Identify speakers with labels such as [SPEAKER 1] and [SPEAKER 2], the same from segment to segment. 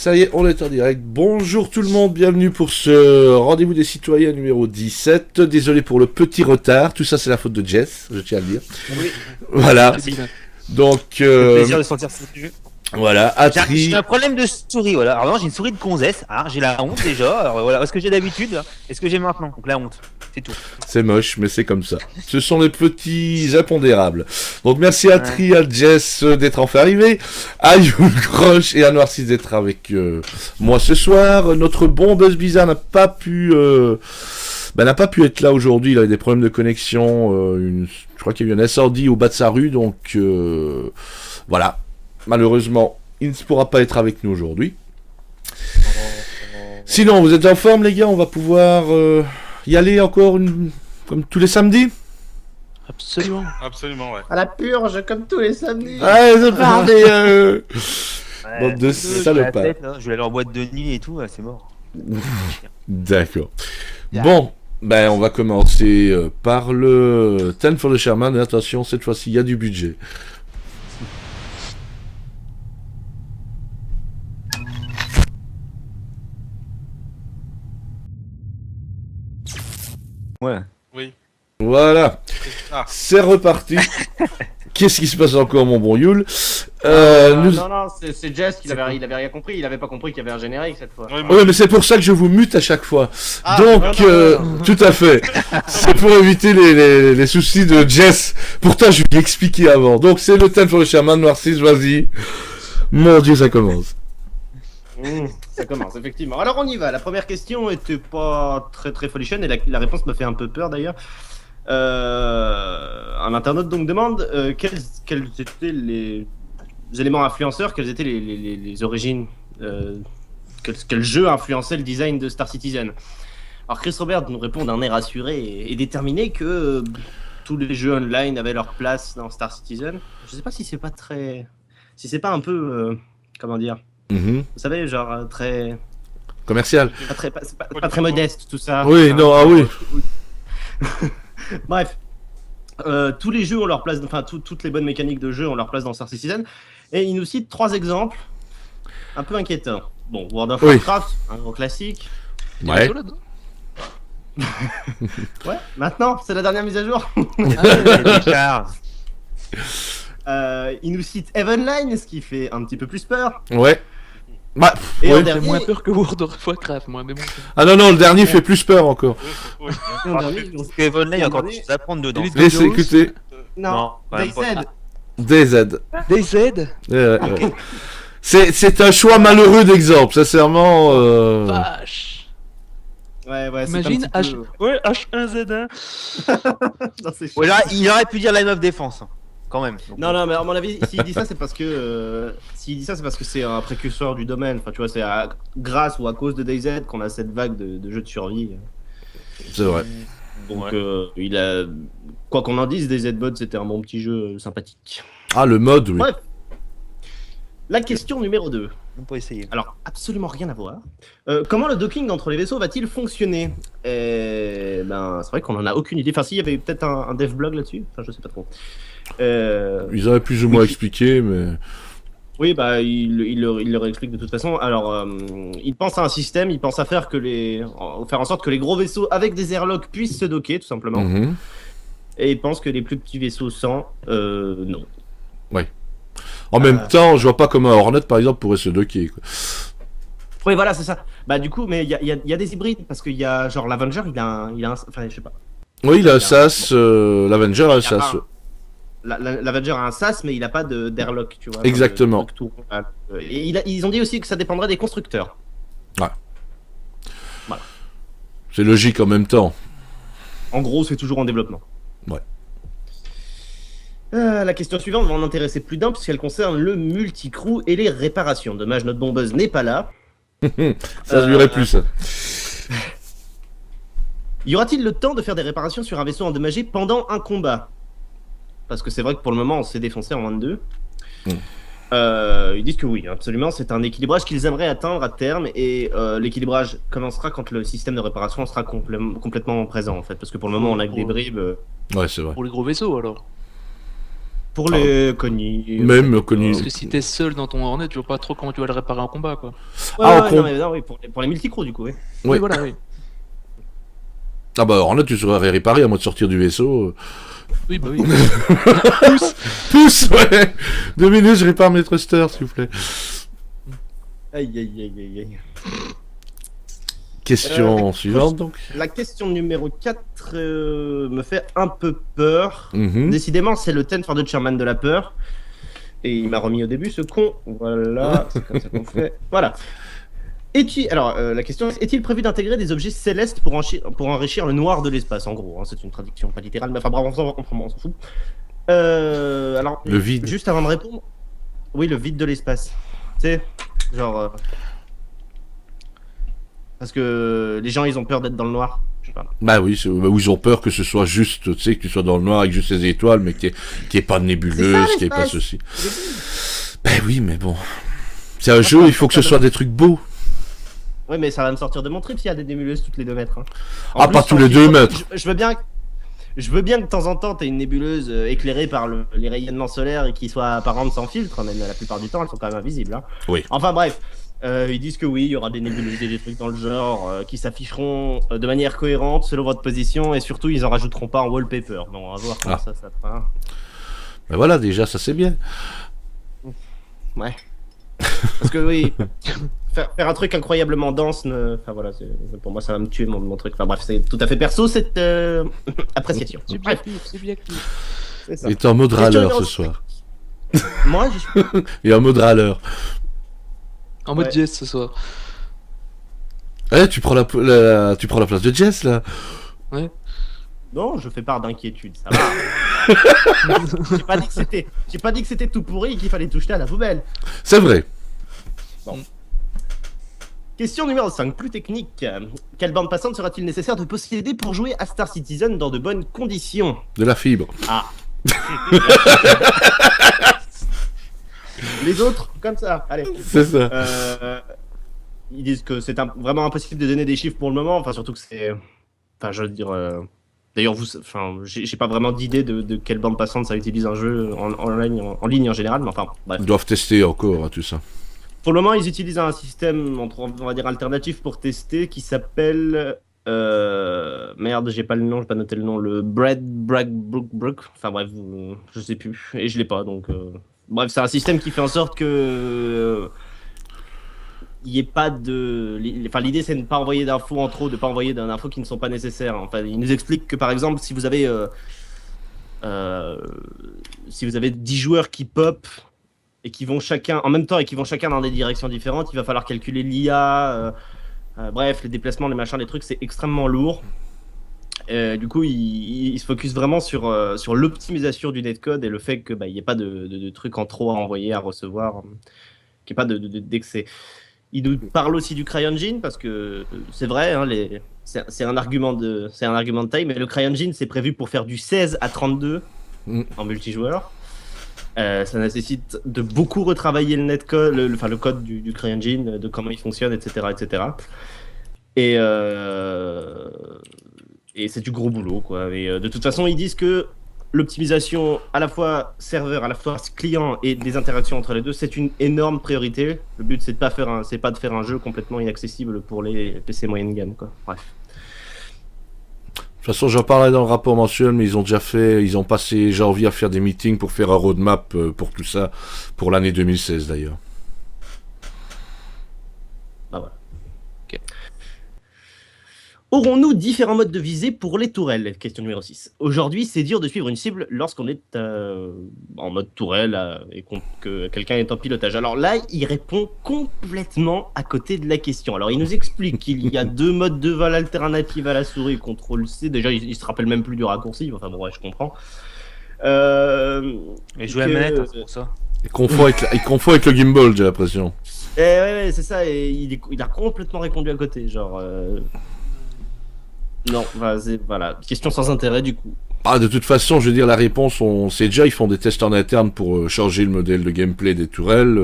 [SPEAKER 1] Ça y est, on est en direct. Bonjour tout le monde, bienvenue pour ce rendez-vous des citoyens numéro 17. Désolé pour le petit retard, tout ça c'est la faute de Jess, je tiens à le dire.
[SPEAKER 2] Oui.
[SPEAKER 1] Voilà. Donc,
[SPEAKER 2] Plaisir de sentir ce jeu.
[SPEAKER 1] voilà, Atri.
[SPEAKER 2] J'ai un problème de souris, voilà. Alors non, j'ai une souris de gonzesse. Alors j'ai la honte déjà. Alors voilà, est-ce que j'ai d'habitude? Est-ce que j'ai maintenant? Donc la honte, c'est tout.
[SPEAKER 1] C'est moche, mais c'est comme ça. Ce sont les petits impondérables. Donc merci à Tri, à Jess d'être enfin arrivé, à Yul Croche et à Noir 6 d'être avec moi ce soir. Notre bon Buzz Bizarre n'a pas pu être là aujourd'hui. Il avait des problèmes de connexion. Je crois qu'il y a eu un incendie au bas de sa rue, donc voilà. Malheureusement, il ne pourra pas être avec nous aujourd'hui. Sinon, vous êtes en forme, les gars? On va pouvoir y aller encore comme tous les samedis?
[SPEAKER 3] Absolument.
[SPEAKER 4] Absolument, ouais.
[SPEAKER 5] À la purge, comme tous les samedis.
[SPEAKER 1] Ah, c'est parti. Bande de salopards.
[SPEAKER 2] Je vais aller en boîte de nuit et tout, c'est mort.
[SPEAKER 1] D'accord. Bon, ben on va commencer par le Ten for the Sherman. Et attention, cette fois-ci, il y a du budget.
[SPEAKER 2] Ouais.
[SPEAKER 4] Oui.
[SPEAKER 1] Voilà,
[SPEAKER 4] Ah.
[SPEAKER 1] c'est reparti. Qu'est-ce qui se passe encore, mon bon Yul?
[SPEAKER 5] Non, c'est Jess qui il avait rien compris. Il avait pas compris qu'il y avait un générique cette fois.
[SPEAKER 4] Oui, moi,
[SPEAKER 1] Oui, mais c'est pour ça que je vous mute à chaque fois.
[SPEAKER 5] Ah,
[SPEAKER 1] Donc,
[SPEAKER 5] non.
[SPEAKER 1] tout à fait. C'est pour éviter les soucis de Jess. Pourtant, je lui ai expliqué avant. Donc, c'est le Ten for the Sherman, Noir 6, vas-y. Mon Dieu, ça commence.
[SPEAKER 5] Ça commence, effectivement. Alors on y va. La première question était pas très folichonne et la réponse me fait un peu peur d'ailleurs. Un internaute donc demande quels étaient les éléments influenceurs, quelles étaient les origines, quel jeu influençait le design de Star Citizen. Alors Chris Robert nous répond d'un air assuré et déterminé que tous les jeux online avaient leur place dans Star Citizen. Je sais pas si c'est pas un peu comment dire. Vous savez, genre très
[SPEAKER 1] Commercial.
[SPEAKER 5] pas très modeste tout ça.
[SPEAKER 1] Oui, non, ah oui.
[SPEAKER 5] Bref, tous les jeux ont leur place, enfin toutes les bonnes mécaniques de jeu ont leur place dans Star Citizen. Et il nous cite 3 exemples un peu inquiétants. Bon, World of Warcraft, un gros classique.
[SPEAKER 1] Ouais.
[SPEAKER 5] Ouais, maintenant, c'est la dernière mise à jour. Il nous cite Evenline, ce qui fait un petit peu plus peur.
[SPEAKER 1] Ouais. Bah,
[SPEAKER 5] Et en
[SPEAKER 1] ouais.
[SPEAKER 3] J'ai
[SPEAKER 5] dernier,
[SPEAKER 3] moins peur que World of Warcraft, moi, mais bon.
[SPEAKER 1] Ah non, le dernier fait plus peur encore.
[SPEAKER 4] oui.
[SPEAKER 2] Parce que Evenline, il y a encore des choses à prendre dedans.
[SPEAKER 3] Les-
[SPEAKER 1] Laissez écouter.
[SPEAKER 5] non,
[SPEAKER 2] quand même pas.
[SPEAKER 1] DZ.
[SPEAKER 3] DZ
[SPEAKER 1] Ouais. C'est un choix malheureux d'exemple, sincèrement.
[SPEAKER 3] Vache.
[SPEAKER 5] Ouais, c'est
[SPEAKER 3] Imagine
[SPEAKER 5] un petit peu...
[SPEAKER 3] Ouais, H1Z1.
[SPEAKER 5] Non, c'est chiant.
[SPEAKER 2] Ouais, là, il aurait pu dire Line of Defense, hein, quand même. Donc,
[SPEAKER 5] Non, mais à mon avis, s'il dit ça, c'est parce que c'est un précurseur du domaine. Enfin, tu vois, c'est grâce ou à cause de DayZ qu'on a cette vague de jeux de survie.
[SPEAKER 1] C'est vrai.
[SPEAKER 5] Donc, il a, quoi qu'on en dise, DayZ Bot, c'était un bon petit jeu sympathique.
[SPEAKER 1] Ah, le mode, oui.
[SPEAKER 5] Bref. La question numéro 2.
[SPEAKER 2] on peut essayer.
[SPEAKER 5] Alors, absolument rien à voir. Comment le docking entre les vaisseaux va-t-il fonctionner? C'est vrai qu'on en a aucune idée. Enfin, s'il y avait peut-être un dev blog là-dessus. Enfin, je sais pas trop.
[SPEAKER 1] Ils auraient plus ou moins expliqué, mais...
[SPEAKER 5] Oui, il leur explique de toute façon. Alors, il pense à un système, il pense à faire en sorte que les gros vaisseaux avec des airlocks puissent se docker, tout simplement. Et il pense que les plus petits vaisseaux sans, non.
[SPEAKER 1] Ouais. En même temps, je vois pas comment un Hornet, par exemple, pourrait se docker, quoi.
[SPEAKER 5] Oui, voilà, c'est ça. Bah, du coup, mais il y a des hybrides, parce qu'il y a, genre, l'Avenger, il a un... Enfin, je sais pas.
[SPEAKER 1] Oui, il a un SAS, l'Avenger a un SAS.
[SPEAKER 5] L'Avenger a un SAS, mais il a pas d'airlock, tu vois.
[SPEAKER 1] Exactement.
[SPEAKER 5] Et ils ont dit aussi que ça dépendrait des constructeurs.
[SPEAKER 1] Ouais.
[SPEAKER 5] Voilà.
[SPEAKER 1] C'est logique en même temps.
[SPEAKER 5] En gros, c'est toujours en développement.
[SPEAKER 1] Ouais.
[SPEAKER 5] La question suivante va en intéresser plus d'un puisqu'elle concerne le multicrew et les réparations. Dommage, notre bombeuse n'est pas là.
[SPEAKER 1] Ça se durait plus, ça.
[SPEAKER 5] Y aura-t-il le temps de faire des réparations sur un vaisseau endommagé pendant un combat? Parce que c'est vrai que pour le moment, on s'est défoncé en 22. Ils disent que oui, absolument. C'est un équilibrage qu'ils aimeraient atteindre à terme. Et l'équilibrage commencera quand le système de réparation sera complètement présent, en fait. Parce que pour le moment, on a que des bribes.
[SPEAKER 1] Ouais, c'est vrai.
[SPEAKER 3] Pour les gros vaisseaux, alors.
[SPEAKER 5] Pour les cognis.
[SPEAKER 1] Même connu.
[SPEAKER 3] Parce que si t'es seul dans ton Hornet, tu vois pas trop comment tu vas le réparer en combat, quoi.
[SPEAKER 5] Ouais,
[SPEAKER 1] Ah,
[SPEAKER 5] ouais,
[SPEAKER 1] au
[SPEAKER 5] non,
[SPEAKER 1] con-
[SPEAKER 5] mais non, oui, pour les multicrews, du coup, oui.
[SPEAKER 1] Oui.
[SPEAKER 3] Oui, voilà, oui.
[SPEAKER 1] Ah bah alors là, tu serais réparé à moins de sortir du vaisseau.
[SPEAKER 3] Oui, bah oui.
[SPEAKER 1] Pousse, ouais. 2 minutes, je répare mes thrusters, s'il vous plaît.
[SPEAKER 5] Aïe, aïe, aïe, aïe, aïe.
[SPEAKER 1] Question suivante, donc.
[SPEAKER 5] La question numéro 4 me fait un peu peur.
[SPEAKER 1] Mhm.
[SPEAKER 5] Décidément, c'est le Ten for the Chairman de la peur. Et il m'a remis au début ce con. Voilà, c'est comme ça qu'on fait. Voilà. Alors, la question est-il prévu d'intégrer des objets célestes pour enrichir le noir de l'espace? En gros, hein, c'est une traduction pas littérale, mais enfin bravo, on s'en fout. Alors,
[SPEAKER 1] Le vide.
[SPEAKER 5] juste avant de répondre, oui, le vide de l'espace. Tu sais, genre. Parce que les gens, ils ont peur d'être dans le noir. Je sais pas.
[SPEAKER 1] Bah oui, où ils ont peur que ce soit juste, tu sais, que tu sois dans le noir avec juste les étoiles, mais qu'il n'y ait pas de nébuleuse, qu'il n'y ait pas ceci. Bah oui, mais bon. C'est un jeu, il faut que ce soit des trucs beaux.
[SPEAKER 5] Ouais, mais ça va me sortir de mon trip s'il y a des nébuleuses toutes les 2 mètres. Hein.
[SPEAKER 1] Ah, pas tous les 2 mètres.
[SPEAKER 5] Je veux bien que de temps en temps, t'aies une nébuleuse éclairée par les rayonnements solaires et qui soit apparente sans filtre, même la plupart du temps, elles sont quand même invisibles. Hein.
[SPEAKER 1] Oui.
[SPEAKER 5] Enfin bref, ils disent que oui, il y aura des nébuleuses et des trucs dans le genre qui s'afficheront de manière cohérente selon votre position et surtout, ils en rajouteront pas en wallpaper. Bon, on va voir comment ça fera.
[SPEAKER 1] Bah voilà, déjà, ça c'est bien.
[SPEAKER 5] Ouais. Parce que oui, faire un truc incroyablement dense, enfin voilà, pour moi ça va me tuer mon truc. Enfin bref, c'est tout à fait perso cette appréciation. Bref,
[SPEAKER 3] Subjectif.
[SPEAKER 5] c'est ça.
[SPEAKER 1] Il est en mode
[SPEAKER 5] Question
[SPEAKER 1] râleur
[SPEAKER 5] numéro
[SPEAKER 1] ce soir.
[SPEAKER 5] Moi, je suis...
[SPEAKER 1] Il est en mode râleur.
[SPEAKER 3] En mode
[SPEAKER 5] Ouais.
[SPEAKER 3] Jess ce soir.
[SPEAKER 1] Eh, tu prends la place de Jess là.
[SPEAKER 5] Non, je fais part d'inquiétude, ça va. J'ai pas dit que c'était tout pourri et qu'il fallait tout jeter à la poubelle.
[SPEAKER 1] C'est vrai.
[SPEAKER 5] Question numéro 5, plus technique. Quelle bande passante sera-t-il nécessaire de posséder pour jouer à Star Citizen dans de bonnes conditions?
[SPEAKER 1] De la fibre.
[SPEAKER 5] Ah. Les autres, comme ça, allez.
[SPEAKER 1] C'est ça.
[SPEAKER 5] Ils disent que c'est vraiment impossible de donner des chiffres pour le moment, enfin surtout que c'est... Enfin je veux dire... D'ailleurs, j'ai pas vraiment d'idée de quelle bande passante ça utilise un jeu en ligne en général, mais enfin bref.
[SPEAKER 1] Ils doivent tester encore tout ça.
[SPEAKER 5] Pour le moment, ils utilisent un système, on va dire, alternatif pour tester qui s'appelle... Merde, j'ai pas le nom, j'ai pas noté le nom, le Brook. Enfin bref, je sais plus, et je l'ai pas, donc... Bref, c'est un système qui fait en sorte que... il n'y ait pas de... Enfin, l'idée, c'est de ne pas envoyer d'infos en trop, de ne pas envoyer d'infos qui ne sont pas nécessaires. Enfin, il nous explique que, par exemple, si vous avez 10 joueurs qui pop et qui vont chacun en même temps et qui vont chacun dans des directions différentes, il va falloir calculer l'IA, bref, les déplacements, les machins, les trucs, c'est extrêmement lourd. Du coup, il se focus vraiment sur l'optimisation du netcode et le fait que il n'y ait pas de trucs en trop à envoyer, à recevoir, qu'il n'y ait pas d'excès. Il nous parle aussi du CryEngine parce que c'est vrai, hein, c'est un argument de taille, mais le CryEngine c'est prévu pour faire du 16 à 32 en multijoueur. Ça nécessite de beaucoup retravailler le netcode, le code du CryEngine, de comment il fonctionne, etc., etc. Et c'est du gros boulot, quoi. Et de toute façon, ils disent que l'optimisation à la fois serveur, à la fois client et des interactions entre les deux, c'est une énorme priorité. Le but, c'est pas de faire un jeu complètement inaccessible pour les PC moyenne gamme, quoi. Bref.
[SPEAKER 1] De toute façon, j'en parlais dans le rapport mensuel, mais ils ont passé janvier à faire des meetings pour faire un roadmap pour tout ça, pour l'année 2016 d'ailleurs.
[SPEAKER 5] Bah voilà. Ok. Aurons-nous différents modes de visée pour les tourelles? Question numéro 6. Aujourd'hui, c'est dur de suivre une cible lorsqu'on est en mode tourelle et que quelqu'un est en pilotage. Alors là, il répond complètement à côté de la question. Alors, il nous explique qu'il y a 2 modes de vol alternatifs à la souris, CTRL-C. Déjà, il se rappelle même plus du raccourci. Enfin bon, ouais, je comprends.
[SPEAKER 2] Et jouer à la manette, hein, c'est pour ça.
[SPEAKER 1] Il confond avec le gimbal, j'ai l'impression.
[SPEAKER 5] Ouais, c'est ça. Et il a complètement répondu à côté. Genre... Non, voilà, question sans intérêt du coup.
[SPEAKER 1] Ah, de toute façon, je veux dire, la réponse, on sait déjà, ils font des tests en interne pour changer le modèle de gameplay des tourelles,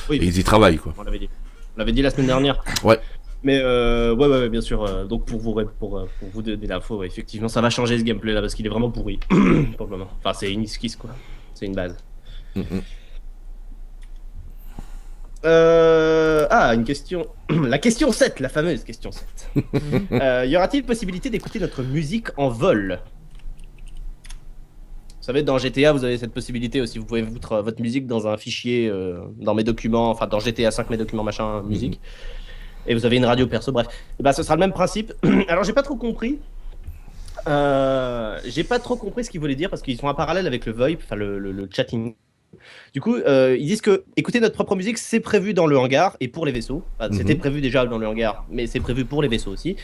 [SPEAKER 5] Oui.
[SPEAKER 1] et ils y travaillent, quoi.
[SPEAKER 5] On l'avait dit. On l'avait dit la semaine dernière.
[SPEAKER 1] Ouais.
[SPEAKER 5] Mais ouais, bien sûr. Donc pour vous donner l'info, ouais, effectivement, ça va changer ce gameplay là parce qu'il est vraiment pourri pour le moment. Enfin, c'est une esquisse quoi. C'est une base.
[SPEAKER 1] Mhm.
[SPEAKER 5] Une question. La question 7, la fameuse question 7. Y aura-t-il possibilité d'écouter notre musique en vol? Vous savez, dans GTA, vous avez cette possibilité aussi. Vous pouvez foutre votre musique dans un fichier, dans mes documents, enfin dans GTA 5, mes documents machin, musique. Et vous avez une radio perso, bref. Et bah, ce sera le même principe. Alors, j'ai pas trop compris. Ce qu'ils voulaient dire parce qu'ils sont en parallèle avec le VoIP, enfin le chatting. Du coup, ils disent que écouter notre propre musique, c'est prévu dans le hangar et pour les vaisseaux. Enfin, c'était prévu déjà dans le hangar, mais c'est prévu pour les vaisseaux aussi.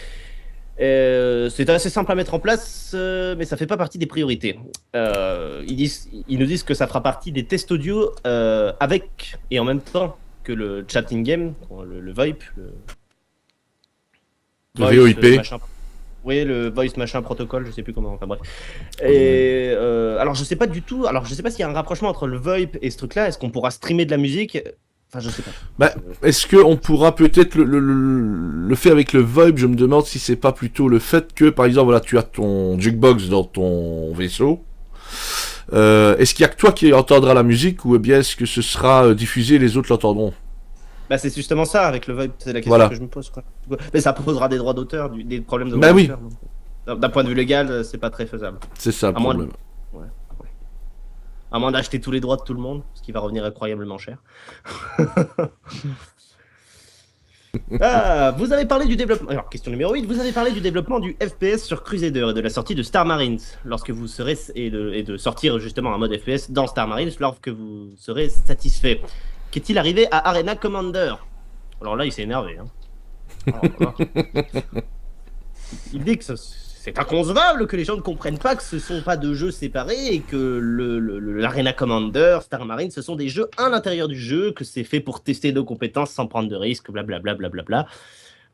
[SPEAKER 5] C'est assez simple à mettre en place, mais ça fait pas partie des priorités. Ils nous disent que ça fera partie des tests audio avec et en même temps que le chatting game, le VoIP,
[SPEAKER 1] Le VoIP.
[SPEAKER 5] machin. Oui, le voice machin protocole, je sais plus comment, enfin bref. Et alors je sais pas du tout, alors je sais pas s'il y a un rapprochement entre le VoIP et ce truc-là, est-ce qu'on pourra streamer de la musique? Enfin, je sais pas.
[SPEAKER 1] Bah, est-ce qu'on pourra peut-être le fait avec le VoIP? Je me demande si c'est pas plutôt le fait que, par exemple, voilà, tu as ton jukebox dans ton vaisseau. Est-ce qu'il y a que toi qui entendras la musique ou bien est-ce que ce sera diffusé et les autres l'entendront?
[SPEAKER 5] Bah c'est justement ça, avec le VoIP, c'est la question
[SPEAKER 1] Voilà.
[SPEAKER 5] que je me pose, quoi. Mais ça posera des droits d'auteur, des problèmes de
[SPEAKER 1] Bah
[SPEAKER 5] droits
[SPEAKER 1] oui.
[SPEAKER 5] d'auteur. Donc, d'un point de vue légal, c'est pas très faisable.
[SPEAKER 1] C'est ça le
[SPEAKER 5] À moins
[SPEAKER 1] problème.
[SPEAKER 5] À moins d'acheter tous les droits de tout le monde, ce qui va revenir incroyablement cher. Vous avez parlé du développement. Alors, question numéro 8. Vous avez parlé du développement du FPS sur Crusader et de la sortie de Star Marines. Lorsque vous serez. Et de sortir justement un mode FPS dans Star Marines lorsque vous serez satisfait. Qu'est-il arrivé à Arena Commander? Alors là, il s'est énervé. Hein. Alors, il dit que c'est inconcevable que les gens ne comprennent pas que ce sont pas deux jeux séparés et que l'Arena Commander, Star Marine, ce sont des jeux à l'intérieur du jeu, que c'est fait pour tester nos compétences sans prendre de risques, blablabla. Blablabla.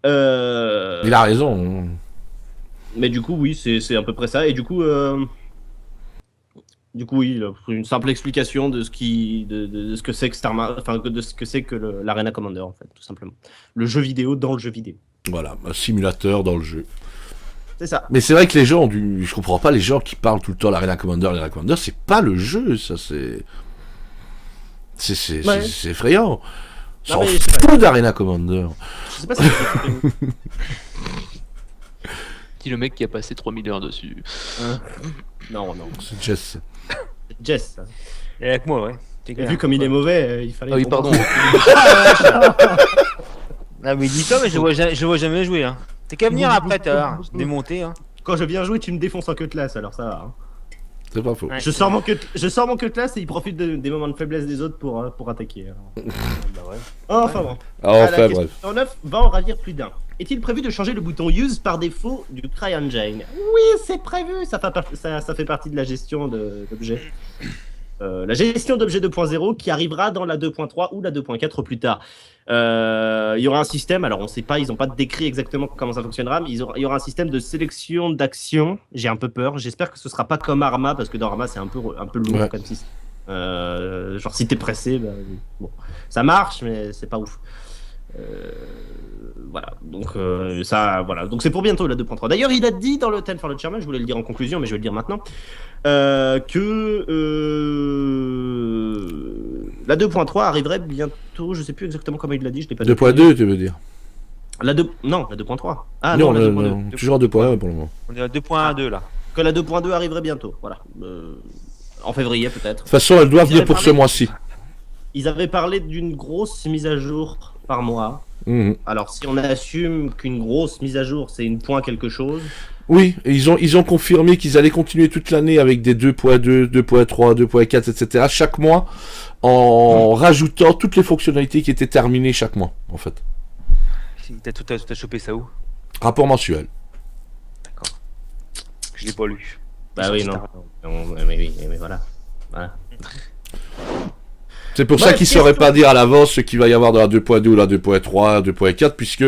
[SPEAKER 1] Il a raison.
[SPEAKER 5] Mais du coup, oui, c'est à peu près ça. Et du coup, oui, il a pris une simple explication de ce que c'est que de ce que c'est que l'Arena Commander, en fait, tout simplement. Le jeu vidéo dans le jeu vidéo.
[SPEAKER 1] Voilà, un simulateur dans le jeu.
[SPEAKER 5] C'est ça.
[SPEAKER 1] Mais c'est vrai que les gens je comprends pas les gens qui parlent tout le temps l'Arena Commander, c'est pas le jeu, ça c'est.
[SPEAKER 5] Ouais.
[SPEAKER 1] C'est effrayant.
[SPEAKER 5] Non,
[SPEAKER 1] S'en
[SPEAKER 5] mais
[SPEAKER 1] fout d'Arena Commander.
[SPEAKER 5] Je sais pas si
[SPEAKER 3] Dis le mec qui a passé 3000 heures dessus.
[SPEAKER 5] Non.
[SPEAKER 1] C'est Jess.
[SPEAKER 5] Jess, ça.
[SPEAKER 2] Et avec moi, ouais.
[SPEAKER 5] Et vu comme il est mauvais, il fallait.
[SPEAKER 3] Ah oui, pardon.
[SPEAKER 2] Ah, mais dis ça, mais je le vois jamais jouer. Hein. T'es qu'à venir après, t'as démonté. Hein.
[SPEAKER 5] Quand je viens jouer, tu me défonces en cutlass, alors ça va. Hein.
[SPEAKER 1] C'est pas faux.
[SPEAKER 2] Ouais.
[SPEAKER 5] Je sors mon cutlass et il profite des moments de faiblesse des autres pour attaquer. Alors.
[SPEAKER 2] Bah ouais.
[SPEAKER 5] Enfin bon.
[SPEAKER 1] Alors,
[SPEAKER 5] La
[SPEAKER 1] enfin,
[SPEAKER 5] question
[SPEAKER 1] bref.
[SPEAKER 5] 9 va en ravir plus d'un. Est-il prévu de changer le bouton Use par défaut du CryEngine? Oui, c'est prévu. Ça fait partie de la gestion d'objets. La gestion d'objets 2.0 qui arrivera dans la 2.3 ou la 2.4 plus tard. Il y aura un système, alors on ne sait pas, ils n'ont pas décrit exactement comment ça fonctionnera, mais il y aura un système de sélection d'actions. J'ai un peu peur. J'espère que ce sera pas comme Arma, parce que dans Arma c'est un peu lourd
[SPEAKER 1] Ouais.
[SPEAKER 5] comme système. Genre si t'es pressé, bah, bon, ça marche, mais c'est pas ouf. Voilà, donc ça, voilà, donc c'est pour bientôt la 2.3. D'ailleurs, il a dit dans le Ten for the Chairman, je voulais le dire en conclusion, mais je vais le dire maintenant, que la 2.3 arriverait bientôt. Je sais plus exactement comment il l'a dit, je l'ai pas.
[SPEAKER 1] 2.2, tu veux dire?
[SPEAKER 5] Non, la 2.3. Ah
[SPEAKER 1] non,
[SPEAKER 5] la 2.2.
[SPEAKER 1] non, toujours 2.1 pour le moment.
[SPEAKER 2] On est à 2.2 là.
[SPEAKER 5] Que la 2.2 arriverait bientôt, voilà. En février peut-être.
[SPEAKER 1] De toute façon, elle doit
[SPEAKER 5] Vous
[SPEAKER 1] venir
[SPEAKER 5] avez
[SPEAKER 1] pour
[SPEAKER 5] parlé-
[SPEAKER 1] ce mois-ci.
[SPEAKER 5] Ils avaient parlé d'une grosse mise à jour par mois.
[SPEAKER 1] Mhm.
[SPEAKER 5] Alors si on assume qu'une grosse mise à jour c'est une point quelque chose,
[SPEAKER 1] Oui, et ils ont confirmé qu'ils allaient continuer toute l'année avec des 2.2, 2.3, 2.4, etc. chaque mois, en rajoutant toutes les fonctionnalités qui étaient terminées chaque mois, en fait.
[SPEAKER 2] T'as chopé ça où?
[SPEAKER 1] Rapport mensuel.
[SPEAKER 2] D'accord. Je l'ai pas lu.
[SPEAKER 5] bah oui non. Mais voilà.
[SPEAKER 1] C'est pour
[SPEAKER 5] Ouais,
[SPEAKER 1] ça qu'ils ne
[SPEAKER 5] question.
[SPEAKER 1] sauraient pas dire à l'avance ce qu'il va y avoir dans la 2.2 ou la 2.3, 2.4, puisque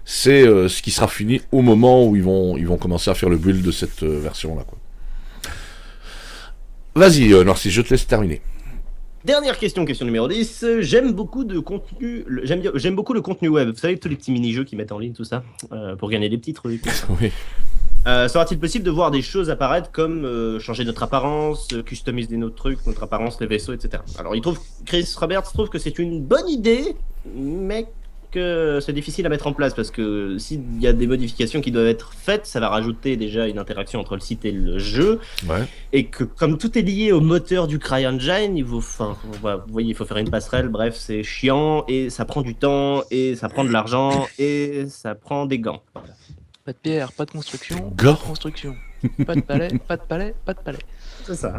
[SPEAKER 1] c'est ce qui sera fini au moment où ils vont commencer à faire le build de cette version-là, quoi. Vas-y, Narcisse, je te laisse terminer.
[SPEAKER 5] Dernière question numéro 10. J'aime beaucoup le contenu web. Vous savez tous les petits mini-jeux qu'ils mettent en ligne tout ça pour gagner des petits trucs.
[SPEAKER 1] Oui.
[SPEAKER 5] Sera-t-il possible de voir des choses apparaître comme changer notre apparence, customiser nos trucs, notre apparence, les vaisseaux, etc. Alors, Chris Roberts trouve que c'est une bonne idée, mais que c'est difficile à mettre en place parce que s'il y a des modifications qui doivent être faites, ça va rajouter déjà une interaction entre le site et le jeu.
[SPEAKER 1] Ouais.
[SPEAKER 5] Et que comme tout est lié au moteur du CryEngine, vous voyez, il faut faire une passerelle, bref, c'est chiant et ça prend du temps et ça prend de l'argent et ça prend des gants. Voilà.
[SPEAKER 3] Pas de pierre, pas de construction,
[SPEAKER 1] Gars.
[SPEAKER 3] pas de construction. Pas de palais, pas de palais, pas de palais.
[SPEAKER 5] C'est ça.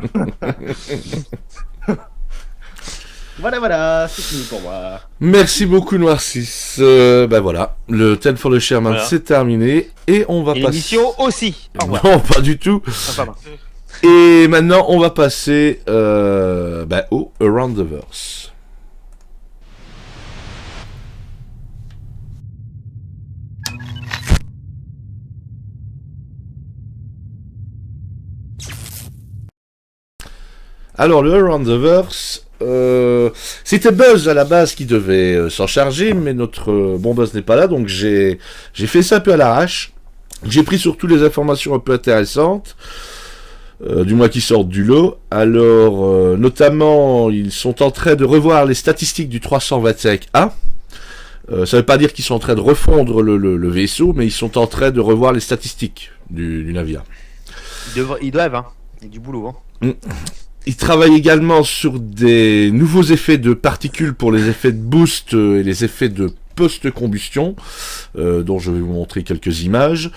[SPEAKER 5] Voilà, c'est fini pour moi.
[SPEAKER 1] Merci beaucoup Noircis. Ben voilà, le Ten for the Sherman
[SPEAKER 2] Voilà.
[SPEAKER 1] c'est terminé et on va
[SPEAKER 2] Et
[SPEAKER 1] passer.
[SPEAKER 2] l'émission aussi. Au revoir.
[SPEAKER 1] Non, pas du tout.
[SPEAKER 2] Ah, pardon.
[SPEAKER 1] Et maintenant on va passer au Around the Verse. Alors le Around the Verse, c'était Buzz à la base qui devait s'en charger, mais notre bon Buzz n'est pas là, donc j'ai fait ça un peu à l'arrache. J'ai pris surtout les informations un peu intéressantes, du moins qui sortent du lot. Alors, notamment, ils sont en train de revoir les statistiques du 325A. Ça veut pas dire qu'ils sont en train de refondre le vaisseau, mais ils sont en train de revoir les statistiques du navire.
[SPEAKER 2] Ils doivent, hein. Il y a du boulot, hein.
[SPEAKER 1] Ils travaillent également sur des nouveaux effets de particules pour les effets de boost et les effets de post-combustion, dont je vais vous montrer quelques images.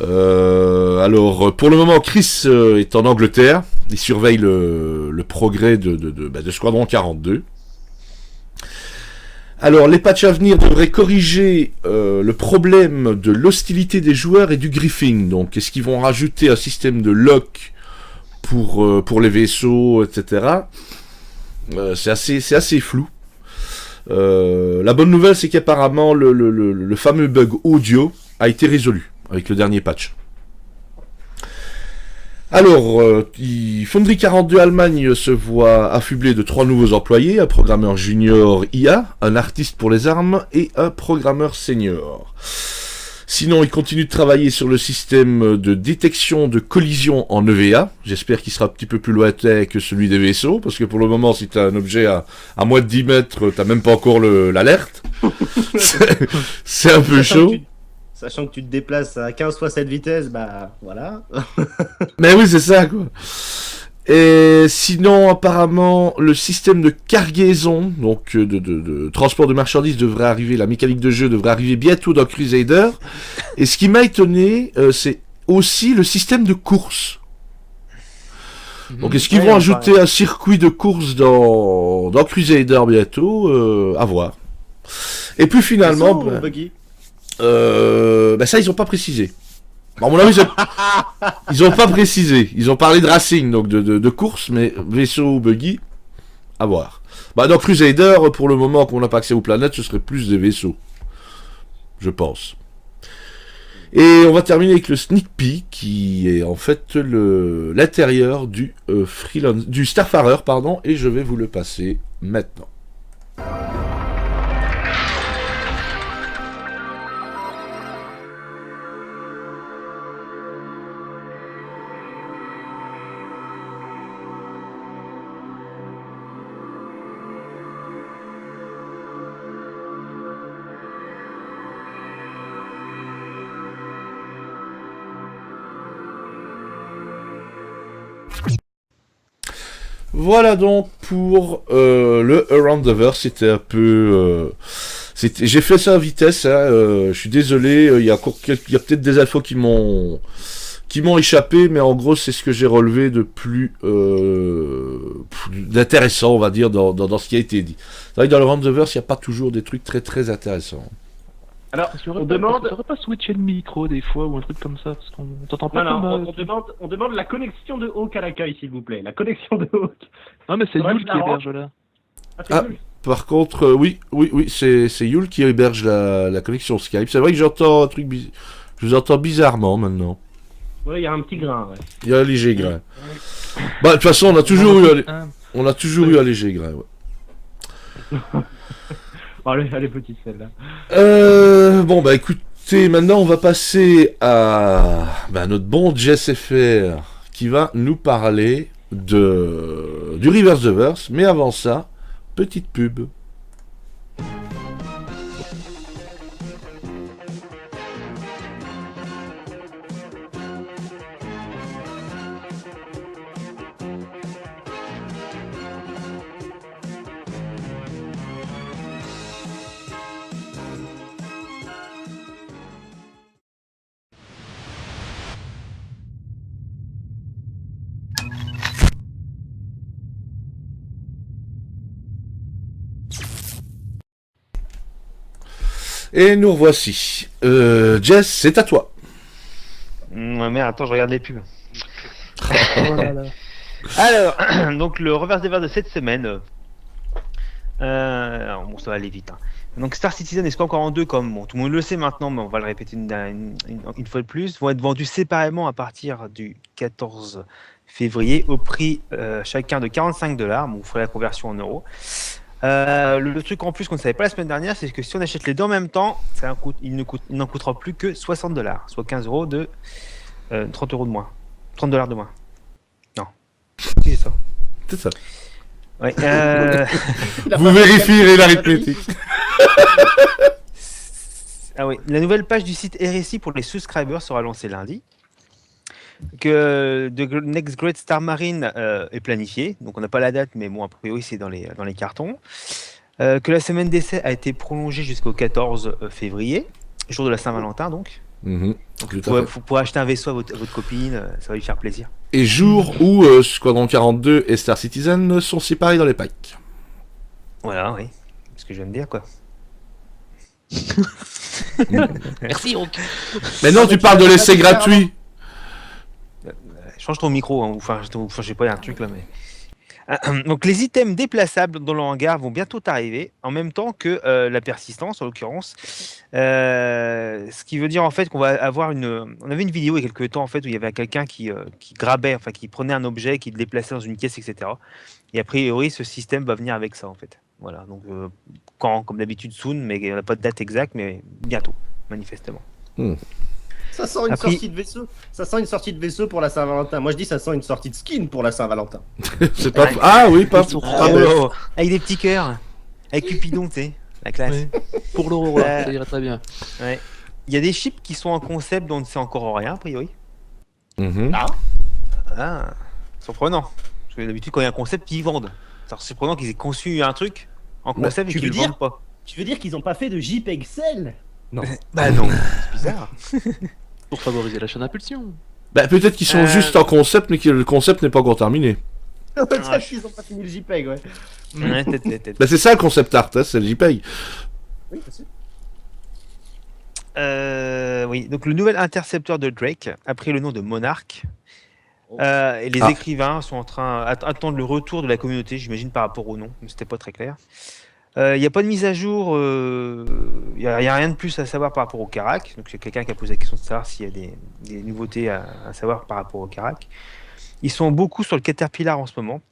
[SPEAKER 1] Alors, pour le moment, Chris est en Angleterre. Il surveille le progrès de Squadron 42. Alors, les patchs à venir devraient corriger le problème de l'hostilité des joueurs et du griefing. Donc, est-ce qu'ils vont rajouter un système de lock pour les vaisseaux, etc. C'est assez flou. La bonne nouvelle, c'est qu'apparemment, le fameux bug audio a été résolu avec le dernier patch. Alors, Foundry 42 Allemagne se voit affublé de 3 nouveaux employés, un programmeur junior IA, un artiste pour les armes et un programmeur senior. Sinon, il continue de travailler sur le système de détection de collision en EVA. J'espère qu'il sera un petit peu plus lointain que celui des vaisseaux, parce que pour le moment, si tu as un objet à moins de 10 mètres, tu n'as même pas encore l'alerte. C'est un peu chaud.
[SPEAKER 5] Sachant que tu te déplaces à 15 fois cette vitesse, bah voilà.
[SPEAKER 1] Mais oui, c'est ça, quoi. Et sinon, apparemment, le système de cargaison, donc de transport de marchandises devrait arriver, la mécanique de jeu devrait arriver bientôt dans Crusader. Et ce qui m'a étonné, c'est aussi le système de course. Donc est-ce qu'ils vont ajouter un circuit de course dans Crusader bientôt, à voir. Et puis finalement... ça, ils ont pas précisé. À mon avis, ils ont pas précisé. Ils ont parlé de racing, donc de course, mais vaisseau ou buggy, à voir. Dans Crusader, pour le moment qu'on n'a pas accès aux planètes, ce serait plus des vaisseaux. Je pense. Et on va terminer avec le sneak peek, qui est en fait l'intérieur du Starfarer, pardon, et je vais vous le passer maintenant. Voilà donc pour le Around the Verse. C'était un peu... j'ai fait ça à vitesse, hein, je suis désolé, il y a peut-être des infos qui m'ont échappé, mais en gros c'est ce que j'ai relevé de plus d'intéressant, on va dire, dans ce qui a été dit. C'est vrai que dans le Around the Verse, il n'y a pas toujours des trucs très très intéressants.
[SPEAKER 5] Alors,
[SPEAKER 3] on devrait pas switcher le micro des fois ou un truc comme ça, parce qu'on t'entend pas.
[SPEAKER 5] On demande la connexion de Hawk à l'accueil, s'il vous plaît. La connexion de Hawk.
[SPEAKER 3] Non, mais c'est Yul qui héberge là.
[SPEAKER 1] Par contre, oui, c'est Yul qui héberge la connexion Skype. C'est vrai que j'entends un truc je vous entends bizarrement maintenant.
[SPEAKER 5] Ouais, il y a un petit grain, ouais.
[SPEAKER 1] Il y a un léger grain. De toute façon, on a toujours eu un léger grain, ouais.
[SPEAKER 5] Elle est petite celle-là.
[SPEAKER 1] Écoute, écoutez, maintenant on va passer à notre bon Jess FR qui va nous parler du Reverse the Verse. Mais avant ça, petite pub. Et nous revoici. Jess, c'est à toi.
[SPEAKER 2] Mais attends, je regarde les pubs.
[SPEAKER 3] Oh là là.
[SPEAKER 2] Alors, donc le reverse des verres de cette semaine. Alors, bon, ça va aller vite. Hein. Donc Star Citizen est encore en deux, comme bon, tout le monde le sait maintenant, mais on va le répéter une fois de plus. Vont être vendus séparément à partir du 14 février au prix chacun de $45. Bon, vous ferez la conversion en euros. Le truc en plus qu'on ne savait pas la semaine dernière, c'est que si on achète les deux en même temps, il n'en coûtera plus que $60, soit 15 euros de 30 euros de moins. $30 de moins. Non. Si, c'est ça.
[SPEAKER 1] C'est ça.
[SPEAKER 2] Ouais,
[SPEAKER 1] Vous vérifierez l'arithmétique.
[SPEAKER 2] Ah oui, la nouvelle page du site RSI pour les subscribers sera lancée lundi. Que The Next Great Star Marine est planifié, donc on n'a pas la date, mais bon, a priori c'est dans les cartons. Que la semaine d'essai a été prolongée jusqu'au 14 février, jour de la Saint-Valentin donc. Vous pourrez acheter un vaisseau à votre copine, ça va lui faire plaisir.
[SPEAKER 1] Et jour où Squadron 42 et Star Citizen sont séparés dans les packs.
[SPEAKER 2] Voilà, oui. C'est ce que je viens de dire, quoi.
[SPEAKER 3] Merci, Rock.
[SPEAKER 1] Mais non, tu parles de l'essai gratuit.
[SPEAKER 2] Change ton micro, hein, enfin, je sais pas, il y a un truc là, mais. Donc les items déplaçables dans le hangar vont bientôt arriver, en même temps que la persistance, en l'occurrence. Ce qui veut dire en fait qu'on va avoir On avait une vidéo il y a quelques temps en fait où il y avait quelqu'un qui grabait, enfin qui prenait un objet, qui le déplaçait dans une caisse, etc. Et a priori, ce système va venir avec ça en fait. Voilà, donc quand, comme d'habitude, soon, mais on n'a pas de date exacte, mais bientôt, manifestement.
[SPEAKER 5] Ça sent une sortie de vaisseau. Ça sent une sortie de vaisseau pour la Saint-Valentin. Moi je dis ça sent une sortie de skin pour la Saint-Valentin.
[SPEAKER 1] C'est pas. Ah oui, pas pour.
[SPEAKER 2] Avec des petits cœurs, avec Cupidon, tu sais, la classe.
[SPEAKER 3] Ouais. Pour l'Aurora, ça irait très bien.
[SPEAKER 2] Ouais. Il y a des chips qui sont en concept dont on ne sait encore rien, a priori. Ah, surprenant. Parce que d'habitude, quand il y a un concept, ils vendent. C'est surprenant qu'ils aient conçu un truc en concept et qu'ils le vendent pas.
[SPEAKER 5] Tu veux dire qu'ils ont pas fait de JPEG Cell? Non.
[SPEAKER 2] Bah non, c'est bizarre.
[SPEAKER 3] Pour favoriser la chaîne Impulsion.
[SPEAKER 1] Bah peut-être qu'ils sont juste en concept, mais que le concept n'est pas encore terminé.
[SPEAKER 5] Peut-être qu'ils ont pas fini le JPEG, ouais.
[SPEAKER 2] Ouais, peut-être.
[SPEAKER 1] Bah c'est ça le concept art, hein, c'est le JPEG.
[SPEAKER 5] Oui, possible.
[SPEAKER 2] Oui, donc le nouvel intercepteur de Drake a pris le nom de Monarch. Et les écrivains sont en train d'attendre le retour de la communauté, j'imagine par rapport au nom, mais c'était pas très clair. Il n'y a pas de mise à jour, il n'y a rien de plus à savoir par rapport au Karak. Donc c'est quelqu'un qui a posé la question de savoir s'il y a des nouveautés à savoir par rapport au Karak. Ils sont beaucoup sur le Caterpillar en ce moment.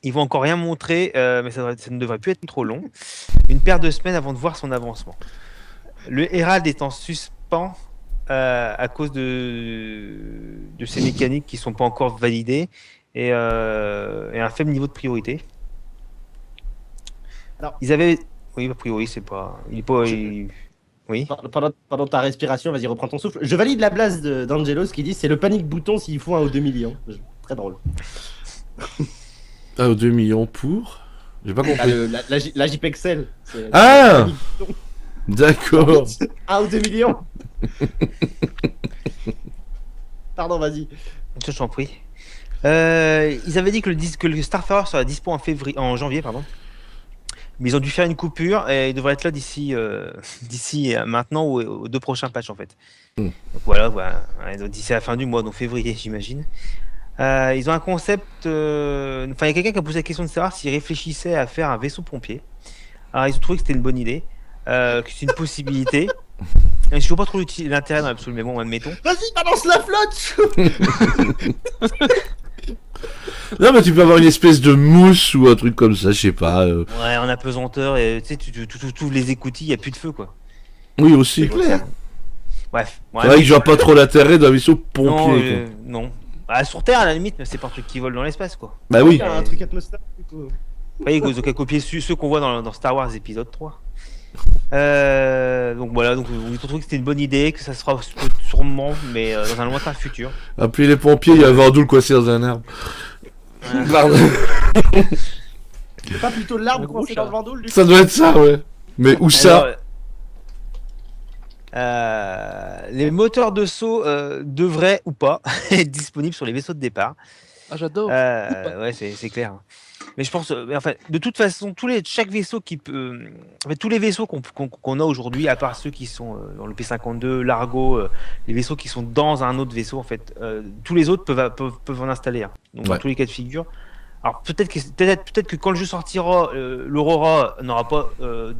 [SPEAKER 2] Ils vont encore rien montrer, mais ça ne devrait plus être trop long. Une paire de semaines avant de voir son avancement. Le Herald est en suspens à cause de ces mécaniques qui ne sont pas encore validées et un faible niveau de priorité. Alors, ils avaient... Oui, a priori, c'est pas... Oui.
[SPEAKER 5] Pendant ta respiration, vas-y, reprends ton souffle. Je valide la blase d'Angelos qui dit c'est le panique bouton s'il faut un aux 2 millions. Très drôle.
[SPEAKER 1] Aux 2 millions pour... J'ai pas compris.
[SPEAKER 5] La JPEG Cell.
[SPEAKER 1] Ah d'accord.
[SPEAKER 5] 1 ou 2 millions. Pardon, vas-y.
[SPEAKER 2] Je t'en prie. Ils avaient dit que le Starfarer serait dispo en janvier, pardon. Mais ils ont dû faire une coupure et ils devraient être là d'ici maintenant ou aux 2 prochains patchs en fait. Donc voilà, d'ici la fin du mois, donc février j'imagine. Ils ont un concept. Enfin, il y a quelqu'un qui a posé la question de savoir s'ils réfléchissaient à faire un vaisseau pompier. Alors ils ont trouvé que c'était une bonne idée, que c'est une possibilité. Je ne vois pas trop l'intérêt dans l'absolu, mais bon, admettons.
[SPEAKER 5] Vas-y, balance la flotte.
[SPEAKER 1] Non, mais tu peux avoir une espèce de mousse ou un truc comme ça, je sais pas.
[SPEAKER 2] Ouais, en apesanteur, et tu sais, tu ouvres les écoutilles, il n'y a plus de feu, quoi.
[SPEAKER 1] Oui, aussi.
[SPEAKER 5] C'est clair.
[SPEAKER 2] Bref.
[SPEAKER 1] C'est vrai que je vois pas trop l'intérêt d'un vaisseau pompier.
[SPEAKER 2] Non,
[SPEAKER 1] quoi.
[SPEAKER 2] non. Bah, sur Terre, à la limite, mais c'est pas un truc qui vole dans l'espace, quoi.
[SPEAKER 1] Bah oui.
[SPEAKER 5] Il y a un truc atmosphérique.
[SPEAKER 2] Vous voyez, ils ont qu'à copier ceux qu'on voit dans Star Wars épisode 3. Donc voilà, donc vous trouvez que c'était une bonne idée, que ça sera sûrement, mais dans un lointain futur.
[SPEAKER 1] Appelez les pompiers, il y a un Vendoule coincé dans un arbre. Pardon.
[SPEAKER 5] C'est pas plutôt l'arbre
[SPEAKER 3] gros
[SPEAKER 5] coincé dans
[SPEAKER 3] chat.
[SPEAKER 5] le Vendoule, du coup
[SPEAKER 1] Ça doit être ça, ouais. Mais où ça?
[SPEAKER 2] Les moteurs de saut devraient ou pas être disponibles sur les vaisseaux de départ.
[SPEAKER 3] Ah, j'adore.
[SPEAKER 2] Ouais, c'est clair. Mais je pense, mais enfin, de toute façon, chaque vaisseau qui peut, en fait, tous les vaisseaux qu'on a aujourd'hui, à part ceux qui sont dans le P52, l'Argo, les vaisseaux qui sont dans un autre vaisseau, en fait, tous les autres peuvent en installer un. Donc dans
[SPEAKER 1] Ouais.
[SPEAKER 2] tous les cas de figure. Alors peut-être que quand le jeu sortira, l'Aurora n'aura pas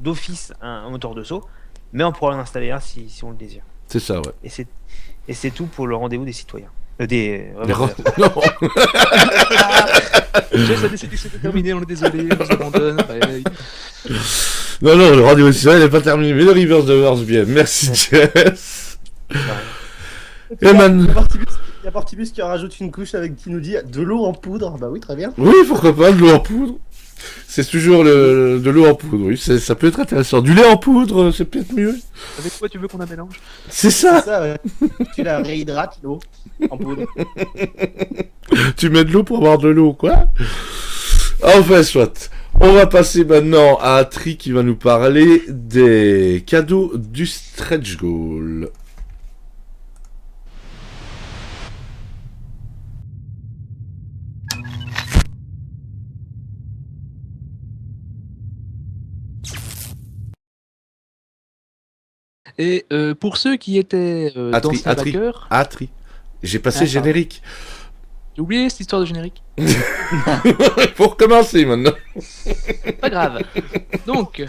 [SPEAKER 2] d'office un moteur de saut, mais on pourra en installer un si on le désire.
[SPEAKER 1] C'est ça, ouais.
[SPEAKER 2] Et c'est tout pour le rendez-vous des citoyens. Des
[SPEAKER 1] Les
[SPEAKER 2] vraiment,
[SPEAKER 1] Non.
[SPEAKER 3] Jess a décidé que c'était terminé, on est désolé, on vous abandonne. Bye.
[SPEAKER 1] Non, le radio il n'est pas terminé, mais le reverse de Wars bien. Merci, Jess. Et man.
[SPEAKER 5] Il y a Portibus qui en rajoute une couche qui nous dit de l'eau en poudre. Bah oui, très bien.
[SPEAKER 1] Oui, pourquoi pas, de l'eau en poudre. C'est toujours de l'eau en poudre, oui, ça peut être intéressant. Du lait en poudre, c'est peut-être mieux.
[SPEAKER 3] Avec quoi tu veux qu'on la mélange?
[SPEAKER 1] C'est
[SPEAKER 5] C'est
[SPEAKER 1] ça.
[SPEAKER 5] ça, ouais. Tu la réhydrates, l'eau, en poudre.
[SPEAKER 1] Tu mets de l'eau pour avoir de l'eau, quoi. Enfin, soit. On va passer maintenant à Atri qui va nous parler des cadeaux du stretch goal.
[SPEAKER 3] Et pour ceux qui étaient d'anciens backers,
[SPEAKER 1] Atri. J'ai passé
[SPEAKER 3] Ah,
[SPEAKER 1] générique.
[SPEAKER 3] j'ai oublié cette histoire de générique.
[SPEAKER 1] Pour commencer maintenant.
[SPEAKER 3] Pas grave. Donc,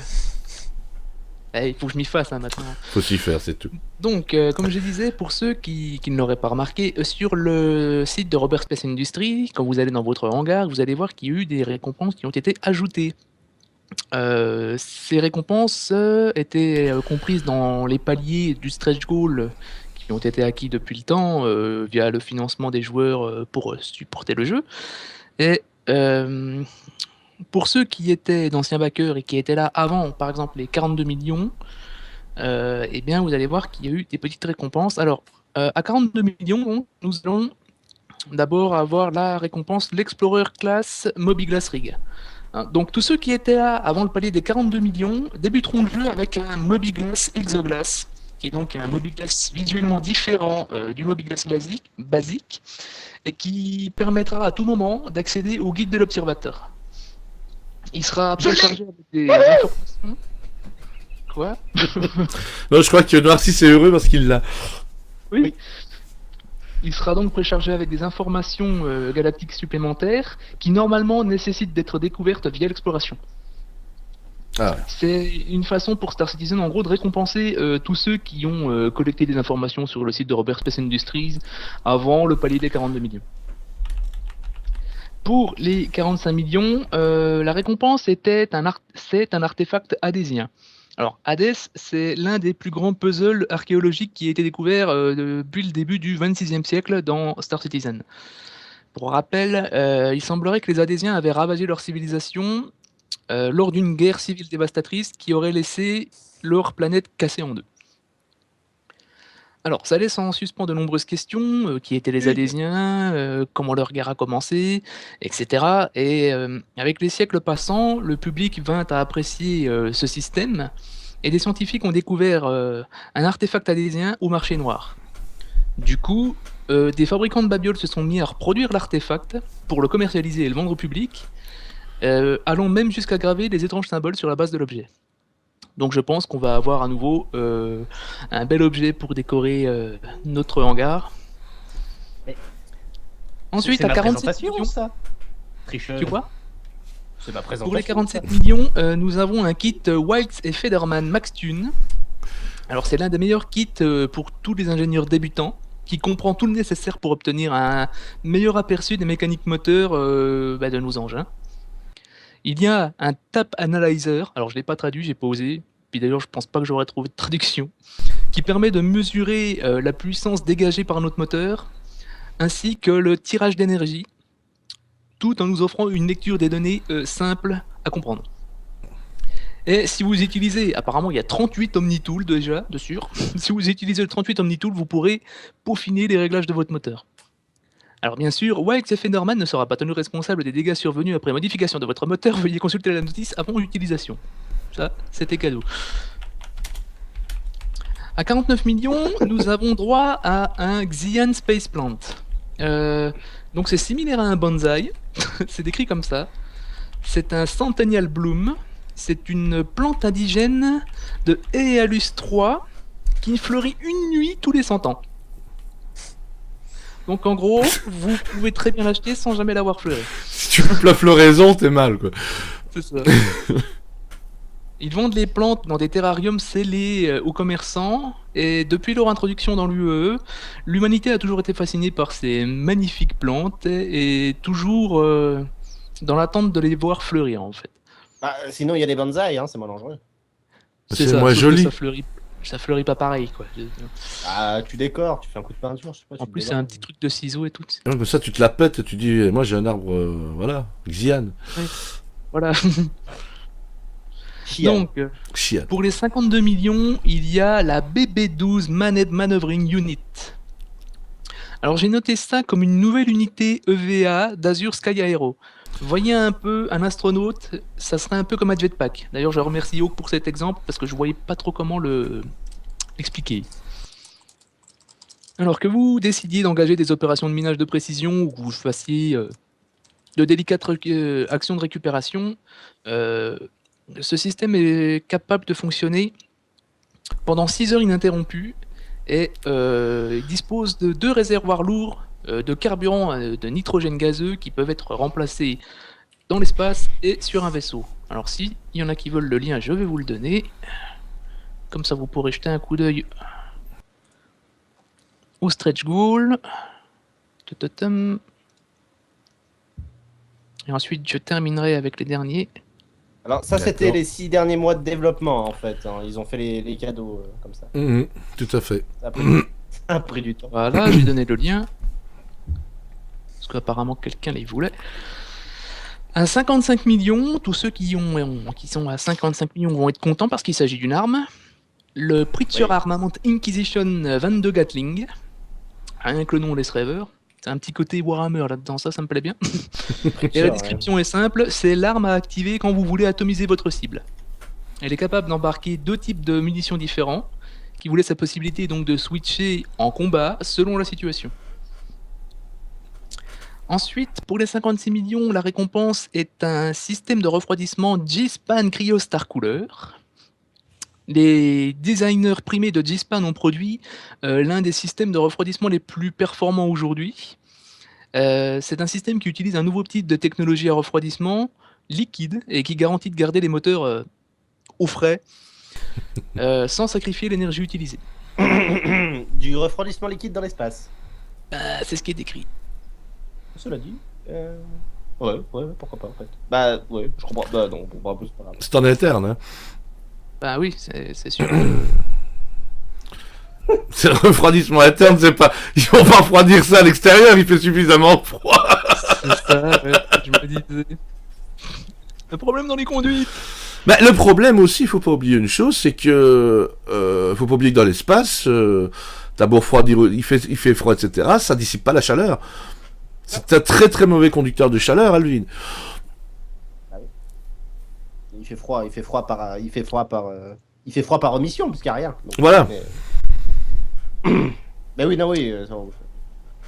[SPEAKER 3] il faut que je m'y fasse maintenant.
[SPEAKER 1] Faut s'y faire, c'est tout.
[SPEAKER 3] Donc, comme je disais, pour ceux qui ne l'auraient pas remarqué, sur le site de Robert Space Industries, quand vous allez dans votre hangar, vous allez voir qu'il y a eu des récompenses qui ont été ajoutées. Ces récompenses étaient comprises dans les paliers du stretch goal qui ont été acquis depuis le temps via le financement des joueurs pour supporter le jeu. Et pour ceux qui étaient d'anciens backers et qui étaient là avant, par exemple, les 42 millions, eh bien, vous allez voir qu'il y a eu des petites récompenses. Alors, à 42 millions, nous allons d'abord avoir la récompense l'Explorer Class Mobiglass Rig. Hein, donc, tous ceux qui étaient là avant le palier des 42 millions débuteront le jeu avec un Mobiglass Exoglass, qui est donc un Mobiglass visuellement différent du Mobiglass basique, et qui permettra à tout moment d'accéder au guide de l'observateur. Il sera préchargé avec des informations. Quoi?
[SPEAKER 1] Non, je crois que Narcisse est heureux parce qu'il l'a.
[SPEAKER 3] Oui. Il sera donc préchargé avec des informations galactiques supplémentaires qui normalement nécessitent d'être découvertes via l'exploration.
[SPEAKER 1] Ah ouais.
[SPEAKER 3] C'est une façon pour Star Citizen en gros de récompenser tous ceux qui ont collecté des informations sur le site de Robert Space Industries avant le palier des 42 millions. Pour les 45 millions, la récompense c'est un artefact hadésien. Alors, Hadès, c'est l'un des plus grands puzzles archéologiques qui a été découvert depuis le début du XXVIe siècle dans Star Citizen. Pour rappel, il semblerait que les Hadésiens avaient ravagé leur civilisation lors d'une guerre civile dévastatrice qui aurait laissé leur planète cassée en deux. Alors, ça laisse en suspens de nombreuses questions, qui étaient les Hadésiens, comment leur guerre a commencé, etc. Et avec les siècles passant, le public vint à apprécier ce système, et des scientifiques ont découvert un artefact hadésien au marché noir. Du coup, des fabricants de babioles se sont mis à reproduire l'artefact pour le commercialiser et le vendre au public, allant même jusqu'à graver des étranges symboles sur la base de l'objet. Donc je pense qu'on va avoir à nouveau un bel objet pour décorer notre hangar.
[SPEAKER 5] Mais
[SPEAKER 3] Ensuite,
[SPEAKER 5] c'est
[SPEAKER 3] à
[SPEAKER 5] ma
[SPEAKER 3] 47
[SPEAKER 5] présentation,
[SPEAKER 3] millions,
[SPEAKER 5] ça. Tricheur.
[SPEAKER 3] tu vois,
[SPEAKER 5] C'est ma
[SPEAKER 3] pour
[SPEAKER 5] présentation.
[SPEAKER 3] les 47 millions, nous avons un kit Wilds et Federman Max Tune. Alors c'est l'un des meilleurs kits pour tous les ingénieurs débutants, qui comprend tout le nécessaire pour obtenir un meilleur aperçu des mécaniques moteurs de nos engins. Il y a un Tap Analyzer, alors je ne l'ai pas traduit, j'ai pas osé, puis d'ailleurs je pense pas que j'aurais trouvé de traduction, qui permet de mesurer la puissance dégagée par notre moteur, ainsi que le tirage d'énergie, tout en nous offrant une lecture des données simple à comprendre. Et si vous utilisez, apparemment il y a 38 OmniTools déjà dessus, si vous utilisez le 38 OmniTools, vous pourrez peaufiner les réglages de votre moteur. Alors bien sûr, WXF Norman ne sera pas tenu responsable des dégâts survenus après modification de votre moteur, veuillez consulter la notice avant utilisation. Ça, c'était cadeau. À 49 millions, nous avons droit à un Xian Space Plant. Donc c'est similaire à un bonsaï, c'est décrit comme ça. C'est un Centennial Bloom, c'est une plante indigène de Ealus 3 qui fleurit une nuit tous les 100 ans. Donc en gros, vous pouvez très bien l'acheter sans jamais l'avoir fleuré.
[SPEAKER 1] Si tu coupes la floraison, t'es mal, quoi.
[SPEAKER 3] C'est ça. Ils vendent les plantes dans des terrariums scellés aux commerçants, et depuis leur introduction dans l'UE, l'humanité a toujours été fascinée par ces magnifiques plantes et toujours dans l'attente de les voir fleurir en fait.
[SPEAKER 5] Bah, sinon, il y a des bonsaïs, hein, c'est moins dangereux.
[SPEAKER 1] C'est
[SPEAKER 3] ça,
[SPEAKER 1] moins
[SPEAKER 3] sauf que
[SPEAKER 1] joli.
[SPEAKER 3] ça fleurit pas pareil quoi.
[SPEAKER 5] Ah, tu décores, tu fais un coup de peinture, je sais pas.
[SPEAKER 3] En
[SPEAKER 5] tu
[SPEAKER 3] plus, c'est
[SPEAKER 5] décores.
[SPEAKER 3] un petit truc de ciseaux et tout.
[SPEAKER 1] Ouais, comme ça, tu te la pètes et tu dis, moi j'ai un arbre, voilà, Xian.
[SPEAKER 3] Voilà.
[SPEAKER 5] Chial.
[SPEAKER 3] Donc,
[SPEAKER 1] Xian.
[SPEAKER 3] pour les 52 millions, il y a la BB12 Maned Maneuvering Unit. Alors j'ai noté ça comme une nouvelle unité EVA d'Azure Sky Aero. Voyez un peu un astronaute, ça serait un peu comme un jetpack. D'ailleurs je remercie Hawk pour cet exemple parce que je voyais pas trop comment l'expliquer. Alors que vous décidiez d'engager des opérations de minage de précision ou que vous fassiez de délicates actions de récupération, ce système est capable de fonctionner pendant 6 heures ininterrompues et il dispose de 2 réservoirs lourds de carburant de nitrogène gazeux qui peuvent être remplacés dans l'espace et sur un vaisseau. Alors si il y en a qui veulent le lien, je vais vous le donner. Comme ça vous pourrez jeter un coup d'œil au stretch goal. Et ensuite je terminerai avec les derniers.
[SPEAKER 5] Alors, ça, c'était
[SPEAKER 1] D'accord.
[SPEAKER 5] les 6 derniers mois de développement, en fait. Hein. Ils ont fait les cadeaux comme ça.
[SPEAKER 1] Tout à fait.
[SPEAKER 5] Ça a pris du temps.
[SPEAKER 3] Voilà, j'ai donné le lien. Parce qu'apparemment quelqu'un les voulait. À 55 millions, tous ceux qui sont à 55 millions vont être contents parce qu'il s'agit d'une arme. Le Preacher
[SPEAKER 5] Oui.
[SPEAKER 3] Armament Inquisition 22 Gatling. Rien que le nom laisse rêveur. C'est un petit côté Warhammer là-dedans, ça me plaît bien. Et la description est simple, c'est l'arme à activer quand vous voulez atomiser votre cible. Elle est capable d'embarquer 2 types de munitions différents, qui vous laissent la possibilité donc de switcher en combat selon la situation. Ensuite, pour les 56 millions, la récompense est un système de refroidissement G-Span Cryo Star Cooler. Les designers primés de G-Span ont produit l'un des systèmes de refroidissement les plus performants aujourd'hui. C'est un système qui utilise un nouveau type de technologie à refroidissement liquide et qui garantit de garder les moteurs au frais sans sacrifier l'énergie utilisée.
[SPEAKER 5] Du refroidissement liquide dans l'espace.
[SPEAKER 3] C'est ce qui est décrit.
[SPEAKER 5] Cela dit. Ouais, pourquoi pas en fait. Bah, ouais, je comprends. Bah, non, bon, c'est pas grave.
[SPEAKER 1] C'est en interne, hein.
[SPEAKER 3] Bah oui, c'est sûr.
[SPEAKER 1] C'est le refroidissement interne, c'est pas. Ils vont pas refroidir ça à l'extérieur, il fait suffisamment froid.
[SPEAKER 3] C'est ça, ouais, je me disais. Le problème dans les conduites.
[SPEAKER 1] Bah, le problème aussi, faut pas oublier une chose, c'est que faut pas oublier que dans l'espace, t'as beau refroidir, il fait froid, etc., ça dissipe pas la chaleur. C'est un très très mauvais conducteur de chaleur, Alvin.
[SPEAKER 5] Il fait froid par omission, parce qu'il n'y a rien. Donc,
[SPEAKER 1] Voilà.
[SPEAKER 5] Bah oui, non, oui.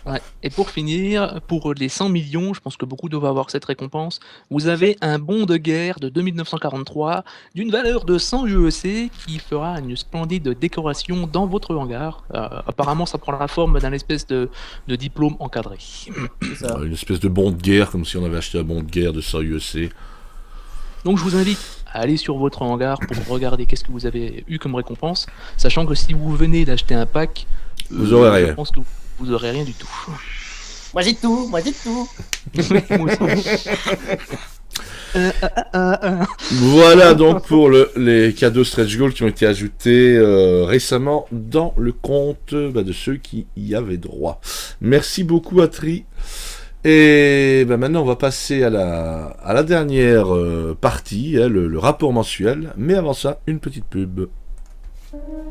[SPEAKER 3] Ouais. Et pour finir, pour les 100 millions, je pense que beaucoup doivent avoir cette récompense, vous avez un bon de guerre de 2943 d'une valeur de 100 UEC qui fera une splendide décoration dans votre hangar. Apparemment, ça prend la forme d'un espèce de diplôme encadré.
[SPEAKER 5] C'est ça.
[SPEAKER 1] Une espèce de bon de guerre, comme si on avait acheté un bon de guerre de 100 UEC.
[SPEAKER 3] Donc je vous invite à aller sur votre hangar pour regarder qu'est-ce que vous avez eu comme récompense, sachant que si vous venez d'acheter un pack,
[SPEAKER 1] Vous aurez rien.
[SPEAKER 3] Je pense que vous aurez rien du tout.
[SPEAKER 5] Moi j'ai tout.
[SPEAKER 3] Moi aussi.
[SPEAKER 1] Voilà donc pour les cadeaux stretch goals qui ont été ajoutés récemment dans le compte de ceux qui y avaient droit. Merci beaucoup Atri. Et maintenant on va passer à la dernière partie, le rapport mensuel. Mais avant ça, une petite pub.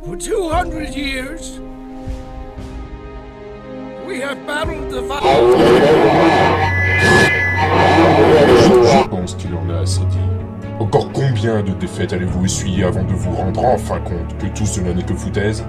[SPEAKER 4] For 200 years, we have battled the
[SPEAKER 6] Je pense qu'il en a assez dit. Encore combien de défaites allez-vous essuyer avant de vous rendre enfin compte que tout cela n'est que foutaise?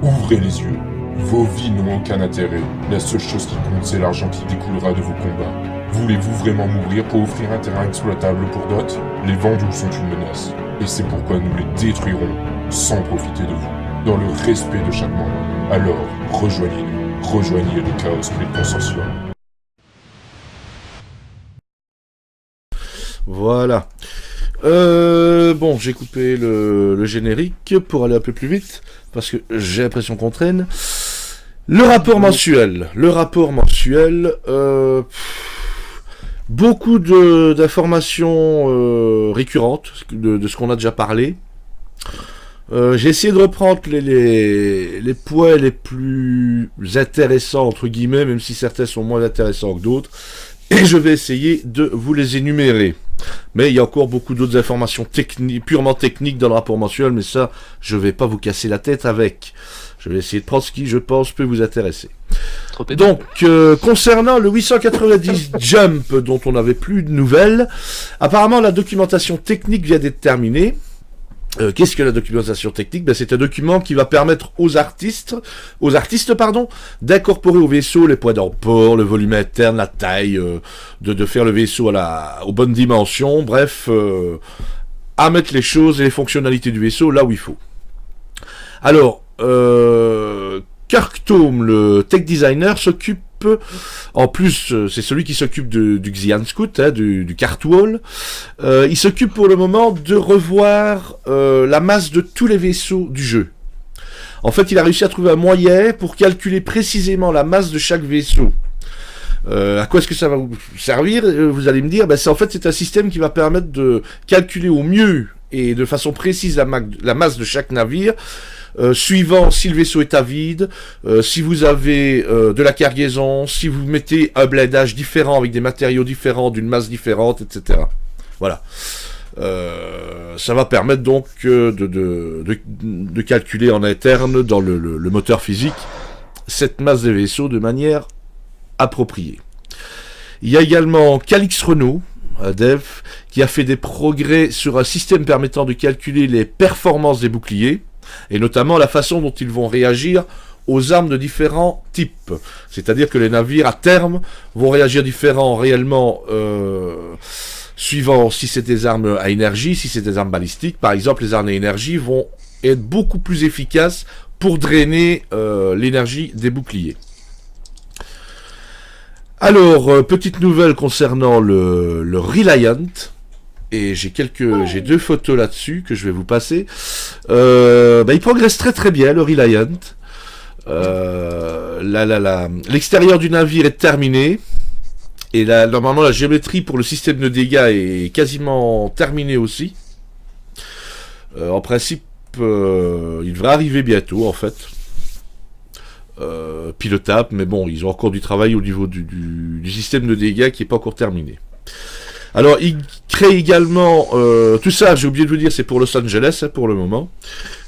[SPEAKER 6] Ouvrez les yeux. Vos vies n'ont aucun intérêt. La seule chose qui compte, c'est l'argent qui découlera de vos combats. Voulez-vous vraiment mourir pour offrir un terrain exploitable pour d'autres? Les Vandous sont une menace. Et c'est pourquoi nous les détruirons, sans profiter de vous, dans le respect de chaque membre. Alors, rejoignez-nous. Rejoignez le Chaos Blade Consortium.
[SPEAKER 1] Voilà. Bon, j'ai coupé le générique pour aller un peu plus vite, parce que j'ai l'impression qu'on traîne. Le rapport mensuel. Beaucoup d'informations récurrentes de ce qu'on a déjà parlé. J'ai essayé de reprendre les points les plus intéressants, entre guillemets, même si certains sont moins intéressants que d'autres. Et je vais essayer de vous les énumérer. Mais il y a encore beaucoup d'autres informations purement techniques dans le rapport mensuel, mais ça, je vais pas vous casser la tête avec. Je vais essayer de prendre ce qui, je pense, peut vous intéresser. Donc, concernant le 890 Jump, dont on n'avait plus de nouvelles, apparemment la documentation technique vient d'être terminée. Qu'est-ce que la documentation technique? C'est un document qui va permettre aux artistes, d'incorporer au vaisseau les points d'emport, le volume interne, la taille, de faire le vaisseau aux bonnes dimensions, bref, à mettre les choses et les fonctionnalités du vaisseau là où il faut. Alors, Kirk Thome, le tech designer, s'occupe, en plus, c'est celui qui s'occupe du Xian Scout, du Cartwall. Il s'occupe pour le moment de revoir la masse de tous les vaisseaux du jeu. En fait, il a réussi à trouver un moyen pour calculer précisément la masse de chaque vaisseau. À quoi est-ce que ça va vous servir? Vous allez me dire, c'est un système qui va permettre de calculer au mieux et de façon précise la masse de chaque navire, suivant si le vaisseau est à vide, si vous avez de la cargaison, si vous mettez un blindage différent avec des matériaux différents, d'une masse différente, etc. Voilà. Ça va permettre donc de calculer en interne dans le moteur physique cette masse des vaisseaux de manière appropriée. Il y a également Calix Renault, un dev, qui a fait des progrès sur un système permettant de calculer les performances des boucliers, et notamment la façon dont ils vont réagir aux armes de différents types. C'est-à-dire que les navires, à terme, vont réagir différents réellement, suivant si c'est des armes à énergie, si c'est des armes balistiques. Par exemple, les armes à énergie vont être beaucoup plus efficaces pour drainer l'énergie des boucliers. Alors, petite nouvelle concernant le Reliant. Et j'ai deux photos là-dessus que je vais vous passer. Il progresse très très bien, le Reliant. L'extérieur du navire est terminé. Et normalement, la géométrie pour le système de dégâts est quasiment terminée aussi. En principe, il devrait arriver bientôt, en fait. Pilotable, mais bon, ils ont encore du travail au niveau du système de dégâts qui n'est pas encore terminé. Alors, il crée également, tout ça, j'ai oublié de vous dire, c'est pour Los Angeles, pour le moment.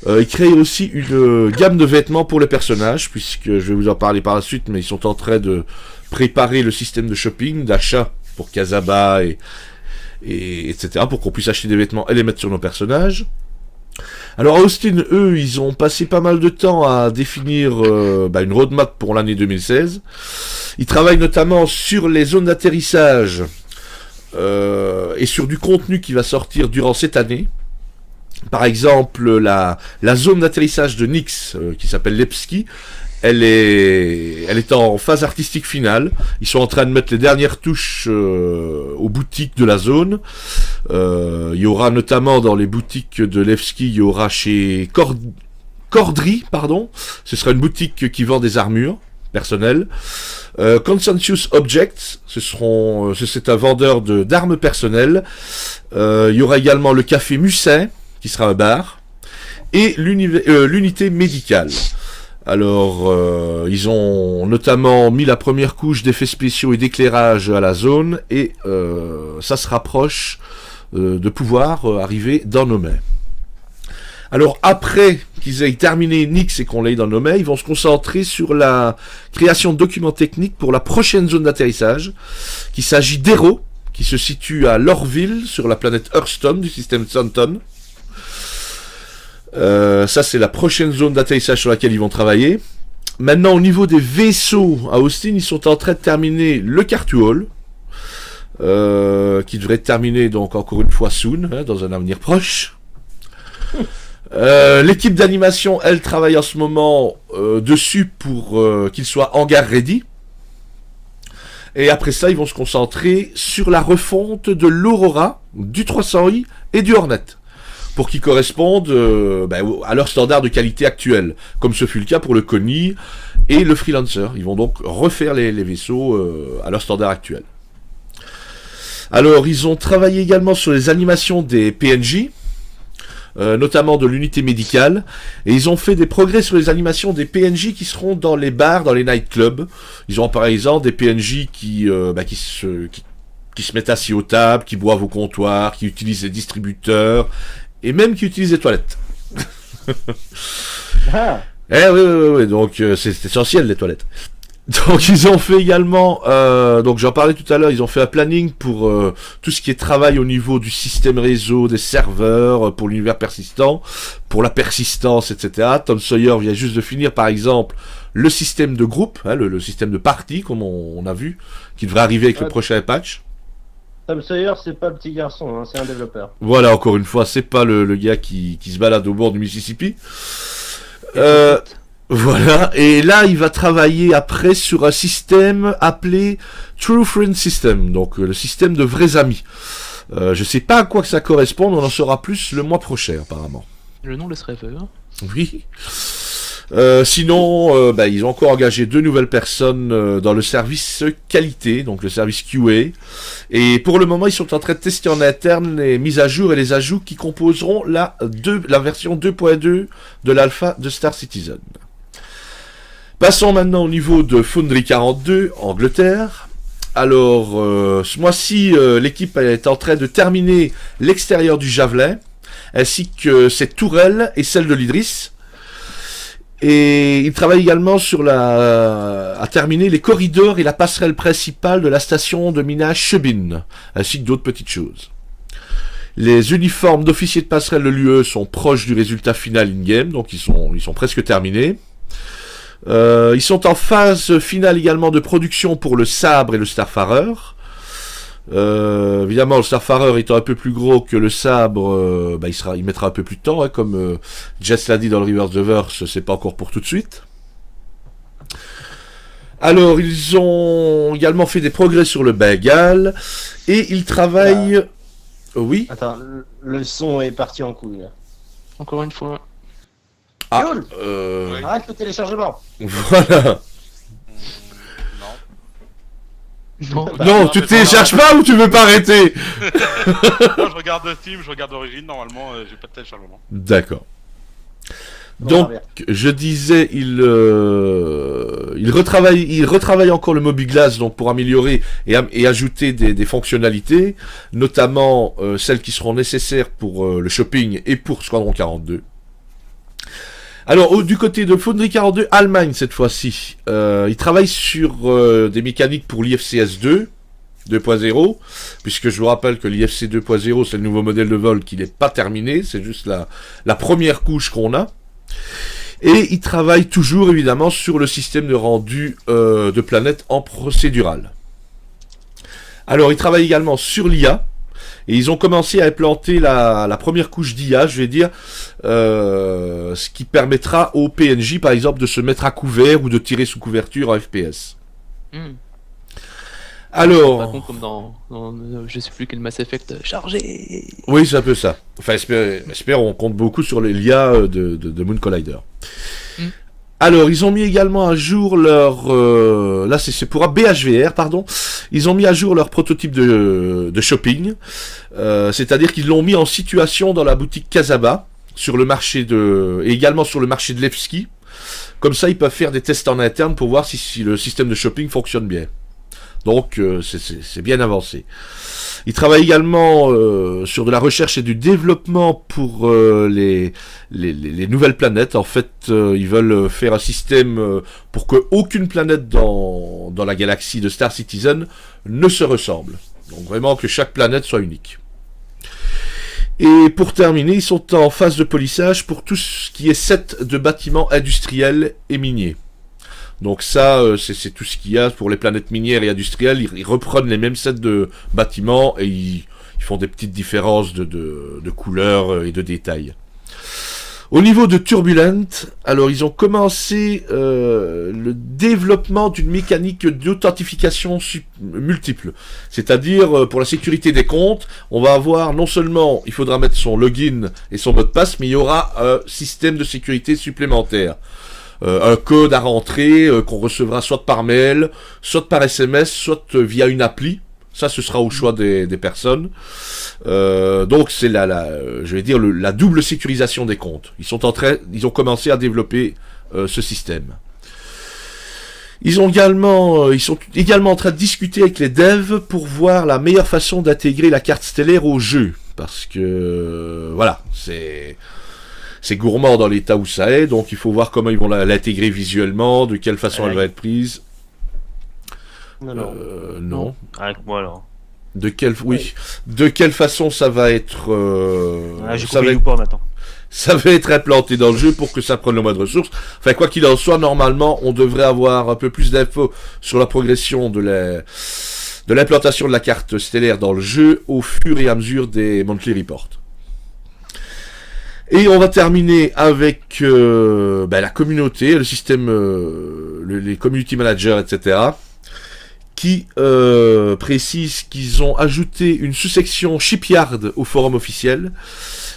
[SPEAKER 1] Il crée aussi une gamme de vêtements pour les personnages, puisque je vais vous en parler par la suite, mais ils sont en train de préparer le système de shopping, d'achat pour Kazaba et etc., pour qu'on puisse acheter des vêtements et les mettre sur nos personnages. Alors Austin, eux, ils ont passé pas mal de temps à définir une roadmap pour l'année 2016. Ils travaillent notamment sur les zones d'atterrissage et sur du contenu qui va sortir durant cette année. Par exemple, la zone d'atterrissage de Nyx, qui s'appelle Lepski, elle est en phase artistique finale. Ils sont en train de mettre les dernières touches aux boutiques de la zone. Il y aura notamment dans les boutiques de Levski, il y aura chez Cordry, ce sera une boutique qui vend des armures. personnel. Consensus Objects, c'est un vendeur d'armes personnelles. Il y aura également le café Musset, qui sera un bar, et l'unité médicale. Alors, ils ont notamment mis la première couche d'effets spéciaux et d'éclairage à la zone, et ça se rapproche de pouvoir arriver dans Nomai. Alors, après qu'ils aient terminé Nyx et qu'on l'ait dans Nomai, ils vont se concentrer sur la création de documents techniques pour la prochaine zone d'atterrissage, qu'il s'agit d'Hero, qui se situe à Lorville, sur la planète Hearthstone du système Sunton. Ça, c'est la prochaine zone d'atterrissage sur laquelle ils vont travailler. Maintenant, au niveau des vaisseaux à Austin, ils sont en train de terminer le Cartuol, qui devrait être terminé, donc, encore une fois, soon, dans un avenir proche. L'équipe d'animation, elle, travaille en ce moment dessus pour qu'il soit hangar ready. Et après ça, ils vont se concentrer sur la refonte de l'Aurora, du 300i et du Hornet, pour qu'ils correspondent à leurs standards de qualité actuels, comme ce fut le cas pour le Connie et le Freelancer. Ils vont donc refaire les vaisseaux à leurs standards actuels. Alors, ils ont travaillé également sur les animations des PNJ, notamment de l'unité médicale, et ils ont fait des progrès sur les animations des PNJ qui seront dans les bars, dans les nightclubs. Ils ont par exemple des PNJ qui se mettent assis aux tables, qui boivent au comptoir, qui utilisent les distributeurs, et même qui utilisent les toilettes. Oui, donc c'est essentiel les toilettes. Donc ils ont fait également, donc j'en parlais tout à l'heure, ils ont fait un planning pour tout ce qui est travail au niveau du système réseau, des serveurs, pour l'univers persistant, pour la persistance, etc. Tom Sawyer vient juste de finir par exemple le système de groupe, le système de partie comme on a vu, qui devrait arriver avec le prochain patch.
[SPEAKER 5] Tom Sawyer, c'est pas le petit garçon, c'est un développeur.
[SPEAKER 1] Voilà, encore une fois, c'est pas le gars qui se balade au bord du Mississippi. Voilà, et là il va travailler après sur un système appelé True Friend System, donc le système de vrais amis. Je sais pas à quoi que ça correspond, on en saura plus le mois prochain apparemment.
[SPEAKER 3] Le nom laisse rêveur.
[SPEAKER 1] Oui. Sinon, ils ont encore engagé 2 nouvelles personnes dans le service qualité, donc le service QA. Et pour le moment, ils sont en train de tester en interne les mises à jour et les ajouts qui composeront la version 2.2 de l'alpha de Star Citizen. Passons maintenant au niveau de Foundry 42, Angleterre. Alors, ce mois-ci, l'équipe est en train de terminer l'extérieur du Javelin, ainsi que ses tourelles et celles de l'Idris. Et il travaille également à terminer les corridors et la passerelle principale de la station de minage Shebin, ainsi que d'autres petites choses. Les uniformes d'officiers de passerelle de l'UE sont proches du résultat final in-game, donc ils sont presque terminés. Ils sont en phase finale également de production pour le Sabre et le Starfarer. Évidemment, le Starfarer étant un peu plus gros que le Sabre, il mettra un peu plus de temps, comme Jess l'a dit dans le Reverse the Verse, c'est pas encore pour tout de suite. Alors, ils ont également fait des progrès sur le Bengal, et ils travaillent... Oui.
[SPEAKER 5] Attends, le son est parti en couille, là.
[SPEAKER 3] Encore une fois.
[SPEAKER 5] Yul, arrête le téléchargement.
[SPEAKER 1] Voilà.
[SPEAKER 3] Non.
[SPEAKER 1] Non, tu télécharges pas ou tu veux pas arrêter?
[SPEAKER 7] Non, je regarde Steam, je regarde Origin, normalement, j'ai pas de téléchargement.
[SPEAKER 1] D'accord. Donc, je disais, il retravaille encore le Mobiglass donc pour améliorer et ajouter des fonctionnalités, notamment celles qui seront nécessaires pour le shopping et pour Squadron 42. Alors, du côté de Foundry 42, Allemagne cette fois-ci, il travaille sur des mécaniques pour l'IFCS 2.0, puisque je vous rappelle que l'IFC 2.0 c'est le nouveau modèle de vol qui n'est pas terminé, c'est juste la première couche qu'on a. Et il travaille toujours évidemment sur le système de rendu de planète en procédural. Alors, il travaille également sur l'IA. Et ils ont commencé à implanter la première couche d'IA, je vais dire, ce qui permettra aux PNJ, par exemple, de se mettre à couvert ou de tirer sous couverture en FPS. Alors...
[SPEAKER 3] Par contre, comme dans je sais plus quel Mass Effect, chargé.
[SPEAKER 1] Oui, c'est un peu ça. Enfin, espère, on compte beaucoup sur l'IA de Moon Collider. Alors, ils ont mis également à jour leur... là, c'est pour BHVR, pardon. Ils ont mis à jour leur prototype de shopping. C'est-à-dire qu'ils l'ont mis en situation dans la boutique Casaba, sur le marché et également sur le marché de Levski. Comme ça, ils peuvent faire des tests en interne pour voir si le système de shopping fonctionne bien. Donc, c'est bien avancé. Ils travaillent également sur de la recherche et du développement pour les nouvelles planètes. En fait, ils veulent faire un système pour qu'aucune planète dans la galaxie de Star Citizen ne se ressemble. Donc vraiment que chaque planète soit unique. Et pour terminer, ils sont en phase de polissage pour tout ce qui est set de bâtiments industriels et miniers. Donc ça, c'est tout ce qu'il y a pour les planètes minières et industrielles. Ils reprennent les mêmes sets de bâtiments et ils font des petites différences de couleurs et de détails. Au niveau de Turbulent, alors ils ont commencé le développement d'une mécanique d'authentification multiple. C'est-à-dire, pour la sécurité des comptes, on va avoir non seulement, il faudra mettre son login et son mot de passe, mais il y aura un système de sécurité supplémentaire. Un code à rentrer qu'on recevra soit par mail, soit par SMS, soit via une appli. Ça, ce sera au choix des personnes. Donc, c'est je vais dire la double sécurisation des comptes. Ils ont commencé à développer ce système. Ils sont également en train de discuter avec les devs pour voir la meilleure façon d'intégrer la carte stellaire au jeu. Parce que, voilà, c'est gourmand dans l'état où ça est, donc il faut voir comment ils vont l'intégrer visuellement, de quelle façon elle va être prise. Non.
[SPEAKER 2] Avec moi alors.
[SPEAKER 1] De quelle façon ça va être... ça va être implanté dans le jeu pour que ça prenne le moins de ressources. Enfin, quoi qu'il en soit, normalement, on devrait avoir un peu plus d'infos sur la progression de l'implantation de la carte stellaire dans le jeu au fur et à mesure des monthly reports. Et on va terminer avec la communauté, le système, les community managers, etc., qui précisent qu'ils ont ajouté une sous-section shipyard au forum officiel.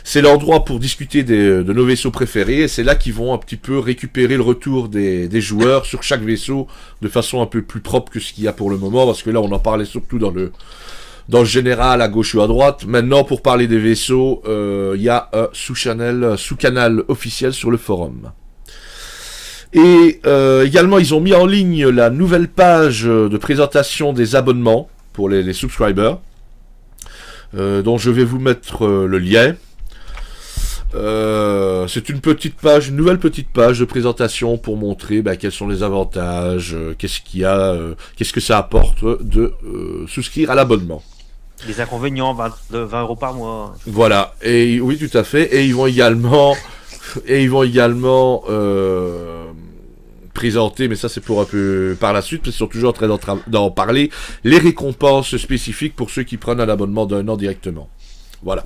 [SPEAKER 1] C'est l'endroit pour discuter de nos vaisseaux préférés, et c'est là qu'ils vont un petit peu récupérer le retour des joueurs sur chaque vaisseau de façon un peu plus propre que ce qu'il y a pour le moment, parce que là on en parlait surtout dans le général à gauche ou à droite. Maintenant, pour parler des vaisseaux, il y a un sous-canal officiel sur le forum. Et également, ils ont mis en ligne la nouvelle page de présentation des abonnements pour les subscribers, dont je vais vous mettre le lien. C'est une nouvelle petite page de présentation pour montrer quels sont les avantages, qu'est-ce que ça apporte de souscrire à l'abonnement.
[SPEAKER 2] Les inconvénients, 20 € par mois.
[SPEAKER 1] Voilà, et oui, tout à fait. Et ils vont également présenter, mais ça c'est pour un peu par la suite, parce qu'ils sont toujours en train d'en parler, les récompenses spécifiques pour ceux qui prennent un abonnement d'1 an directement. Voilà.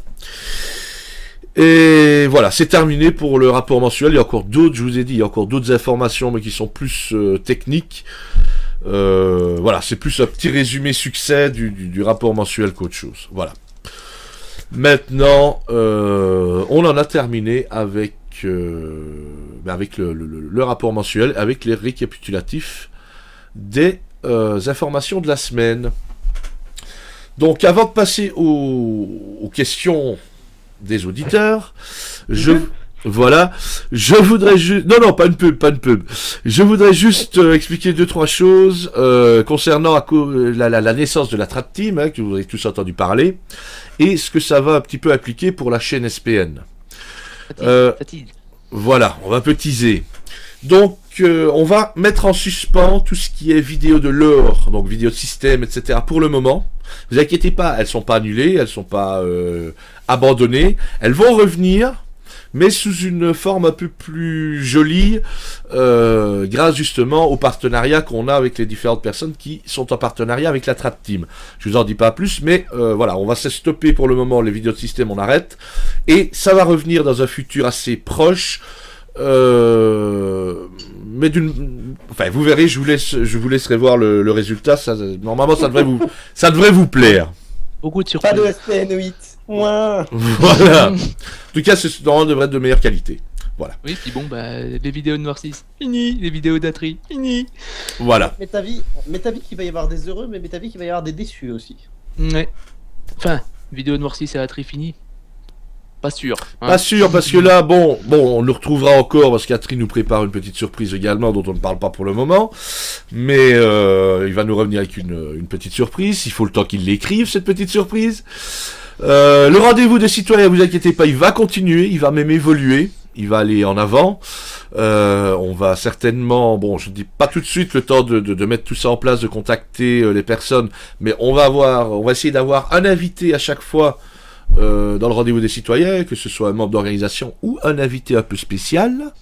[SPEAKER 1] Et voilà, c'est terminé pour le rapport mensuel. Il y a encore d'autres, je vous ai dit, il y a encore d'autres informations, mais qui sont plus techniques. Voilà, c'est plus un petit résumé succès du rapport mensuel qu'autre chose. Voilà. Maintenant, on en a terminé avec le rapport mensuel, avec les récapitulatifs des informations de la semaine. Donc, avant de passer aux questions des auditeurs, je voudrais juste... Non, pas une pub. Je voudrais juste expliquer 2-3 choses concernant la naissance de la Trap Team, que vous avez tous entendu parler, et ce que ça va un petit peu appliquer pour la chaîne SPN. Voilà, on va un peu teaser. Donc, on va mettre en suspens tout ce qui est vidéo de lore, donc vidéo de système, etc. pour le moment. Vous inquiétez pas, elles sont pas annulées, elles sont pas abandonnées. Elles vont revenir, mais sous une forme un peu plus jolie, grâce justement au partenariat qu'on a avec les différentes personnes qui sont en partenariat avec la Trap Team. Je vous en dis pas plus, mais voilà, on va se stopper pour le moment, les vidéos de système, on arrête, et ça va revenir dans un futur assez proche, mais enfin, vous verrez, je vous laisserai voir le résultat, normalement ça devrait vous plaire.
[SPEAKER 3] Beaucoup de surprises.
[SPEAKER 8] Pas de SPN 8. Ouais.
[SPEAKER 1] Voilà. En tout cas, ce devrait être de meilleure qualité.
[SPEAKER 3] Oui, puis bon, bah, les vidéos de Noircis, fini. Les vidéos d'Atri, fini.
[SPEAKER 1] Voilà.
[SPEAKER 5] Mais t'as vu qu'il va y avoir des heureux, mais t'as vu qu'il va y avoir des déçus aussi.
[SPEAKER 3] Ouais. Enfin, vidéo de Noircis et Atri, fini. Pas sûr. Hein.
[SPEAKER 1] Pas sûr, parce que là, bon, on le retrouvera encore, parce qu'Atri nous prépare une petite surprise également, dont on ne parle pas pour le moment. Mais il va nous revenir avec une petite surprise. Il faut le temps qu'il l'écrive, cette petite surprise. Le rendez-vous des citoyens, vous inquiétez pas, il va continuer, il va même évoluer. Il va aller en avant. On va certainement, bon, je ne dis pas tout de suite le temps de mettre tout ça en place, de contacter les personnes, mais on va essayer d'avoir un invité à chaque fois dans le rendez-vous des citoyens, que ce soit un membre d'organisation ou un invité un peu spécial.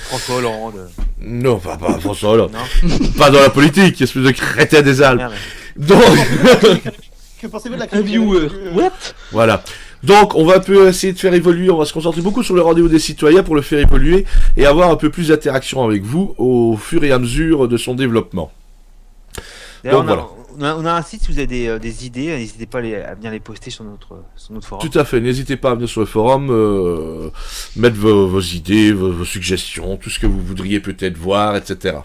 [SPEAKER 2] François Hollande.
[SPEAKER 1] Non, pas François Hollande.
[SPEAKER 2] Non.
[SPEAKER 1] Pas dans la politique, espèce de crétin des Alpes.
[SPEAKER 2] Merde.
[SPEAKER 1] Donc,
[SPEAKER 5] Que pensez-vous de la
[SPEAKER 3] Un viewer. What?
[SPEAKER 1] voilà. Donc, on va un peu essayer de faire évoluer, on va se concentrer beaucoup sur le rendez-vous des citoyens pour le faire évoluer et avoir un peu plus d'interaction avec vous au fur et à mesure de son développement.
[SPEAKER 2] D'ailleurs,
[SPEAKER 1] Donc,
[SPEAKER 2] on a un site, si vous avez des idées, n'hésitez pas à venir les poster sur notre forum.
[SPEAKER 1] Tout à fait, n'hésitez pas à venir sur le forum, mettre vos idées, vos suggestions, tout ce que vous voudriez peut-être voir, etc.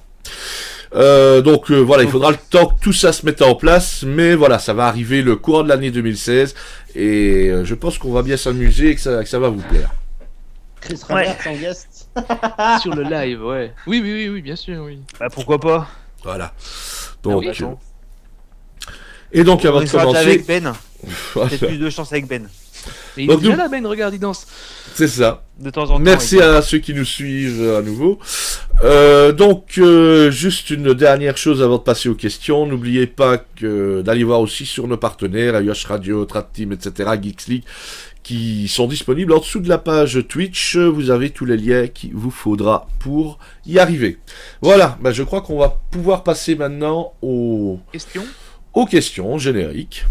[SPEAKER 1] Donc voilà, il faudra le temps que tout ça se mette en place, mais voilà, ça va arriver le courant de l'année 2016, et je pense qu'on va bien s'amuser et que ça va vous plaire.
[SPEAKER 5] Chris Robert en guest.
[SPEAKER 3] Sur le live, ouais. Oui, bien sûr, oui.
[SPEAKER 2] Bah, pourquoi pas.
[SPEAKER 1] Voilà.
[SPEAKER 3] Ah
[SPEAKER 1] Donc,
[SPEAKER 3] oui,
[SPEAKER 1] et donc avant
[SPEAKER 2] On
[SPEAKER 1] de
[SPEAKER 2] sera
[SPEAKER 1] commencer,
[SPEAKER 2] avec Ben.
[SPEAKER 1] voilà,
[SPEAKER 2] Peut-être plus de chance avec Ben.
[SPEAKER 3] Mais il
[SPEAKER 1] Donc
[SPEAKER 3] est déjà
[SPEAKER 1] nous-
[SPEAKER 3] là, Ben, regarde, il danse.
[SPEAKER 1] c'est ça.
[SPEAKER 2] De temps en temps.
[SPEAKER 1] Merci
[SPEAKER 2] avec Ben.
[SPEAKER 1] à ceux qui nous suivent à nouveau. Donc, juste une dernière chose avant de passer aux questions. N'oubliez pas d'aller voir aussi sur nos partenaires, iOS Radio, Trad Team, etc., Geeks League, qui sont disponibles en dessous de la page Twitch. Vous avez tous les liens qu'il vous faudra pour y arriver. Voilà, je crois qu'on va pouvoir passer maintenant
[SPEAKER 3] Question?
[SPEAKER 1] aux questions génériques.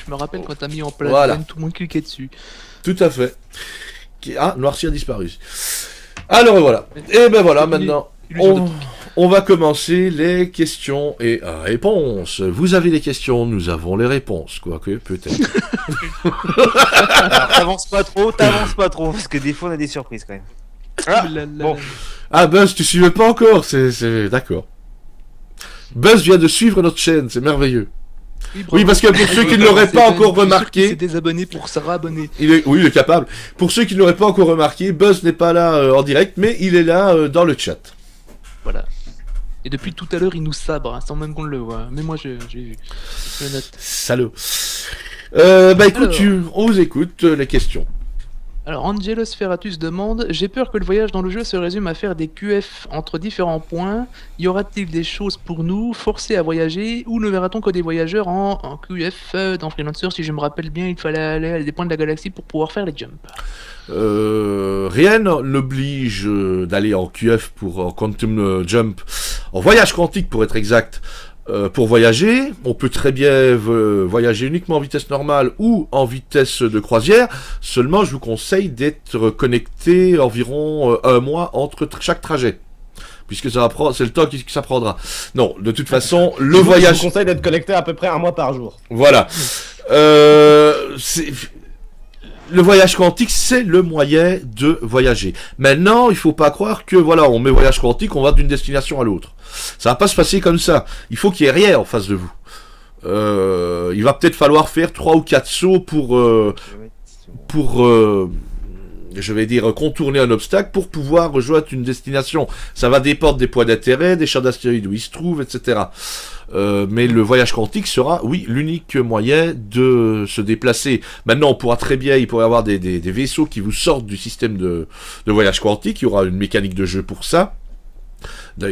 [SPEAKER 3] Je me rappelle quand t'as mis en place,
[SPEAKER 1] Voilà.
[SPEAKER 3] Ben, tout le monde cliquait dessus.
[SPEAKER 1] Tout à fait. Ah, Noirci a disparu. Alors voilà. Et ben voilà, maintenant,
[SPEAKER 3] Il est sur
[SPEAKER 1] on,
[SPEAKER 3] de-
[SPEAKER 1] on va commencer les questions et réponses. Vous avez les questions, nous avons les réponses, quoique peut-être.
[SPEAKER 2] Alors, t'avances pas trop, parce que des fois on a des surprises quand même. Ah,
[SPEAKER 3] Ouh là là.
[SPEAKER 2] bon.
[SPEAKER 1] Ah Buzz, tu suivais pas encore, c'est d'accord. Buzz vient de suivre notre chaîne, c'est merveilleux. Oui, parce que pour ceux qui ne l'auraient pas encore remarqué,
[SPEAKER 3] C'est désabonné pour se rabonner.
[SPEAKER 1] oui, il est capable. Pour ceux qui ne l'auraient pas encore remarqué, Buzz n'est pas là en direct, mais il est là dans le chat.
[SPEAKER 3] Voilà. Et depuis tout à l'heure, il nous sabre, hein, sans même qu'on le voit. Mais moi, j'ai vu. Je le note.
[SPEAKER 1] Salaud. Écoute,
[SPEAKER 3] Alors.
[SPEAKER 1] on vous écoute, les questions.
[SPEAKER 3] Alors, Angelos Ferratus demande: j'ai peur que le voyage dans le jeu se résume à faire des QF entre différents points. Y aura-t-il des choses pour nous forcés à voyager, ou ne verra-t-on que des voyageurs en QF dans Freelancer? Si je me rappelle bien, il fallait aller à des points de la galaxie pour pouvoir faire les jumps.
[SPEAKER 1] Rien n'oblige d'aller en QF en Quantum Jump, en voyage quantique pour être exact. Pour voyager, on peut très bien voyager uniquement en vitesse normale ou en vitesse de croisière. Seulement, je vous conseille d'être connecté environ un mois entre chaque trajet. Puisque ça va prendre, c'est le temps que ça prendra. Non, de toute façon, le
[SPEAKER 5] Je
[SPEAKER 1] voyage...
[SPEAKER 5] vous conseille d'être connecté à peu près un mois par jour.
[SPEAKER 1] Voilà. Le voyage quantique, c'est le moyen de voyager. Maintenant, il faut pas croire que, voilà, on met voyage quantique, on va d'une destination à l'autre. Ça va pas se passer comme ça. Il faut qu'il y ait rien en face de vous. Il va peut-être falloir faire 3 ou 4 sauts pour je vais dire, contourner un obstacle pour pouvoir rejoindre une destination. Ça va dépendre des points d'intérêt, des champs d'astéroïdes où ils se trouvent, etc. Mais le voyage quantique sera, oui, l'unique moyen de se déplacer. Maintenant, on pourra très bien, il pourrait y avoir des vaisseaux qui vous sortent du système de voyage quantique. Il y aura une mécanique de jeu pour ça,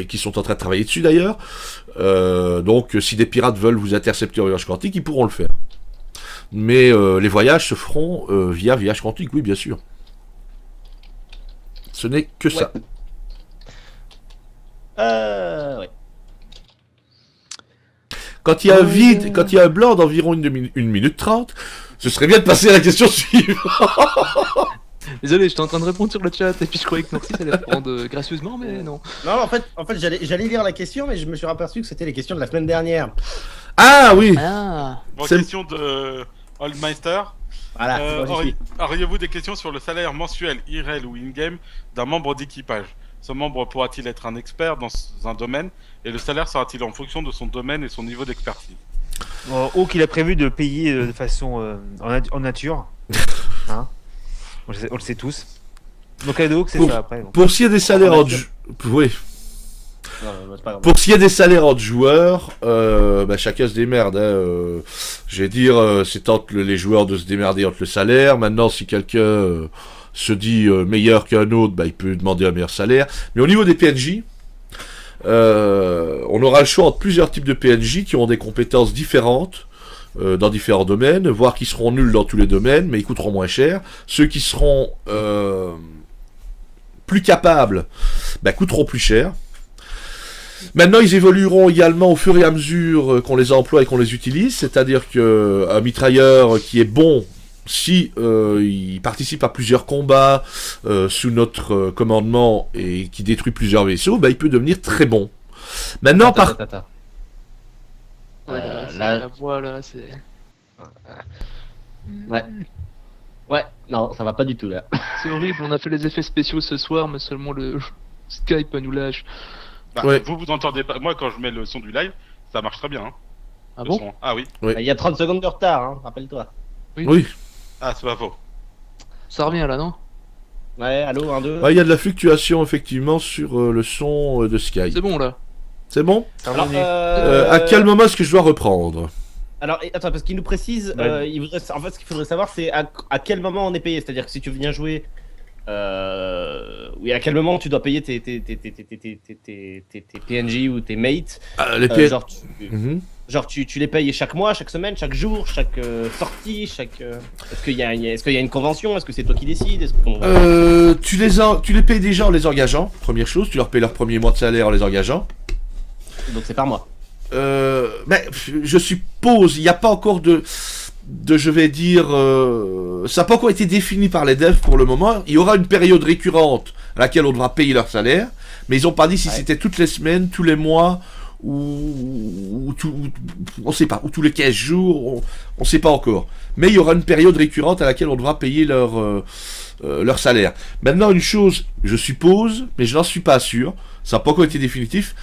[SPEAKER 1] qui sont en train de travailler dessus d'ailleurs. Donc, si des pirates veulent vous intercepter en voyage quantique, ils pourront le faire. Mais les voyages se feront via voyage quantique, oui, bien sûr. Ce n'est que ça.
[SPEAKER 5] Ouais.
[SPEAKER 1] Quand il y a un vide, quand il y a un blanc d'environ 1 minute 30, ce serait bien de passer à la question suivante.
[SPEAKER 3] Désolé, j'étais en train de répondre sur le chat et puis je croyais que Norcis allait répondre gracieusement, mais non.
[SPEAKER 5] Non, en fait j'allais lire la question, mais je me suis aperçu que c'était les questions de la semaine dernière.
[SPEAKER 1] Ah oui.
[SPEAKER 3] Ah,
[SPEAKER 7] Bon,
[SPEAKER 1] C'est-
[SPEAKER 7] question de Oldmeister.
[SPEAKER 5] Voilà, c'est bon, j'y suis.
[SPEAKER 7] Auriez-vous des questions sur le salaire mensuel, IRL ou in-game d'un membre d'équipage? Ce membre pourra-t-il être un expert dans un domaine et le salaire sera-t-il en fonction de son domaine et son niveau d'expertise?
[SPEAKER 2] Ou qu'il a prévu de payer de façon en nature. Hein, on le sait tous. Donc cadeau que c'est ça après. Bon.
[SPEAKER 1] Pour ce qui est des salaires entre oui.
[SPEAKER 5] Non, c'est pas grave.
[SPEAKER 1] Pour ce qui est des salaires entre joueurs, chacun se démerde. Je vais dire, c'est entre les joueurs de se démerder entre le salaire. Maintenant, si quelqu'un se dit meilleur qu'un autre, il peut demander un meilleur salaire. Mais au niveau des PNJ, on aura le choix entre plusieurs types de PNJ qui ont des compétences différentes dans différents domaines, voire qui seront nuls dans tous les domaines, mais ils coûteront moins cher. Ceux qui seront plus capables coûteront plus cher. Maintenant, ils évolueront également au fur et à mesure qu'on les emploie et qu'on les utilise, c'est-à-dire qu'un mitrailleur qui est bon, si il participe à plusieurs combats sous notre commandement et qui détruit plusieurs vaisseaux, il peut devenir très bon. Maintenant,
[SPEAKER 5] Attends.
[SPEAKER 3] la voix là, c'est.
[SPEAKER 5] Ouais, non, ça va pas du tout là.
[SPEAKER 3] C'est horrible, on a fait les effets spéciaux ce soir, mais seulement le Skype nous lâche.
[SPEAKER 1] Ouais.
[SPEAKER 7] Vous entendez pas? Moi, quand je mets le son du live, ça marche très bien. Hein.
[SPEAKER 3] Ah
[SPEAKER 7] Le
[SPEAKER 3] bon?
[SPEAKER 7] son. Ah oui.
[SPEAKER 5] Il y a 30 secondes de retard, hein, rappelle-toi.
[SPEAKER 1] oui.
[SPEAKER 7] Ah, c'est pas faux.
[SPEAKER 3] Ça revient là, non?
[SPEAKER 5] Ouais, allô, 1, 2.
[SPEAKER 1] Il y a de la fluctuation effectivement sur le son de Sky.
[SPEAKER 3] C'est bon là.
[SPEAKER 1] C'est bon?
[SPEAKER 5] Alors,
[SPEAKER 1] À quel moment est-ce que je dois reprendre?
[SPEAKER 5] Alors, attends, parce qu'il nous précise, en fait, ce qu'il faudrait savoir, c'est à quel moment on est payé. C'est-à-dire que si tu viens jouer, oui, à quel moment tu dois payer tes PNJ ou tes mates.
[SPEAKER 1] Les PNJ.
[SPEAKER 5] Genre, tu les payes chaque mois, chaque semaine, chaque jour, chaque sortie, chaque. Est-ce qu'il y a une convention? Est-ce que c'est toi qui décides?
[SPEAKER 1] Tu les payes déjà en les engageant. Première chose, tu leur payes leur premier mois de salaire en les engageant.
[SPEAKER 5] Donc c'est par mois.
[SPEAKER 1] Je suppose, il n'y a pas encore je vais dire, ça n'a pas encore été défini par les devs pour le moment. Il y aura une période récurrente à laquelle on devra payer leur salaire, mais ils n'ont pas dit si c'était toutes les semaines, tous les mois, ou on sait pas, ou tous les 15 jours, on sait pas encore. Mais il y aura une période récurrente à laquelle on devra payer leur salaire. Maintenant, une chose, je suppose, mais je n'en suis pas sûr, ça n'a pas encore été définitif.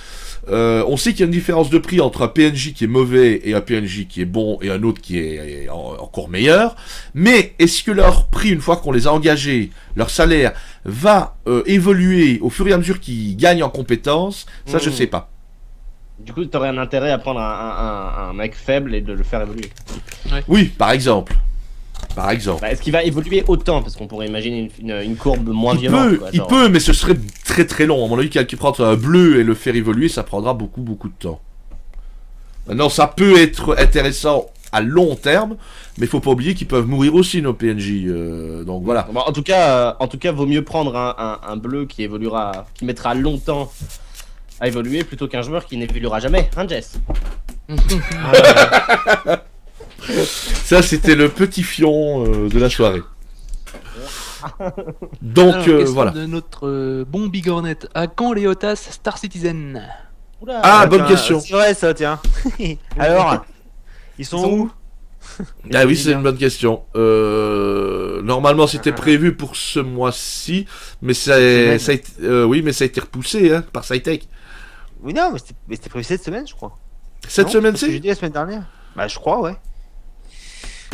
[SPEAKER 1] On sait qu'il y a une différence de prix entre un PNJ qui est mauvais et un PNJ qui est bon et un autre qui est encore meilleur. Mais est-ce que leur prix, une fois qu'on les a engagés, leur salaire, va évoluer au fur et à mesure qu'ils gagnent en compétences? Ça, je sais pas.
[SPEAKER 5] Du coup, t'aurais un intérêt à prendre un mec faible et de le faire évoluer.
[SPEAKER 1] Oui, par exemple.
[SPEAKER 5] Est-ce qu'il va évoluer autant? Parce qu'on pourrait imaginer une courbe moins violente.
[SPEAKER 1] Il peut, mais ce serait très très long. À mon avis, quelqu'un prendre un bleu et le faire évoluer, ça prendra beaucoup de temps. Maintenant, ça peut être intéressant à long terme, mais il faut pas oublier qu'ils peuvent mourir aussi, nos PNJ. Donc voilà.
[SPEAKER 5] Bon, en tout cas, vaut mieux prendre un bleu qui évoluera, qui mettra longtemps à évoluer plutôt qu'un joueur qui n'évoluera jamais. Hein, Jess?
[SPEAKER 1] Ça, c'était le petit fion de la soirée. Donc,
[SPEAKER 3] Alors, question
[SPEAKER 1] voilà.
[SPEAKER 3] de notre bon Bigornet. À quand Léotas Star Citizen?
[SPEAKER 5] Oula,
[SPEAKER 1] Ah, bonne question.
[SPEAKER 2] C'est vrai ça, tiens. Alors, ils sont où?
[SPEAKER 1] Ah oui, c'est une bonne question. Normalement, c'était prévu pour ce mois-ci, mais ça a été repoussé par SciTech.
[SPEAKER 2] Oui, non, mais c'était prévu cette semaine, je crois.
[SPEAKER 1] Cette
[SPEAKER 2] Non,
[SPEAKER 1] semaine,
[SPEAKER 2] parce que j'ai dit la semaine dernière. Bah, je crois, ouais.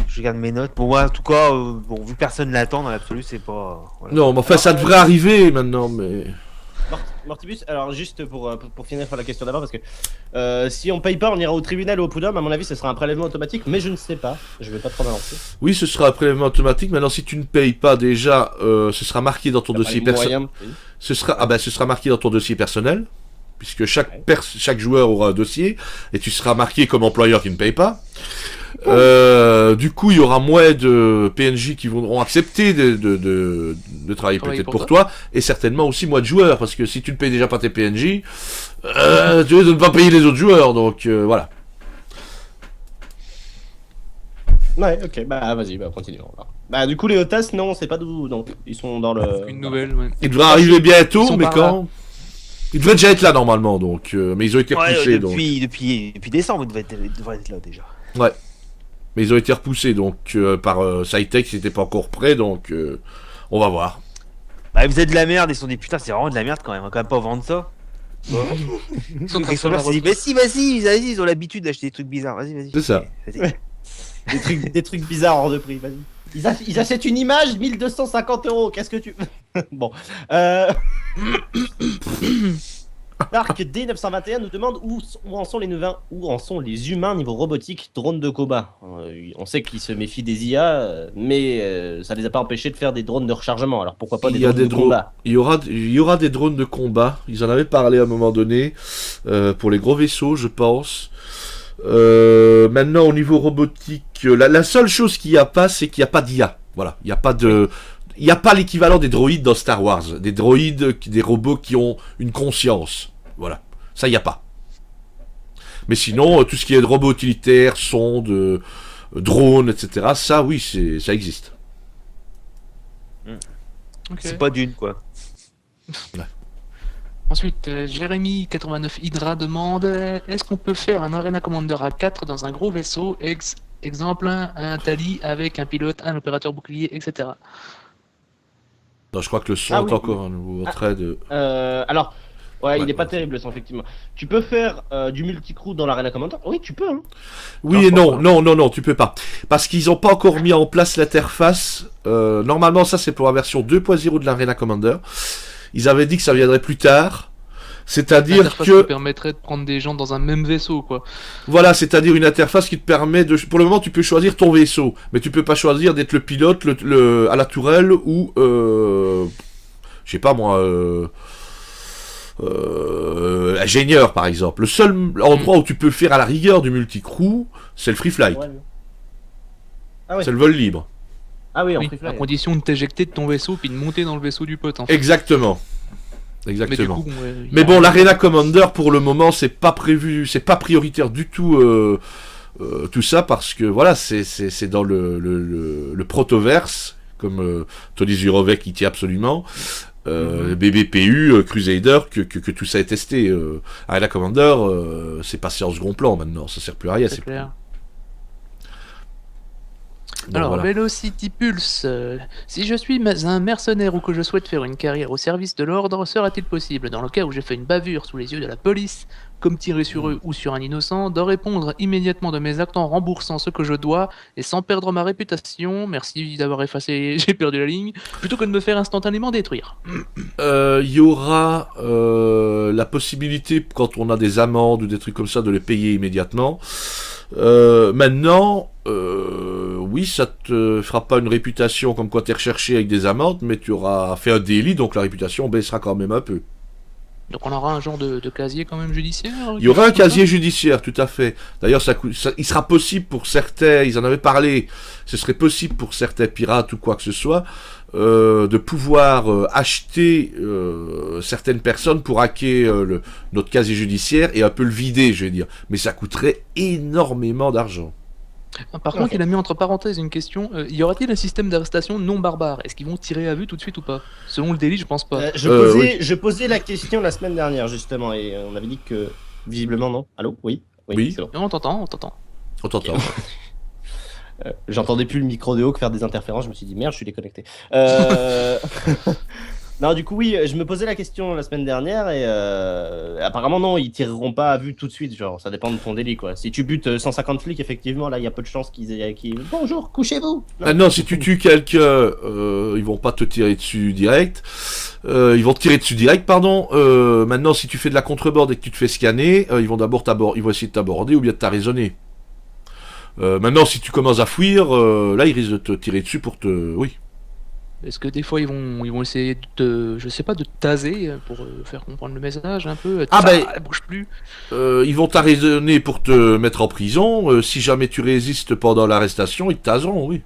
[SPEAKER 2] Je regarde mes notes. Bon, moi, en tout cas, vu que personne l'attend, dans l'absolu, c'est pas. Voilà.
[SPEAKER 1] Non, mais enfin, ça devrait arriver maintenant, mais.
[SPEAKER 5] Mortibus, alors juste pour finir sur la question d'avant, parce que si on paye pas, on ira au tribunal ou au prud'homme. À mon avis, ce sera un prélèvement automatique, mais je ne sais pas. Je vais pas trop m'avancer.
[SPEAKER 1] Oui, ce sera un prélèvement automatique. Maintenant, si tu ne payes pas déjà, ce sera marqué dans ton dossier personnel. Ce sera marqué dans ton dossier personnel, puisque chaque joueur aura un dossier, et tu seras marqué comme employeur qui ne paye pas. Du coup, il y aura moins de PNJ qui voudront accepter de travailler peut-être pour toi, et certainement aussi moins de joueurs, parce que si tu ne payes déjà pas tes PNJ, tu risques de ne pas payer les autres joueurs, donc voilà.
[SPEAKER 5] Ouais, ok, bah vas-y, bah continuons. Alors. Bah du coup les hôtesses, non, on sait pas d'où, donc ils sont dans le...
[SPEAKER 3] Une nouvelle, ouais.
[SPEAKER 1] Il devrait arriver
[SPEAKER 3] Ils
[SPEAKER 1] bientôt,
[SPEAKER 3] sont
[SPEAKER 1] mais
[SPEAKER 3] par là.
[SPEAKER 1] quand? Il devrait déjà être là normalement, donc. Mais ils ont été repoussés, donc.
[SPEAKER 2] depuis décembre, ils devraient être là déjà.
[SPEAKER 1] Mais ils ont été repoussés, donc par Cytech, ils n'étaient pas encore prêts, donc on va voir.
[SPEAKER 2] Bah, vous êtes de la merde, ils se sont dit putain, c'est vraiment de la merde quand même, on va quand même pas vendre ça.
[SPEAKER 3] Ils sont en train de
[SPEAKER 2] Ils
[SPEAKER 3] faire la
[SPEAKER 2] se dit, vas-y, ils ont l'habitude d'acheter des trucs bizarres, vas-y.
[SPEAKER 1] C'est ça.
[SPEAKER 2] Vas-y.
[SPEAKER 5] Des trucs bizarres hors de prix, vas-y. Ils achètent une image, 1250 €, qu'est-ce que tu... Bon. Marc D921 nous demande où en sont les humains niveau robotique, drones de combat. On sait qu'ils se méfient des IA, mais ça les a pas empêchés de faire des drones de rechargement, alors pourquoi pas des drones de combat?
[SPEAKER 1] Il y aura des drones de combat, ils en avaient parlé à un moment donné, pour les gros vaisseaux, je pense. Maintenant, au niveau robotique, la seule chose qu'il n'y a pas, c'est qu'il n'y a pas d'IA. Voilà, il n'y a pas de... Il n'y a pas l'équivalent des droïdes dans Star Wars. Des droïdes, des robots qui ont une conscience. Voilà, ça, il n'y a pas. Mais sinon, tout ce qui est de robots utilitaires, sondes, drones, etc., ça, oui, ça existe.
[SPEAKER 3] Ok.
[SPEAKER 2] C'est pas d'une quoi.
[SPEAKER 3] Ensuite, Jérémy89 Hydra demande est-ce qu'on peut faire un Arena Commander à 4 dans un gros vaisseau, exemple un Tali avec un pilote, un opérateur bouclier, etc.
[SPEAKER 1] Non, je crois que le son
[SPEAKER 5] Ah
[SPEAKER 1] est
[SPEAKER 5] oui.
[SPEAKER 1] encore un nouveau trait de...
[SPEAKER 5] Alors, ouais, il
[SPEAKER 1] Ouais,
[SPEAKER 5] est pas
[SPEAKER 1] ouais.
[SPEAKER 5] terrible, ça, effectivement. Tu peux faire du multicrew dans l'Arena Commander? Oui, tu peux, hein.
[SPEAKER 1] Oui et non, non, tu peux pas. Parce qu'ils n'ont pas encore mis en place l'interface. Normalement, ça, c'est pour la version 2.0 de l'Arena Commander. Ils avaient dit que ça viendrait plus tard. C'est-à-dire
[SPEAKER 3] L'interface
[SPEAKER 1] que...
[SPEAKER 3] qui permettrait de prendre des gens dans un même vaisseau, quoi.
[SPEAKER 1] Voilà, c'est-à-dire une interface qui te permet de... Pour le moment, tu peux choisir ton vaisseau, mais tu peux pas choisir d'être le pilote à la tourelle ou... je sais pas moi... ingénieur, par exemple. Le seul endroit où tu peux faire à la rigueur du multicrew, c'est le free flight.
[SPEAKER 5] Ouais. Ah oui.
[SPEAKER 1] C'est le vol libre.
[SPEAKER 5] Ah oui, en
[SPEAKER 3] Oui,
[SPEAKER 5] free
[SPEAKER 3] à
[SPEAKER 5] fly.
[SPEAKER 3] condition de t'éjecter de ton vaisseau puis de monter dans le vaisseau du pote, en fait.
[SPEAKER 1] Exactement.
[SPEAKER 3] Mais du
[SPEAKER 1] Exactement.
[SPEAKER 3] coup, ouais, il y
[SPEAKER 1] Mais
[SPEAKER 3] a-
[SPEAKER 1] bon, l'Arena Commander, pour le moment, c'est pas prévu, c'est pas prioritaire du tout, tout ça, parce que voilà, c'est dans le protoverse, comme Tony Zurovec y tient absolument, BBPU, Crusader, que tout ça est testé. Arena Commander, c'est passé en second plan maintenant, ça sert plus à rien.
[SPEAKER 3] c'est clair.
[SPEAKER 1] Donc,
[SPEAKER 3] Alors,
[SPEAKER 1] voilà.
[SPEAKER 3] Velocity Pulse, si je suis un mercenaire ou que je souhaite faire une carrière au service de l'ordre, sera-t-il possible, dans le cas où j'ai fait une bavure sous les yeux de la police, comme tirer sur eux ou sur un innocent, de répondre immédiatement de mes actes en remboursant ce que je dois et sans perdre ma réputation, merci d'avoir effacé, j'ai perdu la ligne, plutôt que de me faire instantanément détruire.
[SPEAKER 1] Il y aura la possibilité, quand on a des amendes ou des trucs comme ça, de les payer immédiatement. Maintenant, oui, ça te fera pas une réputation comme quoi tu es recherché avec des amendes, mais tu auras fait un délit, donc la réputation baissera quand même un peu.
[SPEAKER 3] Donc on aura un genre de casier quand même judiciaire.
[SPEAKER 1] Il y aura un casier judiciaire, tout à fait. D'ailleurs, il sera possible pour certains, ils en avaient parlé, ce serait possible pour certains pirates ou quoi que ce soit, de pouvoir acheter certaines personnes pour hacker notre casier judiciaire et un peu le vider, je vais dire. Mais ça coûterait énormément d'argent.
[SPEAKER 3] Par contre, il a mis entre parenthèses une question. Y aura-t-il un système d'arrestation non barbare? Est-ce qu'ils vont tirer à vue tout de suite ou pas? Selon le délit, je pense pas.
[SPEAKER 5] Je posais la question la semaine dernière, justement, et on avait dit que, visiblement, non. Allô? Oui.
[SPEAKER 1] Oui.
[SPEAKER 5] C'est bon.
[SPEAKER 3] On t'entend, on t'entend.
[SPEAKER 1] On t'entend.
[SPEAKER 5] J'entendais plus le micro de Hawk faire des interférences, je me suis dit merde, je suis déconnecté. Non, du coup, oui, je me posais la question la semaine dernière et apparemment, non, ils tireront pas à vue tout de suite. Genre, ça dépend de ton délit, quoi. Si tu butes 150 flics, effectivement, là, il y a peu de chances qu'ils bonjour, couchez-vous.
[SPEAKER 1] Non, si tu tues quelqu'un, ils vont pas te tirer dessus direct. Ils vont te tirer dessus direct, pardon. Maintenant, si tu fais de la contrebande et que tu te fais scanner, ils vont d'abord ils vont essayer de t'aborder ou bien de t'arraisonner. Maintenant, si tu commences à fuir, là, ils risquent de te tirer dessus pour te... Oui.
[SPEAKER 3] Est-ce que des fois ils vont essayer de, je sais pas, de te taser pour faire comprendre le message un peu?
[SPEAKER 1] Ah,
[SPEAKER 3] Bouge plus.
[SPEAKER 1] Ils vont t'arraisonner pour te mettre en prison. Si jamais tu résistes pendant l'arrestation, ils te taseront, oui.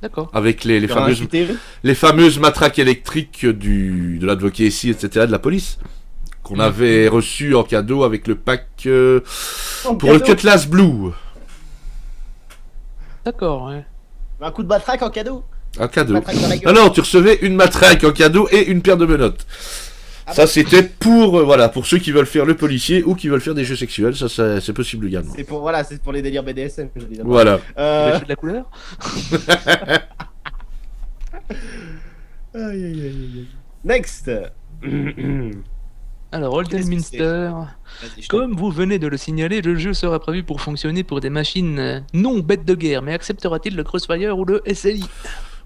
[SPEAKER 3] D'accord.
[SPEAKER 1] Avec les fameuses matraques électriques de l'advocacy, etc., de la police, qu'on avait reçu en cadeau avec le pack pour le Cutlass Blue.
[SPEAKER 3] D'accord, ouais.
[SPEAKER 5] Un coup de matraque en cadeau.
[SPEAKER 1] Un cadeau.
[SPEAKER 5] Matraque dans la
[SPEAKER 1] Ah
[SPEAKER 5] gueule.
[SPEAKER 1] non, tu recevais une matraque en cadeau et une paire de menottes.
[SPEAKER 5] Ah
[SPEAKER 1] Ça,
[SPEAKER 5] bon
[SPEAKER 1] c'était pour, voilà, pour ceux qui veulent faire le policier ou qui veulent faire des jeux sexuels. Ça, c'est possible également.
[SPEAKER 5] C'est pour les délires BDSM. je dis d'abord.
[SPEAKER 1] Voilà.
[SPEAKER 3] Tu veux acheter de la couleur?
[SPEAKER 5] Aïe, aïe, aïe, aïe. Next.
[SPEAKER 3] Alors, Holden
[SPEAKER 5] Qu'est-ce que
[SPEAKER 3] Minster,
[SPEAKER 5] Vas-y, je
[SPEAKER 3] comme vous venez de le signaler, le jeu sera prévu pour fonctionner pour des machines non bêtes de guerre, mais acceptera-t-il le Crossfire ou le SLI?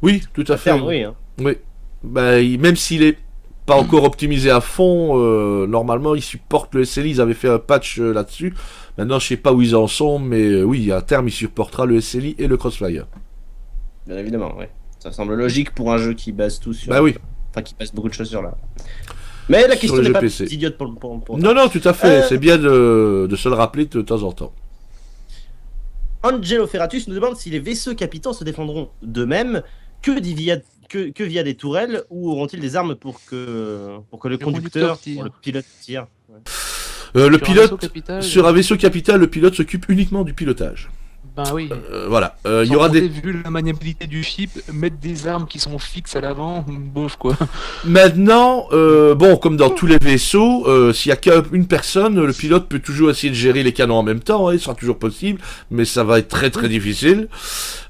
[SPEAKER 1] Oui, tout à fait.
[SPEAKER 5] ferme, oui. Hein.
[SPEAKER 1] Oui. Bah, même s'il est pas encore optimisé à fond, normalement, il supporte le SLI. Ils avaient fait un patch là-dessus. Maintenant, je sais pas où ils en sont, mais oui, à terme, il supportera le SLI et le Crossfire.
[SPEAKER 5] Bien évidemment, ouais. Ça semble logique pour un jeu qui base tout sur.
[SPEAKER 1] Bah oui.
[SPEAKER 5] Enfin, qui passe beaucoup de choses sur là. Mais la
[SPEAKER 1] Sur
[SPEAKER 5] question
[SPEAKER 1] le
[SPEAKER 5] n'est
[SPEAKER 1] jeu
[SPEAKER 5] pas
[SPEAKER 1] PC.
[SPEAKER 5] idiote pour
[SPEAKER 1] Non, non, tout à fait.
[SPEAKER 5] Euh.
[SPEAKER 1] C'est bien de se le rappeler de temps en temps.
[SPEAKER 5] Angelo Ferratus nous demande si les vaisseaux capitans se défendront d'eux-mêmes que via des tourelles ou auront-ils des armes pour que le conducteur,
[SPEAKER 3] tire.
[SPEAKER 5] pour le pilote tire. Ouais.
[SPEAKER 1] Le
[SPEAKER 3] Sur un
[SPEAKER 1] pilote,
[SPEAKER 3] vaisseau capital,
[SPEAKER 1] sur un vaisseau capital, le pilote s'occupe uniquement du pilotage.
[SPEAKER 3] Ben oui.
[SPEAKER 1] Voilà. Il y
[SPEAKER 3] Sans
[SPEAKER 1] aura
[SPEAKER 3] compter,
[SPEAKER 1] des.
[SPEAKER 3] vu la maniabilité du chip, mettre des armes qui sont fixes à l'avant, bof quoi.
[SPEAKER 1] Maintenant, bon, comme dans tous les vaisseaux, s'il y a qu'une personne, le pilote peut toujours essayer de gérer les canons en même temps, hein, il sera toujours possible, mais ça va être très très difficile.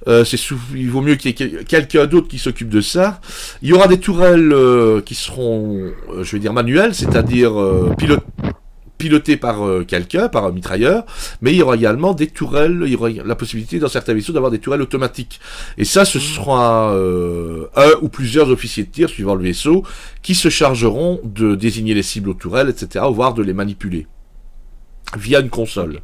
[SPEAKER 1] Il vaut mieux qu'il y ait quelqu'un d'autre qui s'occupe de ça. Il y aura des tourelles qui seront, je vais dire manuelles, c'est-à-dire pilotées par quelqu'un, par un mitrailleur, mais il y aura également des tourelles, il y aura la possibilité dans certains vaisseaux d'avoir des tourelles automatiques. Et ça, ce sera un ou plusieurs officiers de tir, suivant le vaisseau, qui se chargeront de désigner les cibles aux tourelles, etc., voire de les manipuler via une console.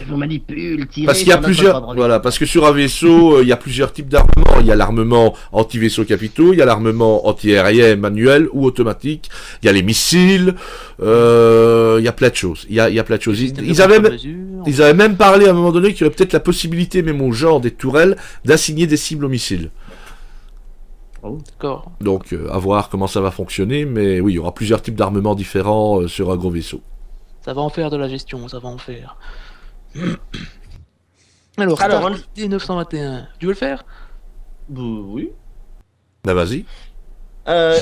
[SPEAKER 5] Je vous manipule, tirez.
[SPEAKER 1] Parce qu'il y a plusieurs, voilà, parce que sur un vaisseau, il y a plusieurs types d'armements. Il y a l'armement anti-vaisseaux capitaux, il y a l'armement anti-aérien manuel ou automatique, il y a les missiles, il y a plein de choses. Il y a plein de choses. Ils avaient même parlé à un moment donné qu'il y aurait peut-être la possibilité, même au genre des tourelles, d'assigner des cibles aux missiles.
[SPEAKER 5] Oh.
[SPEAKER 3] D'accord.
[SPEAKER 1] Donc, à voir comment ça va fonctionner, mais oui, il y aura plusieurs types d'armements différents sur un gros vaisseau.
[SPEAKER 3] Ça va en faire de la gestion, ça va en faire. Alors,
[SPEAKER 5] Alors,
[SPEAKER 3] Stargate 921, tu veux le faire?
[SPEAKER 5] Oui.
[SPEAKER 1] Bah vas-y.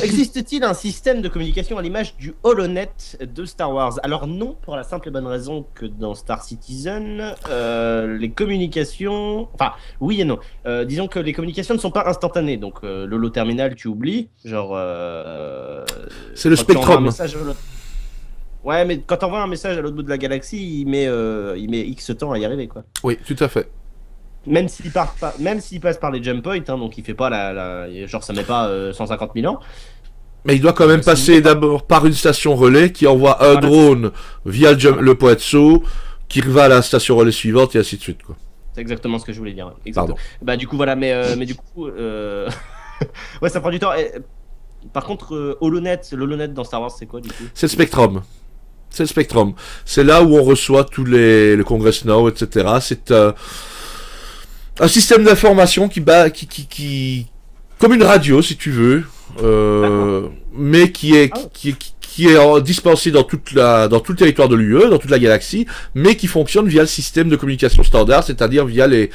[SPEAKER 5] Existe-t-il un système de communication à l'image du HoloNet de Star Wars? Alors non, pour la simple et bonne raison que dans Star Citizen, les communications... Enfin, oui et non. Disons que les communications ne sont pas instantanées, donc l'holoterminal, tu oublies. Genre...
[SPEAKER 1] C'est le
[SPEAKER 5] quand tu envoies un
[SPEAKER 1] Spectrum.
[SPEAKER 5] message à l'autre- Ouais, mais quand t'envoies un message à l'autre bout de la galaxie, il met X temps à y arriver, quoi.
[SPEAKER 1] Oui, tout à fait.
[SPEAKER 5] Même s'il passe par les jump points, hein, donc il fait pas genre ça met pas 150 000 ans.
[SPEAKER 1] Mais il doit quand même passer d'abord par une station relais qui envoie un drone via le point de saut, qui va à la station relais suivante et ainsi de suite, quoi.
[SPEAKER 5] C'est exactement ce que je voulais dire. Ouais. Exactement.
[SPEAKER 1] Pardon.
[SPEAKER 5] Bah du coup voilà, mais du coup, ouais, ça prend du temps. Par contre, l'HoloNet dans Star Wars, c'est quoi du coup?
[SPEAKER 1] C'est le Spectrum. C'est le Spectrum. C'est là où on reçoit tous le Congress Now, etc. C'est un système d'information qui comme une radio, si tu veux, mais qui est dispensé dans tout le territoire de l'UE, dans toute la galaxie, mais qui fonctionne via le système de communication standard, c'est-à-dire via les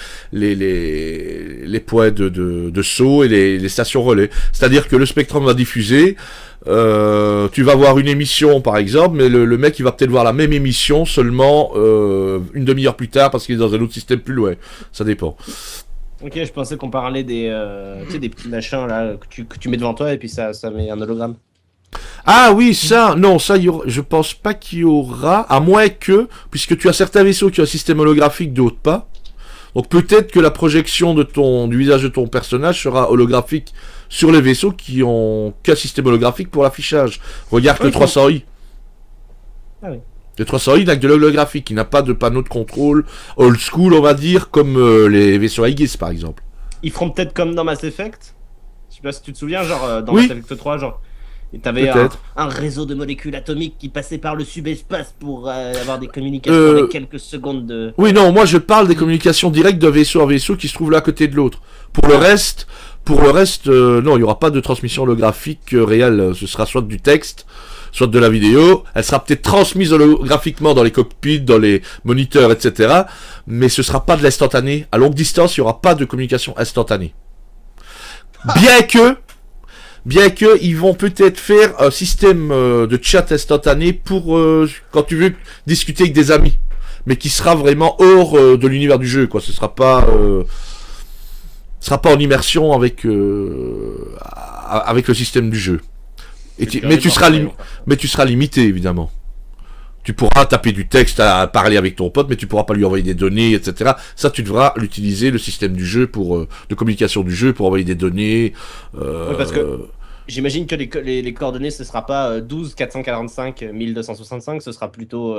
[SPEAKER 1] points de saut et les stations relais. C'est-à-dire que le Spectrum va diffuser, tu vas voir une émission par exemple, mais le mec il va peut-être voir la même émission seulement une demi-heure plus tard parce qu'il est dans un autre système plus loin. Ça dépend.
[SPEAKER 5] Ok, je pensais qu'on parlait des petits machins là que tu mets devant toi et puis ça met un hologramme.
[SPEAKER 1] Ah oui, ça, non, ça, je pense pas qu'il y aura, à moins que, puisque tu as certains vaisseaux qui ont un système holographique, d'autres pas. Donc peut-être que la projection du visage de ton personnage sera holographique sur les vaisseaux qui ont qu'un système holographique pour l'affichage. Regarde le 300i.
[SPEAKER 5] Ah oui.
[SPEAKER 1] Le 300i n'a que de l'holographique, il n'a pas de panneau de contrôle old school, on va dire, comme les vaisseaux Aegis par exemple.
[SPEAKER 5] Ils feront peut-être comme dans Mass Effect. Je sais pas si tu te souviens, genre dans
[SPEAKER 1] Oui.
[SPEAKER 5] Mass Effect 3, genre. Et t'avais un réseau de molécules atomiques qui passait par le subespace pour avoir des communications avec quelques secondes de...
[SPEAKER 1] Oui, non, moi je parle des communications directes d'un vaisseau à vaisseau qui se trouve là à côté de l'autre. Pour le reste, non, il n'y aura pas de transmission holographique réelle. Ce sera soit du texte, soit de la vidéo, elle sera peut-être transmise holographiquement dans les cockpits, dans les moniteurs, etc. Mais ce sera pas de l'instantané. À longue distance, il y aura pas de communication instantanée. Bien que ils vont peut-être faire un système de chat instantané pour quand tu veux discuter avec des amis, mais qui sera vraiment hors de l'univers du jeu, quoi. Ce sera pas en immersion avec le système du jeu. Mais tu seras limité, évidemment. Tu pourras taper du texte à parler avec ton pote, mais tu pourras pas lui envoyer des données, etc. Ça, tu devras l'utiliser, le système du jeu de communication du jeu pour envoyer des données.
[SPEAKER 5] Oui, parce que j'imagine que les coordonnées, ce sera pas 12 445 1265, ce sera plutôt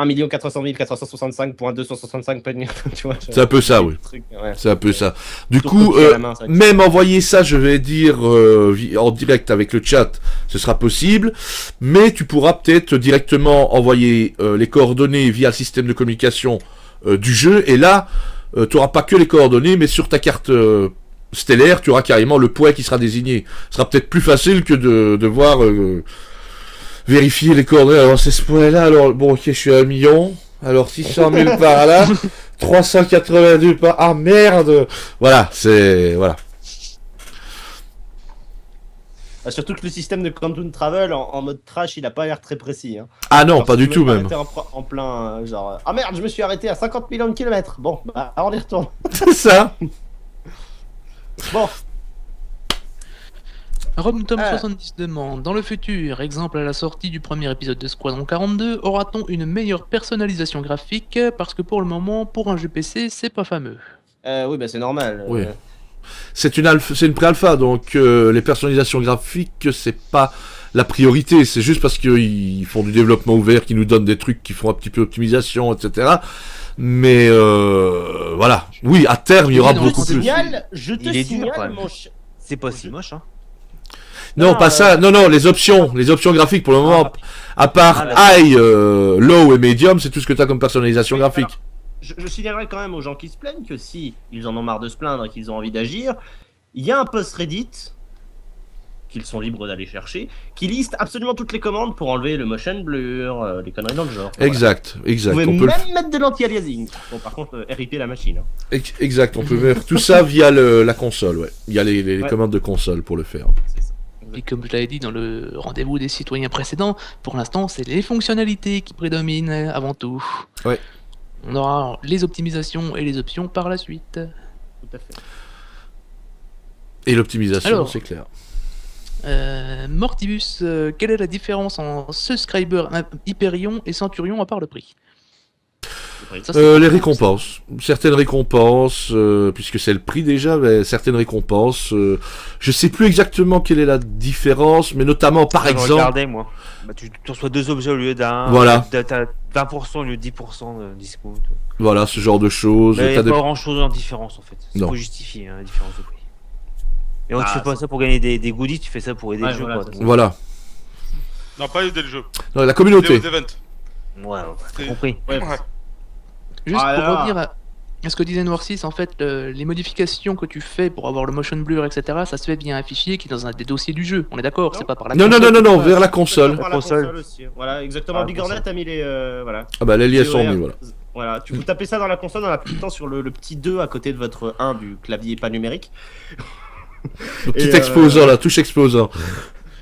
[SPEAKER 5] 1 400 465.265. Tu vois,
[SPEAKER 1] c'est un peu ça, oui.
[SPEAKER 5] Ouais.
[SPEAKER 1] C'est un peu ça. Du
[SPEAKER 5] Surtout
[SPEAKER 1] coup,
[SPEAKER 5] à la main, ça va être
[SPEAKER 1] même envoyer ça, je vais dire, en direct avec le chat, ce sera possible. Mais tu pourras peut-être directement envoyer les coordonnées via le système de communication du jeu. Et là, tu n'auras pas que les coordonnées, mais sur ta carte stellaire, tu auras carrément le point qui sera désigné. Ce sera peut-être plus facile que de devoir vérifier les coordonnées. Alors c'est ce point-là, alors bon ok, je suis à 1 million, alors 600 000 par là, 382 par... Ah merde. Voilà, voilà.
[SPEAKER 5] Surtout que le système de Quantum Travel en mode trash, il a pas l'air très précis. Hein.
[SPEAKER 1] Ah non,
[SPEAKER 5] Alors,
[SPEAKER 1] pas
[SPEAKER 5] si
[SPEAKER 1] du
[SPEAKER 5] tu
[SPEAKER 1] tout
[SPEAKER 5] veux
[SPEAKER 1] même.
[SPEAKER 5] En plein, genre, ah merde, je me suis arrêté à 50 millions de kilomètres. Bon, bah, on y retourne.
[SPEAKER 1] C'est ça.
[SPEAKER 5] Bon,
[SPEAKER 3] Rome Tom
[SPEAKER 5] Ah.
[SPEAKER 3] 70 demande, dans le futur, exemple à la sortie du premier épisode de Squadron 42, aura-t-on une meilleure personnalisation graphique? Parce que pour le moment, pour un jeu PC, c'est pas fameux.
[SPEAKER 5] oui, bah c'est normal.
[SPEAKER 1] Oui. C'est une pré-alpha, donc les personnalisations graphiques, c'est pas la priorité, c'est juste parce qu'ils font du développement ouvert, qui nous donnent des trucs qui font un petit peu d'optimisation, etc. Mais voilà, oui, à terme, il y aura
[SPEAKER 3] Oui, non,
[SPEAKER 1] beaucoup
[SPEAKER 3] c'est
[SPEAKER 1] plus.
[SPEAKER 5] Je te
[SPEAKER 2] Il est dur,
[SPEAKER 5] signale,
[SPEAKER 2] quand même.
[SPEAKER 5] mon
[SPEAKER 2] C'est pas si moche, hein.
[SPEAKER 1] Non,
[SPEAKER 5] Non,
[SPEAKER 1] pas ça. Non, les options graphiques pour le moment, à part
[SPEAKER 2] Ah,
[SPEAKER 1] high, low et medium, c'est tout ce que tu as comme personnalisation
[SPEAKER 5] Oui,
[SPEAKER 1] graphique.
[SPEAKER 5] alors, je signalerai quand même aux gens qui se plaignent que si ils en ont marre de se plaindre et qu'ils ont envie d'agir, il y a un post Reddit qu'ils sont libres d'aller chercher, qui liste absolument toutes les commandes pour enlever le motion blur, les conneries dans le genre.
[SPEAKER 1] Exact.
[SPEAKER 5] Vous pouvez
[SPEAKER 1] On peut
[SPEAKER 5] même mettre de l'anti-aliasing. Bon, par contre, RIP la machine. Hein.
[SPEAKER 1] Exact, on peut faire tout ça via la console, ouais. Il y a les
[SPEAKER 5] Ouais.
[SPEAKER 1] commandes de console pour le faire.
[SPEAKER 5] C'est ça.
[SPEAKER 3] Et comme je l'avais dit dans le rendez-vous des citoyens précédent, pour l'instant, c'est les fonctionnalités qui prédominent avant tout.
[SPEAKER 1] Ouais.
[SPEAKER 3] On aura les optimisations et les options par la suite.
[SPEAKER 5] Tout à fait.
[SPEAKER 1] Et l'optimisation,
[SPEAKER 3] Alors.
[SPEAKER 1] c'est clair.
[SPEAKER 3] Mortibus, quelle est la différence en Subscriber Hyperion et Centurion à part le prix? Ça, c'est-
[SPEAKER 1] Les récompenses. Certaines récompenses, puisque c'est le prix déjà, mais certaines récompenses. Je sais plus exactement quelle est la différence, mais notamment, par
[SPEAKER 2] Je
[SPEAKER 1] exemple...
[SPEAKER 2] regardais, moi. Bah, tu reçois 2 objets au lieu d'un.
[SPEAKER 1] Voilà.
[SPEAKER 2] T'as 20% au lieu de 10% de discount.
[SPEAKER 1] Voilà, ce genre de choses.
[SPEAKER 2] Mais il n'y
[SPEAKER 1] T'as
[SPEAKER 2] a
[SPEAKER 1] des-
[SPEAKER 2] pas grand chose en différence en fait. C'est
[SPEAKER 1] Non.
[SPEAKER 2] pour justifier la différence de prix. Et donc,
[SPEAKER 5] Ah,
[SPEAKER 2] tu fais pas ça pour gagner des goodies, tu fais ça pour aider
[SPEAKER 5] Ouais,
[SPEAKER 2] le jeu.
[SPEAKER 5] voilà,
[SPEAKER 2] Quoi.
[SPEAKER 5] c'est ça.
[SPEAKER 1] Voilà.
[SPEAKER 7] Non, pas aider le jeu.
[SPEAKER 1] Non, la
[SPEAKER 7] Aider
[SPEAKER 1] communauté.
[SPEAKER 7] aux events.
[SPEAKER 2] Ouais, t'as
[SPEAKER 7] C'est-
[SPEAKER 2] compris.
[SPEAKER 5] Ouais.
[SPEAKER 7] Ouais.
[SPEAKER 3] Juste
[SPEAKER 5] Ah là
[SPEAKER 3] pour
[SPEAKER 5] là.
[SPEAKER 3] revenir à ce que disait Noir 6, en fait, les modifications que tu fais pour avoir le motion blur, etc., ça se fait via un fichier qui est dans un des dossiers du jeu. On est d'accord,
[SPEAKER 5] Non.
[SPEAKER 3] c'est pas par la
[SPEAKER 1] Non,
[SPEAKER 3] console.
[SPEAKER 1] non, vers la console.
[SPEAKER 5] Par la
[SPEAKER 2] console.
[SPEAKER 5] console aussi. Voilà, exactement.
[SPEAKER 2] Ah,
[SPEAKER 5] Big
[SPEAKER 2] console.
[SPEAKER 5] Hornet a mis les. Voilà.
[SPEAKER 1] Ah bah, les liens sont
[SPEAKER 5] COR.
[SPEAKER 1] mis, voilà.
[SPEAKER 5] Voilà, tu vous tapez ça dans la console en appuyant sur le petit 2 à côté de votre 1 du clavier pas numérique.
[SPEAKER 1] Le petit
[SPEAKER 5] Et,
[SPEAKER 1] exposant, la touche exposant.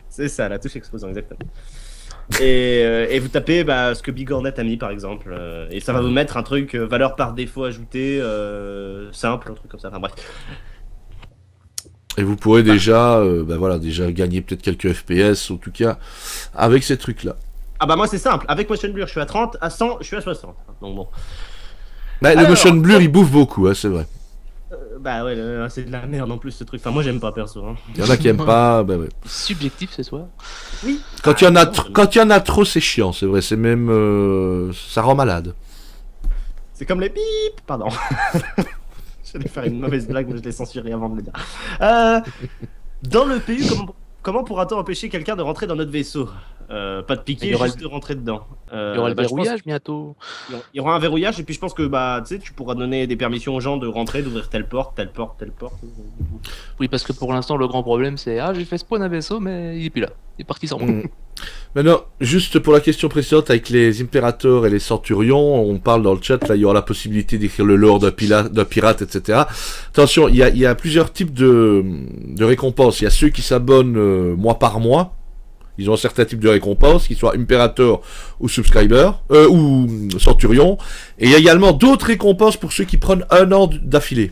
[SPEAKER 5] C'est ça, la touche exposant, exactement. Et vous tapez ce que Big Hornet a mis par exemple, et ça va vous mettre un truc valeur par défaut ajoutée, simple, un truc comme ça. Enfin bref.
[SPEAKER 1] Et vous pourrez déjà, déjà gagner peut-être quelques FPS, en tout cas, avec ces trucs-là.
[SPEAKER 5] Ah bah moi c'est simple, avec Motion Blur je suis à 30, à 100 je suis à 60. Donc bon.
[SPEAKER 1] Bah, le
[SPEAKER 5] Alors,
[SPEAKER 1] motion blur, il bouffe beaucoup, hein, c'est vrai.
[SPEAKER 5] Bah ouais, c'est de la merde en plus ce truc. Enfin moi j'aime pas perso. Hein.
[SPEAKER 1] Il y en a qui aiment pas, bah ouais.
[SPEAKER 3] Subjectif ce soir.
[SPEAKER 5] Oui.
[SPEAKER 1] Quand il y en a trop, c'est chiant, c'est vrai, c'est même... ça rend malade.
[SPEAKER 5] C'est comme les bip. Pardon. J'allais faire une mauvaise blague mais je l'ai censuré avant de le dire. Dans le PU, comment pourra-t-on empêcher quelqu'un de rentrer dans notre vaisseau? Pas de piquer,
[SPEAKER 3] Il y aura
[SPEAKER 5] juste de rentrer dedans.
[SPEAKER 3] Il y aura le
[SPEAKER 5] je pense
[SPEAKER 3] verrouillage bientôt.
[SPEAKER 5] Il y aura un verrouillage et puis je pense que tu sais, tu pourras donner des permissions aux gens de rentrer, d'ouvrir telle porte, telle porte, telle porte.
[SPEAKER 3] Oui, parce que pour l'instant, le grand problème, c'est j'ai fait spawn un vaisseau, mais il est plus là. Il est parti sans moi.
[SPEAKER 1] Maintenant, juste pour la question précédente avec les impérateurs et les centurions, on parle dans le chat, là il y aura la possibilité d'écrire le lore d'un pirate, etc. Attention, il y a plusieurs types de récompenses. Il y a ceux qui s'abonnent mois par mois. Ils ont un certain type de récompense, qu'ils soient impérateurs ou subscriber, ou centurions. Et il y a également d'autres récompenses pour ceux qui prennent 1 an d'affilée.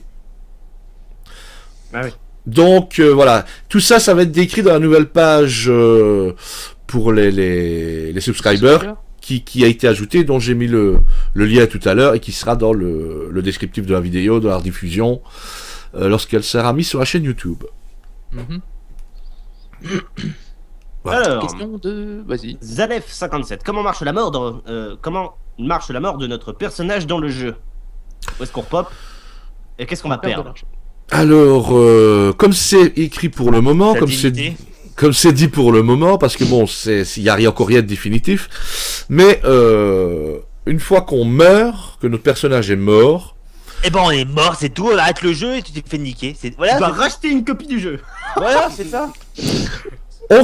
[SPEAKER 5] Ah oui.
[SPEAKER 1] Donc voilà, tout ça, ça va être décrit dans la nouvelle page pour les subscribers qui a été ajouté, dont j'ai mis le lien tout à l'heure et qui sera dans le descriptif de la vidéo, de la diffusion, lorsqu'elle sera mise sur la chaîne YouTube.
[SPEAKER 3] Mhm.
[SPEAKER 1] Voilà.
[SPEAKER 5] Alors,
[SPEAKER 3] Question de... Vas-y.
[SPEAKER 5] Zalef57, comment marche la mort de notre personnage dans le jeu? Où est-ce qu'on pop? Et qu'est-ce qu'on va perdre?
[SPEAKER 1] Alors, comme c'est écrit pour le moment,
[SPEAKER 2] Sa
[SPEAKER 1] comme
[SPEAKER 2] dignité.
[SPEAKER 1] c'est dit pour le moment, parce que bon, il n'y a encore rien de définitif, mais une fois qu'on meurt, que notre personnage est mort,
[SPEAKER 2] Eh ben on est mort, c'est tout, on arrête le jeu et tu t'es fait niquer. Voilà,
[SPEAKER 5] Tu vas racheter une copie du jeu.
[SPEAKER 2] voilà, c'est ça.
[SPEAKER 1] on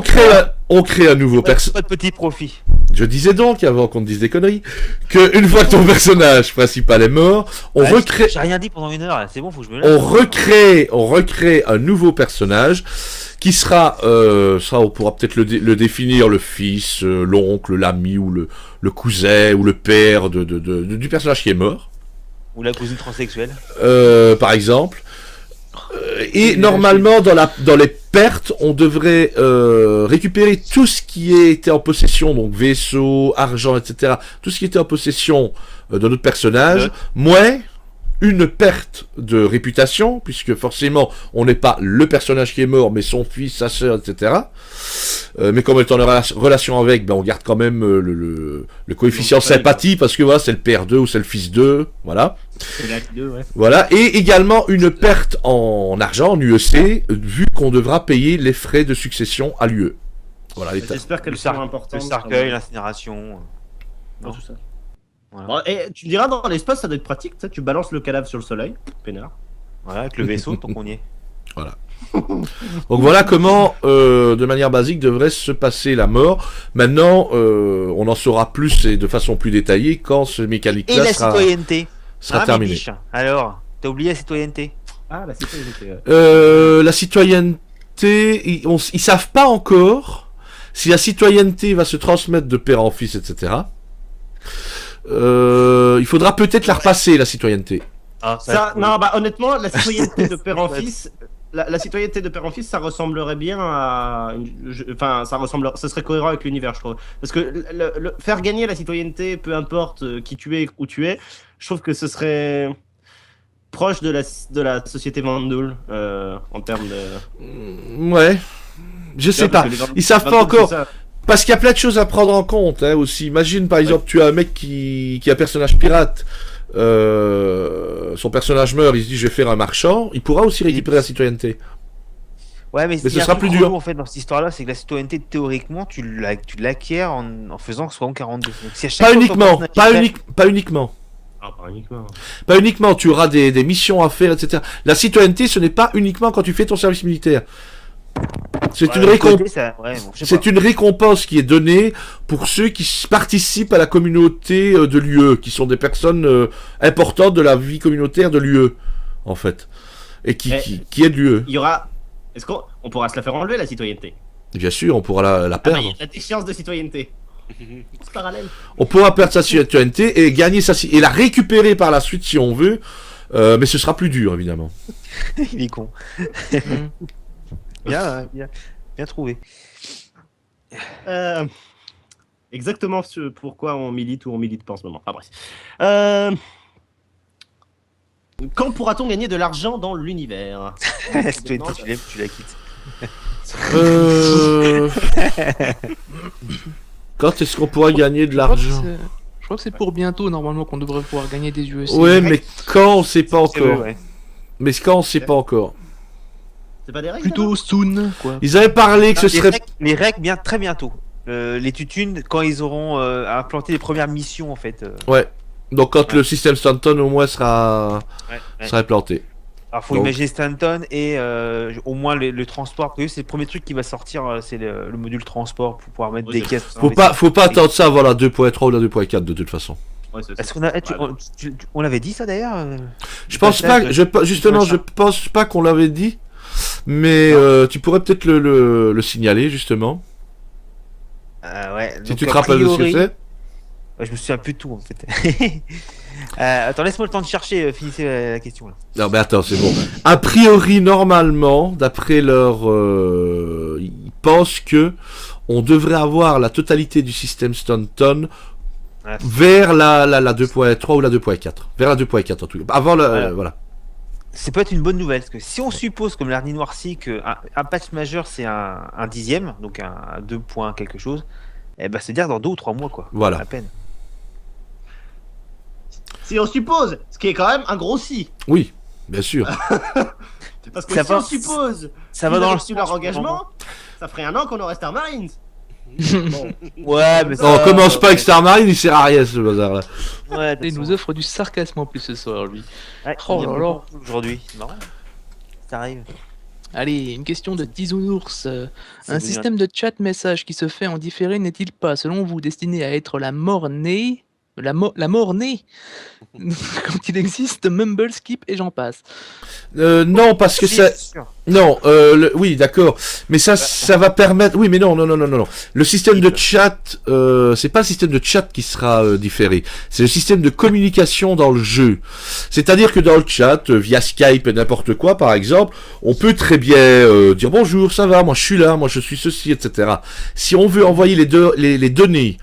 [SPEAKER 1] crée un nouveau personnage.
[SPEAKER 2] Pas de petit profit.
[SPEAKER 1] Je disais donc, avant qu'on te dise des conneries, que une fois que ton personnage principal est mort, on
[SPEAKER 2] Ouais,
[SPEAKER 1] recrée...
[SPEAKER 2] J'ai rien dit pendant 1 heure, là. C'est bon, faut que je me lâche.
[SPEAKER 1] On recrée un nouveau personnage qui sera, ça on pourra peut-être le définir, le fils, l'oncle, l'ami ou le cousin ou le père du personnage qui est mort,
[SPEAKER 2] Ou la cousine transsexuelle.
[SPEAKER 1] par exemple. Et normalement dans les pertes, on devrait récupérer tout ce qui était en possession, donc vaisseau, argent, etc. Tout ce qui était en possession de notre personnage, moins une perte de réputation, puisque forcément on n'est pas le personnage qui est mort, mais son fils, sa sœur, etc. Mais comme on est en relation avec, ben on garde quand même le coefficient sympathie, parce que voilà, c'est le père d'eux ou c'est le fils d'eux, voilà.
[SPEAKER 5] C'est la 2, ouais.
[SPEAKER 1] Voilà, et également une perte en argent, en UEC, vu qu'on devra payer les frais de succession à l'UE. Voilà, les
[SPEAKER 5] J'espère qu'elles
[SPEAKER 2] Le
[SPEAKER 5] sont importantes.
[SPEAKER 2] Le cercueil, l'incinération.
[SPEAKER 5] Non, tout ça.
[SPEAKER 2] Voilà.
[SPEAKER 5] Bon, et tu me diras, dans l'espace, ça doit être pratique, ça, tu balances le cadavre sur le soleil, peinard.
[SPEAKER 2] Voilà, avec le vaisseau, tant qu'on y est.
[SPEAKER 1] Donc voilà comment, de manière basique, devrait se passer la mort. Maintenant, on en saura plus et de façon plus détaillée quand ce
[SPEAKER 2] Et
[SPEAKER 1] mécanique-là
[SPEAKER 2] la
[SPEAKER 1] sera
[SPEAKER 2] citoyenneté.
[SPEAKER 1] terminé.
[SPEAKER 2] Biche. Alors, t'as oublié la citoyenneté?
[SPEAKER 5] Ah, la citoyenneté.
[SPEAKER 1] La citoyenneté, ils savent pas encore si la citoyenneté va se transmettre de père en fils, etc. Il faudra peut-être la repasser, la citoyenneté.
[SPEAKER 2] Ah,
[SPEAKER 5] Ça, non, bah honnêtement, la citoyenneté de père en fils, la citoyenneté de père en fils, ça ressemblerait bien à, enfin, ça serait cohérent avec l'univers, je trouve. Parce que faire gagner la citoyenneté, peu importe qui tu es, où tu es, je trouve que ce serait proche de la société Vandal en termes de.
[SPEAKER 1] Ouais, je sais pas. Ils savent pas encore. Parce qu'il y a plein de choses à prendre en compte aussi. Imagine par exemple, tu as un mec qui a un personnage pirate. Son personnage meurt, il se dit je vais faire un marchand, il pourra aussi récupérer la citoyenneté.
[SPEAKER 2] Ouais, mais
[SPEAKER 1] ce
[SPEAKER 2] il y a un
[SPEAKER 1] sera
[SPEAKER 2] truc
[SPEAKER 1] plus dur.
[SPEAKER 2] relou, en fait dans cette histoire-là, c'est que la citoyenneté théoriquement tu l'acquiers en faisant que ce soit en 42. Donc, si à chaque
[SPEAKER 1] Pas
[SPEAKER 2] fois que ton
[SPEAKER 1] uniquement,
[SPEAKER 2] personnage
[SPEAKER 1] pas uniquement.
[SPEAKER 5] Ah, pas uniquement.
[SPEAKER 1] Pas uniquement, tu auras des missions à faire, etc. La citoyenneté, ce n'est pas uniquement quand tu fais ton service militaire. C'est une récompense. C'est une récompense qui est donnée pour ceux qui participent à la communauté de l'UE, qui sont des personnes importantes de la vie communautaire de l'UE, en fait, et qui est de l'UE.
[SPEAKER 5] Il y aura. Est-ce qu'on pourra se la faire enlever la citoyenneté?
[SPEAKER 1] Bien sûr, on pourra la perdre.
[SPEAKER 5] Il y a la déchéance de citoyenneté. C'est parallèle.
[SPEAKER 1] On pourra perdre sa citoyenneté et gagner et la récupérer par la suite si on veut, mais ce sera plus dur évidemment.
[SPEAKER 2] Il est con. Bien trouvé.
[SPEAKER 5] Exactement ce pourquoi on milite ou on milite pas en ce moment. Ah bref. Quand pourra-t-on gagner de l'argent dans l'univers?
[SPEAKER 2] Si tu l'aimes, tu la quittes.
[SPEAKER 1] Quand est-ce qu'on pourra gagner de l'argent?
[SPEAKER 3] Je crois que c'est pour bientôt normalement qu'on devrait pouvoir gagner des UEC.
[SPEAKER 1] Ouais, mais quand on sait pas encore.
[SPEAKER 2] Ouais.
[SPEAKER 1] Mais quand on sait pas encore.
[SPEAKER 5] C'est pas des règles?
[SPEAKER 3] Plutôt soon, quoi.
[SPEAKER 1] Ils avaient parlé que ce serait.
[SPEAKER 2] Les règles bien très bientôt. Les tutunes quand ils auront implanté les premières missions en fait.
[SPEAKER 1] Ouais. Donc quand le système Stanton au moins sera implanté.
[SPEAKER 2] Alors, faut
[SPEAKER 1] Donc-
[SPEAKER 2] imaginer Stanton et au moins le transport. Parce que c'est le premier truc qui va sortir, c'est le module transport pour pouvoir mettre
[SPEAKER 5] Oui,
[SPEAKER 2] des
[SPEAKER 5] c'est-
[SPEAKER 2] caisses.
[SPEAKER 1] Faut pas attendre ça avant la 2.3 ou la 2.4 de toute façon.
[SPEAKER 5] Ouais, c'est ça.
[SPEAKER 2] Est-ce qu'on a, on l'avait dit ça d'ailleurs
[SPEAKER 1] Je pense pas, justement, je pense pas qu'on l'avait dit, mais tu pourrais peut-être le signaler justement.
[SPEAKER 2] Ouais.
[SPEAKER 1] Si
[SPEAKER 2] donc,
[SPEAKER 1] tu te
[SPEAKER 2] a
[SPEAKER 1] rappelles de ce que
[SPEAKER 2] priori-
[SPEAKER 1] c'est.
[SPEAKER 2] Ouais, je me souviens plus de tout en fait. Attends, laisse-moi le temps de chercher. Finissez la question là.
[SPEAKER 1] Non, mais attends, c'est bon. A priori, normalement, d'après leur, ils pensent que on devrait avoir la totalité du système Stanton
[SPEAKER 2] Ouais.
[SPEAKER 1] vers la 2.3 ou la 2.4. Vers la 2.4 en tout cas. Avant
[SPEAKER 2] Voilà.
[SPEAKER 1] voilà.
[SPEAKER 2] C'est peut-être une bonne nouvelle parce que si on suppose, comme l'a dit Noircy, qu'un patch majeur c'est un dixième, donc un 2 points quelque chose, eh ben c'est dire dans 2 ou 3 mois quoi.
[SPEAKER 1] Voilà.
[SPEAKER 2] À peine.
[SPEAKER 5] Si on suppose, ce qui est quand même un gros si.
[SPEAKER 1] Oui, bien sûr.
[SPEAKER 5] Parce que
[SPEAKER 2] Ça
[SPEAKER 5] si
[SPEAKER 2] va-
[SPEAKER 5] on suppose
[SPEAKER 2] Ça
[SPEAKER 5] qu'ils
[SPEAKER 2] va dans
[SPEAKER 5] avaient
[SPEAKER 2] le
[SPEAKER 5] reçu leur
[SPEAKER 2] sens,
[SPEAKER 5] engagement, ça ferait un an qu'on aurait Star Marines.
[SPEAKER 2] Ouais, mais
[SPEAKER 1] Non, commence pas avec Star Marine, il sert à rien ce bazar là.
[SPEAKER 2] Ouais,
[SPEAKER 3] Il nous offre du sarcasme en plus ce soir, lui.
[SPEAKER 2] Ouais,
[SPEAKER 3] Oh
[SPEAKER 2] il y a
[SPEAKER 3] là
[SPEAKER 2] beaucoup
[SPEAKER 3] là.
[SPEAKER 2] aujourd'hui. Non. Ça arrive.
[SPEAKER 3] Allez, une question de Tizounours.
[SPEAKER 2] C'est
[SPEAKER 3] Un
[SPEAKER 2] devenu
[SPEAKER 3] système de chat message qui se fait en différé n'est-il pas, selon vous, destiné à être la mort-née la mort-née quand il existe Mumble, Skip et j'en passe.
[SPEAKER 1] Non, parce que
[SPEAKER 2] Si,
[SPEAKER 1] ça.
[SPEAKER 2] c'est sûr.
[SPEAKER 1] Non, oui, d'accord. Mais ça va permettre. Oui, mais non. Le système de chat, c'est pas le système de chat qui sera différé. C'est le système de communication dans le jeu. C'est-à-dire que dans le chat, via Skype et n'importe quoi, par exemple, on peut très bien dire bonjour, ça va, moi je suis là, moi je suis ceci, etc. Si on veut envoyer les données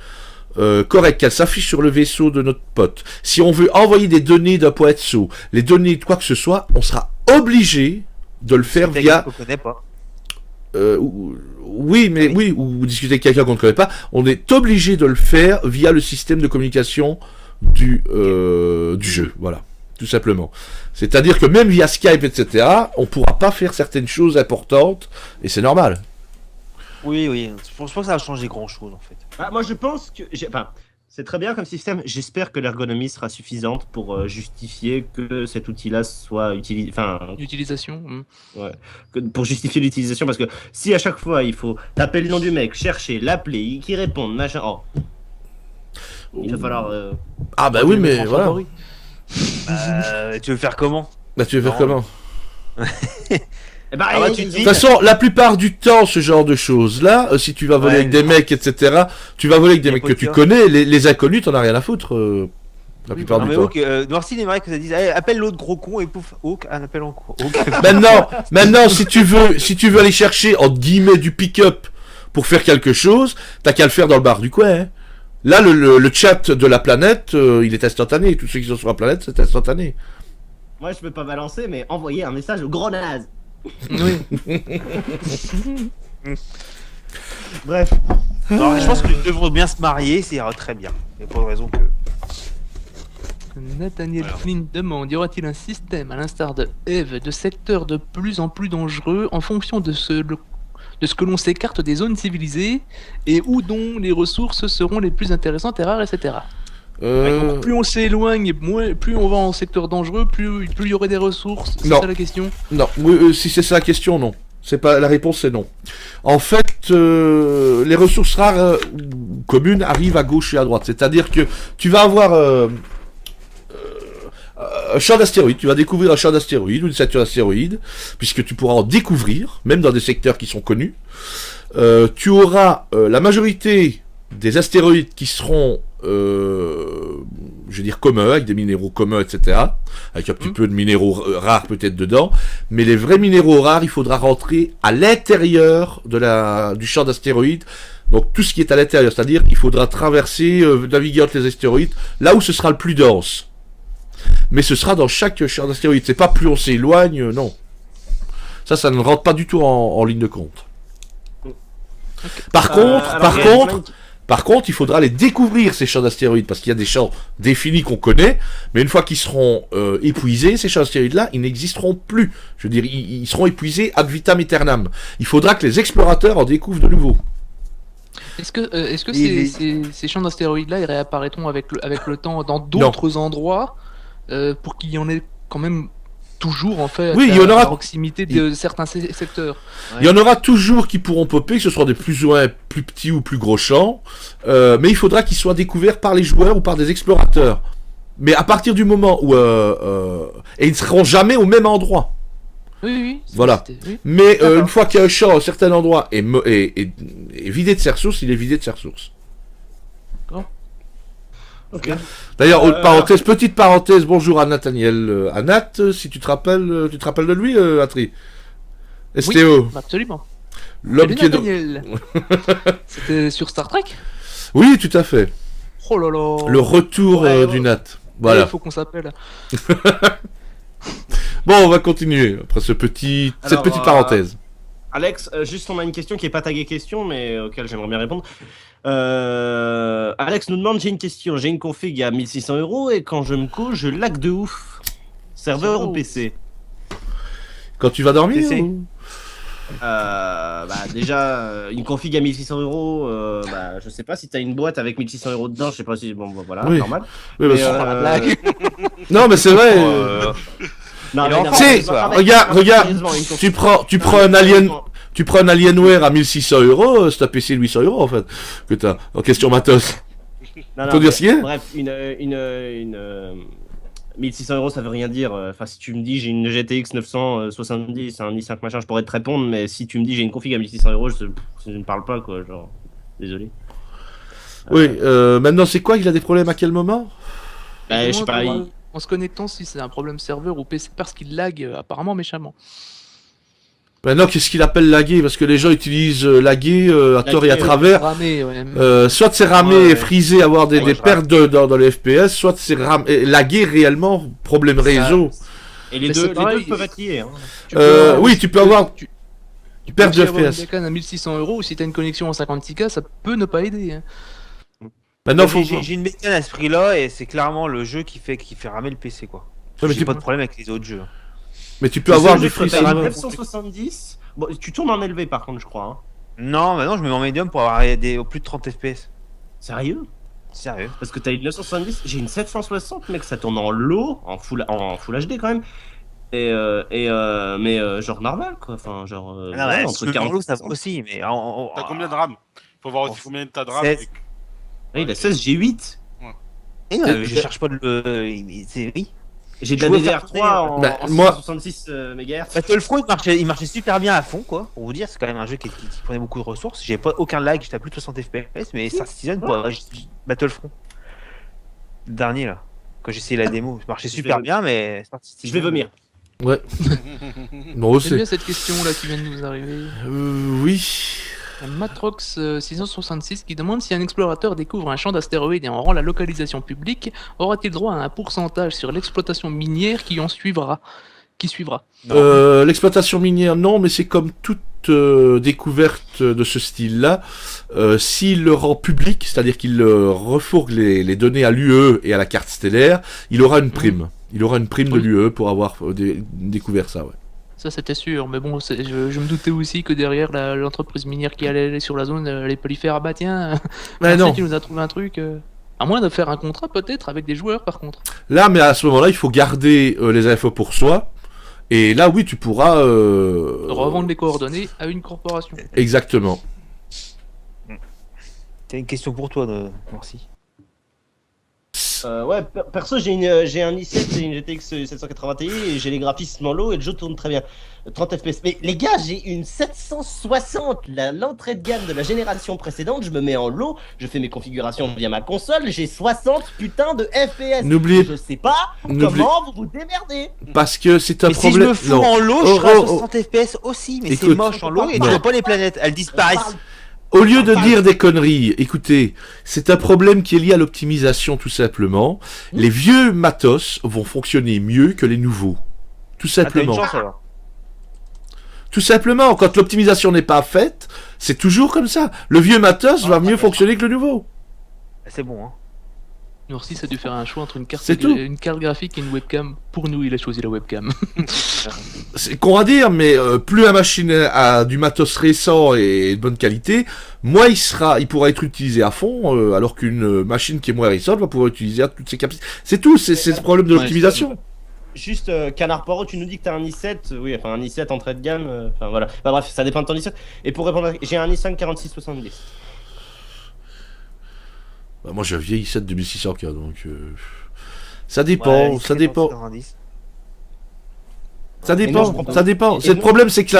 [SPEAKER 1] correctes, qu'elles s'affichent sur le vaisseau de notre pote, si on veut envoyer des données d'un point de saut, les données de quoi que ce soit, on sera obligé de le faire
[SPEAKER 2] Quelqu'un
[SPEAKER 1] via.
[SPEAKER 2] qu'on connaît pas.
[SPEAKER 1] Oui, mais oui, ou discuter avec quelqu'un qu'on ne connaît pas, on est obligé de le faire via le système de communication du jeu, voilà, tout simplement. C'est-à-dire que même via Skype, etc., on pourra pas faire certaines choses importantes, et c'est normal.
[SPEAKER 2] Oui. Je pense pas que ça va changer grand chose en fait.
[SPEAKER 5] Ah, moi je pense que. Enfin, c'est très bien comme système. J'espère que l'ergonomie sera suffisante pour justifier que cet outil-là soit utilisé. Enfin,
[SPEAKER 3] Utilisation.
[SPEAKER 5] pour justifier l'utilisation. Parce que si à chaque fois il faut taper le nom du mec, chercher, l'appeler, qu'il réponde, machin. Oh. Il va falloir.
[SPEAKER 1] Ah bah oui, mais voilà.
[SPEAKER 3] Favori.
[SPEAKER 2] Tu veux faire comment?
[SPEAKER 1] Bah tu veux faire
[SPEAKER 2] Non.
[SPEAKER 1] comment?
[SPEAKER 5] Eh ben,
[SPEAKER 2] Ah bah, tu te
[SPEAKER 1] De
[SPEAKER 2] dis-
[SPEAKER 1] toute façon, la plupart du temps, ce genre de choses-là, si tu vas voler
[SPEAKER 2] Ouais,
[SPEAKER 1] avec des mecs, etc., tu vas voler avec des
[SPEAKER 2] Les
[SPEAKER 1] mecs que tu
[SPEAKER 2] potes,
[SPEAKER 1] connais, les inconnus, t'en as rien à foutre, la plupart
[SPEAKER 2] Non
[SPEAKER 1] du
[SPEAKER 2] mais
[SPEAKER 1] temps.
[SPEAKER 2] Hawk, Noircy aimerait que ça dise allez, appelle l'autre gros con et pouf, Hawk, un appel en cours.
[SPEAKER 1] Maintenant, si tu veux aller chercher, entre guillemets, du pick-up pour faire quelque chose, t'as qu'à le faire dans le bar du coin, hein. Là, le chat de la planète, il est instantané. Tous ceux qui sont sur la planète, c'est instantané.
[SPEAKER 5] Moi je peux pas balancer, mais envoyer un message au gros naze.
[SPEAKER 3] Oui.
[SPEAKER 5] Bref.
[SPEAKER 2] Alors, je pense que nous devrons bien se marier, c'est très bien. Mais pour une raison que.
[SPEAKER 3] Nathaniel Flynn demande, y aura-t-il un système, à l'instar de Eve, de secteurs de plus en plus dangereux en fonction de ce que l'on s'écarte des zones civilisées et où dont les ressources seront les plus intéressantes et rares, etc. Donc, plus on s'éloigne, plus on va en secteur dangereux, plus il y aurait des ressources. C'est
[SPEAKER 1] Non.
[SPEAKER 3] ça la question.
[SPEAKER 1] Non, oui, si c'est ça la question, non. C'est pas la réponse, c'est non. En fait, les ressources rares ou communes arrivent à gauche et à droite. C'est-à-dire que tu vas avoir un champ d'astéroïdes. Tu vas découvrir un champ d'astéroïdes ou une ceinture d'astéroïdes, puisque tu pourras en découvrir, même dans des secteurs qui sont connus. Tu auras la majorité des astéroïdes qui seront je veux dire communs, avec des minéraux communs, etc. Avec un petit peu de minéraux rares peut-être dedans. Mais les vrais minéraux rares, il faudra rentrer à l'intérieur du champ d'astéroïdes. Donc tout ce qui est à l'intérieur, c'est-à-dire il faudra traverser, naviguer entre les astéroïdes, là où ce sera le plus dense. Mais ce sera dans chaque champ d'astéroïdes. C'est pas plus on s'éloigne, non. Ça ne rentre pas du tout en ligne de compte. Par contre, il faudra les découvrir, ces champs d'astéroïdes, parce qu'il y a des champs définis qu'on connaît, mais une fois qu'ils seront épuisés, ces champs d'astéroïdes-là, ils n'existeront plus. Je veux dire, ils seront épuisés ad vitam aeternam. Il faudra que les explorateurs en découvrent de nouveau.
[SPEAKER 3] Est-ce que ces champs d'astéroïdes-là, ils réapparaîtront avec le temps dans d'autres endroits pour qu'il y en ait quand même toujours en fait
[SPEAKER 1] Oui, il y en aura-
[SPEAKER 3] à proximité de certains secteurs.
[SPEAKER 1] Il y en aura toujours qui pourront popper, que ce soit des plus ou moins plus petits ou plus gros champs, mais il faudra qu'ils soient découverts par les joueurs ou par des explorateurs. Mais à partir du moment où... et ils ne seront jamais au même endroit.
[SPEAKER 3] Oui.
[SPEAKER 1] Voilà.
[SPEAKER 3] Oui.
[SPEAKER 1] Mais
[SPEAKER 3] D'accord.
[SPEAKER 1] une fois qu'un champ à un certain endroit est vidé de ses ressources, il est vidé de ses ressources.
[SPEAKER 5] Ok.
[SPEAKER 1] D'ailleurs, petite parenthèse, bonjour à Nathaniel. À Nat, si tu te rappelles de lui, Atri STO,
[SPEAKER 3] Absolument.
[SPEAKER 1] l'homme
[SPEAKER 3] Salut,
[SPEAKER 1] qui est...
[SPEAKER 3] Nathaniel. C'était sur Star Trek?
[SPEAKER 1] Oui, tout à fait.
[SPEAKER 3] Oh là là.
[SPEAKER 1] Le retour du Nat.
[SPEAKER 3] Il
[SPEAKER 1] Voilà.
[SPEAKER 3] faut qu'on s'appelle.
[SPEAKER 1] Bon, on va continuer après cette petite parenthèse.
[SPEAKER 5] Alex, juste on a une question qui est pas taguée question, mais auquel j'aimerais bien répondre. Alex nous demande, j'ai une question, j'ai une config à 1600 € et quand je me couche, je lag de ouf. Serveur ou PC?
[SPEAKER 1] Quand tu vas dormir
[SPEAKER 2] PC.
[SPEAKER 1] ou...
[SPEAKER 5] Déjà, une config à 1600 €, je sais pas si t'as une boîte avec 1600 € dedans, je sais pas si. Bon, voilà,
[SPEAKER 1] Oui.
[SPEAKER 5] normal.
[SPEAKER 1] Oui,
[SPEAKER 5] Mais,
[SPEAKER 1] parce-
[SPEAKER 3] la blague.
[SPEAKER 1] Non, mais c'est vrai.
[SPEAKER 5] Non,
[SPEAKER 2] Il
[SPEAKER 5] mais
[SPEAKER 2] en
[SPEAKER 5] non,
[SPEAKER 1] Tu sais,
[SPEAKER 5] mais-
[SPEAKER 1] regarde,
[SPEAKER 5] sérieusement, une config-
[SPEAKER 1] tu prends un Alien... Tu prends un Alienware à 1600 €, c'est un PC de 800 € en fait, que t'as en question matos.
[SPEAKER 5] Non,
[SPEAKER 1] Faut dire ce qu'il y a.
[SPEAKER 5] Bref, une 1600 € ça veut rien dire. Enfin, si tu me dis j'ai une GTX 970, un i5 machin, je pourrais te répondre, mais si tu me dis j'ai une config à 1600 €, je ne parle pas quoi, genre. Désolé.
[SPEAKER 1] Oui, maintenant c'est quoi? Il a des problèmes à quel moment?
[SPEAKER 5] Je sais pas.
[SPEAKER 3] En se connectant, si c'est un problème serveur ou PC, parce qu'il lag apparemment méchamment.
[SPEAKER 1] Maintenant, qu'est-ce qu'il appelle laguer? Parce que les gens utilisent laguer à tort et à
[SPEAKER 5] Laguer,
[SPEAKER 1] travers.
[SPEAKER 3] Ramé, ouais.
[SPEAKER 1] Soit c'est ramé
[SPEAKER 5] Ouais.
[SPEAKER 1] et frisé, avoir des
[SPEAKER 5] Ouais,
[SPEAKER 1] pertes dans les FPS, soit c'est laguer réellement, problème réseau.
[SPEAKER 5] Et les
[SPEAKER 3] Mais
[SPEAKER 5] deux,
[SPEAKER 3] c'est
[SPEAKER 5] les
[SPEAKER 3] pareil.
[SPEAKER 5] deux peuvent être liés. Hein.
[SPEAKER 3] Tu peux
[SPEAKER 1] Oui, tu peux avoir
[SPEAKER 3] tu
[SPEAKER 1] perte
[SPEAKER 3] peux
[SPEAKER 1] de
[SPEAKER 3] aussi avoir une
[SPEAKER 1] FPS.
[SPEAKER 3] bécane à 1600 € ou si t'as une connexion en 56K, ça peut ne pas aider. Hein.
[SPEAKER 1] Maintenant, faut...
[SPEAKER 2] J'ai une mécanique à ce prix-là et c'est clairement le jeu qui fait ramer le PC quoi.
[SPEAKER 1] Ouais, mais
[SPEAKER 2] J'ai
[SPEAKER 1] tu-
[SPEAKER 2] pas de problème avec les autres jeux.
[SPEAKER 1] Mais tu peux avoir du
[SPEAKER 5] free
[SPEAKER 1] freeze.
[SPEAKER 5] 970. Bon, tu tournes en élevé par contre, je crois. Hein.
[SPEAKER 2] Non, maintenant je me mets en médium pour avoir au plus de 30 FPS.
[SPEAKER 5] Sérieux?
[SPEAKER 2] Sérieux.
[SPEAKER 5] Parce que t'as une 970, j'ai une 760, mec, ça tourne en low, en full HD quand même. Mais genre normal quoi, enfin genre. Ouais, entre 40
[SPEAKER 2] ça aussi, mais
[SPEAKER 7] T'as combien de RAM? Faut voir aussi combien t'as de RAM.
[SPEAKER 2] 16.
[SPEAKER 5] Ouais, il a 16, j'ai 8.
[SPEAKER 2] Je cherche pas oui.
[SPEAKER 5] J'ai de la
[SPEAKER 2] Je veux
[SPEAKER 5] DDR3 en
[SPEAKER 1] Bah,
[SPEAKER 5] 66 MHz.
[SPEAKER 2] Battlefront il marchait super bien à fond quoi. Pour vous dire, c'est quand même un jeu qui prenait beaucoup de ressources. J'ai pas aucun lag, j'étais à plus de 60 FPS, mais Star Citizen pour Battlefront. Le dernier là, quand j'ai essayé la démo, ça marchait super bien, mais Star Citizen.
[SPEAKER 5] Je vais vomir.
[SPEAKER 1] Ouais. Bon,
[SPEAKER 3] J'aime
[SPEAKER 1] c'est...
[SPEAKER 3] bien cette question là qui vient de nous arriver.
[SPEAKER 1] Oui.
[SPEAKER 3] Matrox 666 qui demande si un explorateur découvre un champ d'astéroïdes et en rend la localisation publique, aura-t-il droit à un pourcentage sur l'exploitation minière qui suivra?
[SPEAKER 1] L'exploitation minière, non, mais c'est comme toute découverte de ce style-là. S'il le rend public, c'est-à-dire qu'il refourgue les données à l'UE et à la carte stellaire, il aura une prime. Il aura une prime de
[SPEAKER 3] Oui.
[SPEAKER 1] l'UE pour avoir découvert ça, ouais.
[SPEAKER 3] Ça c'était sûr, mais bon, je me doutais aussi que derrière l'entreprise minière qui allait aller sur la zone, elle allait pas lui faire ah bah tiens,
[SPEAKER 1] Mais non.
[SPEAKER 3] tu nous as trouvé un truc. À moins de faire un contrat peut-être avec des joueurs par contre.
[SPEAKER 1] Là, mais à ce moment-là, il faut garder les infos pour soi. Et là, oui, tu pourras...
[SPEAKER 3] Revendre les coordonnées à une corporation.
[SPEAKER 1] Exactement.
[SPEAKER 2] T'as une question pour toi, merci.
[SPEAKER 5] Ouais, perso, j'ai un i7 et une GTX 780 Ti et j'ai les graphismes en low et le jeu tourne très bien. 30 FPS. Mais les gars, j'ai une 760, l'entrée de gamme de la génération précédente. Je me mets en low, je fais mes configurations via ma console. J'ai 60 putain de FPS.
[SPEAKER 1] N'oubliez-
[SPEAKER 5] Je sais pas comment vous vous démerdez.
[SPEAKER 1] Parce que c'est un
[SPEAKER 2] Mais si je
[SPEAKER 1] problème...
[SPEAKER 2] me fous
[SPEAKER 1] non.
[SPEAKER 2] en low, je serai à 60 FPS aussi, mais c'est
[SPEAKER 1] Écoute.
[SPEAKER 2] moche en low et tu
[SPEAKER 1] Non.
[SPEAKER 2] vois pas les planètes, elles disparaissent.
[SPEAKER 1] Au lieu de dire des conneries, écoutez, c'est un problème qui est lié à l'optimisation tout simplement. Les vieux matos vont fonctionner mieux que les nouveaux. Tout
[SPEAKER 2] Ah, t'as une
[SPEAKER 1] simplement.
[SPEAKER 2] chance alors.
[SPEAKER 1] Tout simplement, quand l'optimisation n'est pas faite, c'est toujours comme ça. Le vieux matos va mieux fonctionner que le nouveau.
[SPEAKER 2] C'est bon, hein.
[SPEAKER 3] Norsis a dû faire un choix entre
[SPEAKER 1] C'est tout.
[SPEAKER 3] une carte graphique et une webcam. Pour nous, il a choisi la webcam.
[SPEAKER 1] C'est con à dire, mais plus la machine a du matos récent et de bonne qualité, moins il pourra être utilisé à fond, alors qu'une machine qui est moins récente va pouvoir utiliser à toutes ses capacités. C'est tout, c'est ce problème de
[SPEAKER 3] Ouais,
[SPEAKER 1] l'optimisation.
[SPEAKER 5] juste Canard Poirot, tu nous dis que t'as un i7, oui, enfin un i7 entrée de gamme, enfin voilà. Bah, bref, ça dépend de ton i7. Et pour répondre, j'ai un i5 4670.
[SPEAKER 1] Bah, moi j'ai un vieil i7 2600K, donc ça dépend,
[SPEAKER 2] Ouais,
[SPEAKER 1] ça dépend.
[SPEAKER 2] 90.
[SPEAKER 1] Ça
[SPEAKER 5] Et non,
[SPEAKER 1] dépend,
[SPEAKER 5] je comprends
[SPEAKER 1] ça
[SPEAKER 5] pas.
[SPEAKER 1] dépend.
[SPEAKER 5] Et
[SPEAKER 1] C'est le
[SPEAKER 5] non.
[SPEAKER 1] problème, c'est que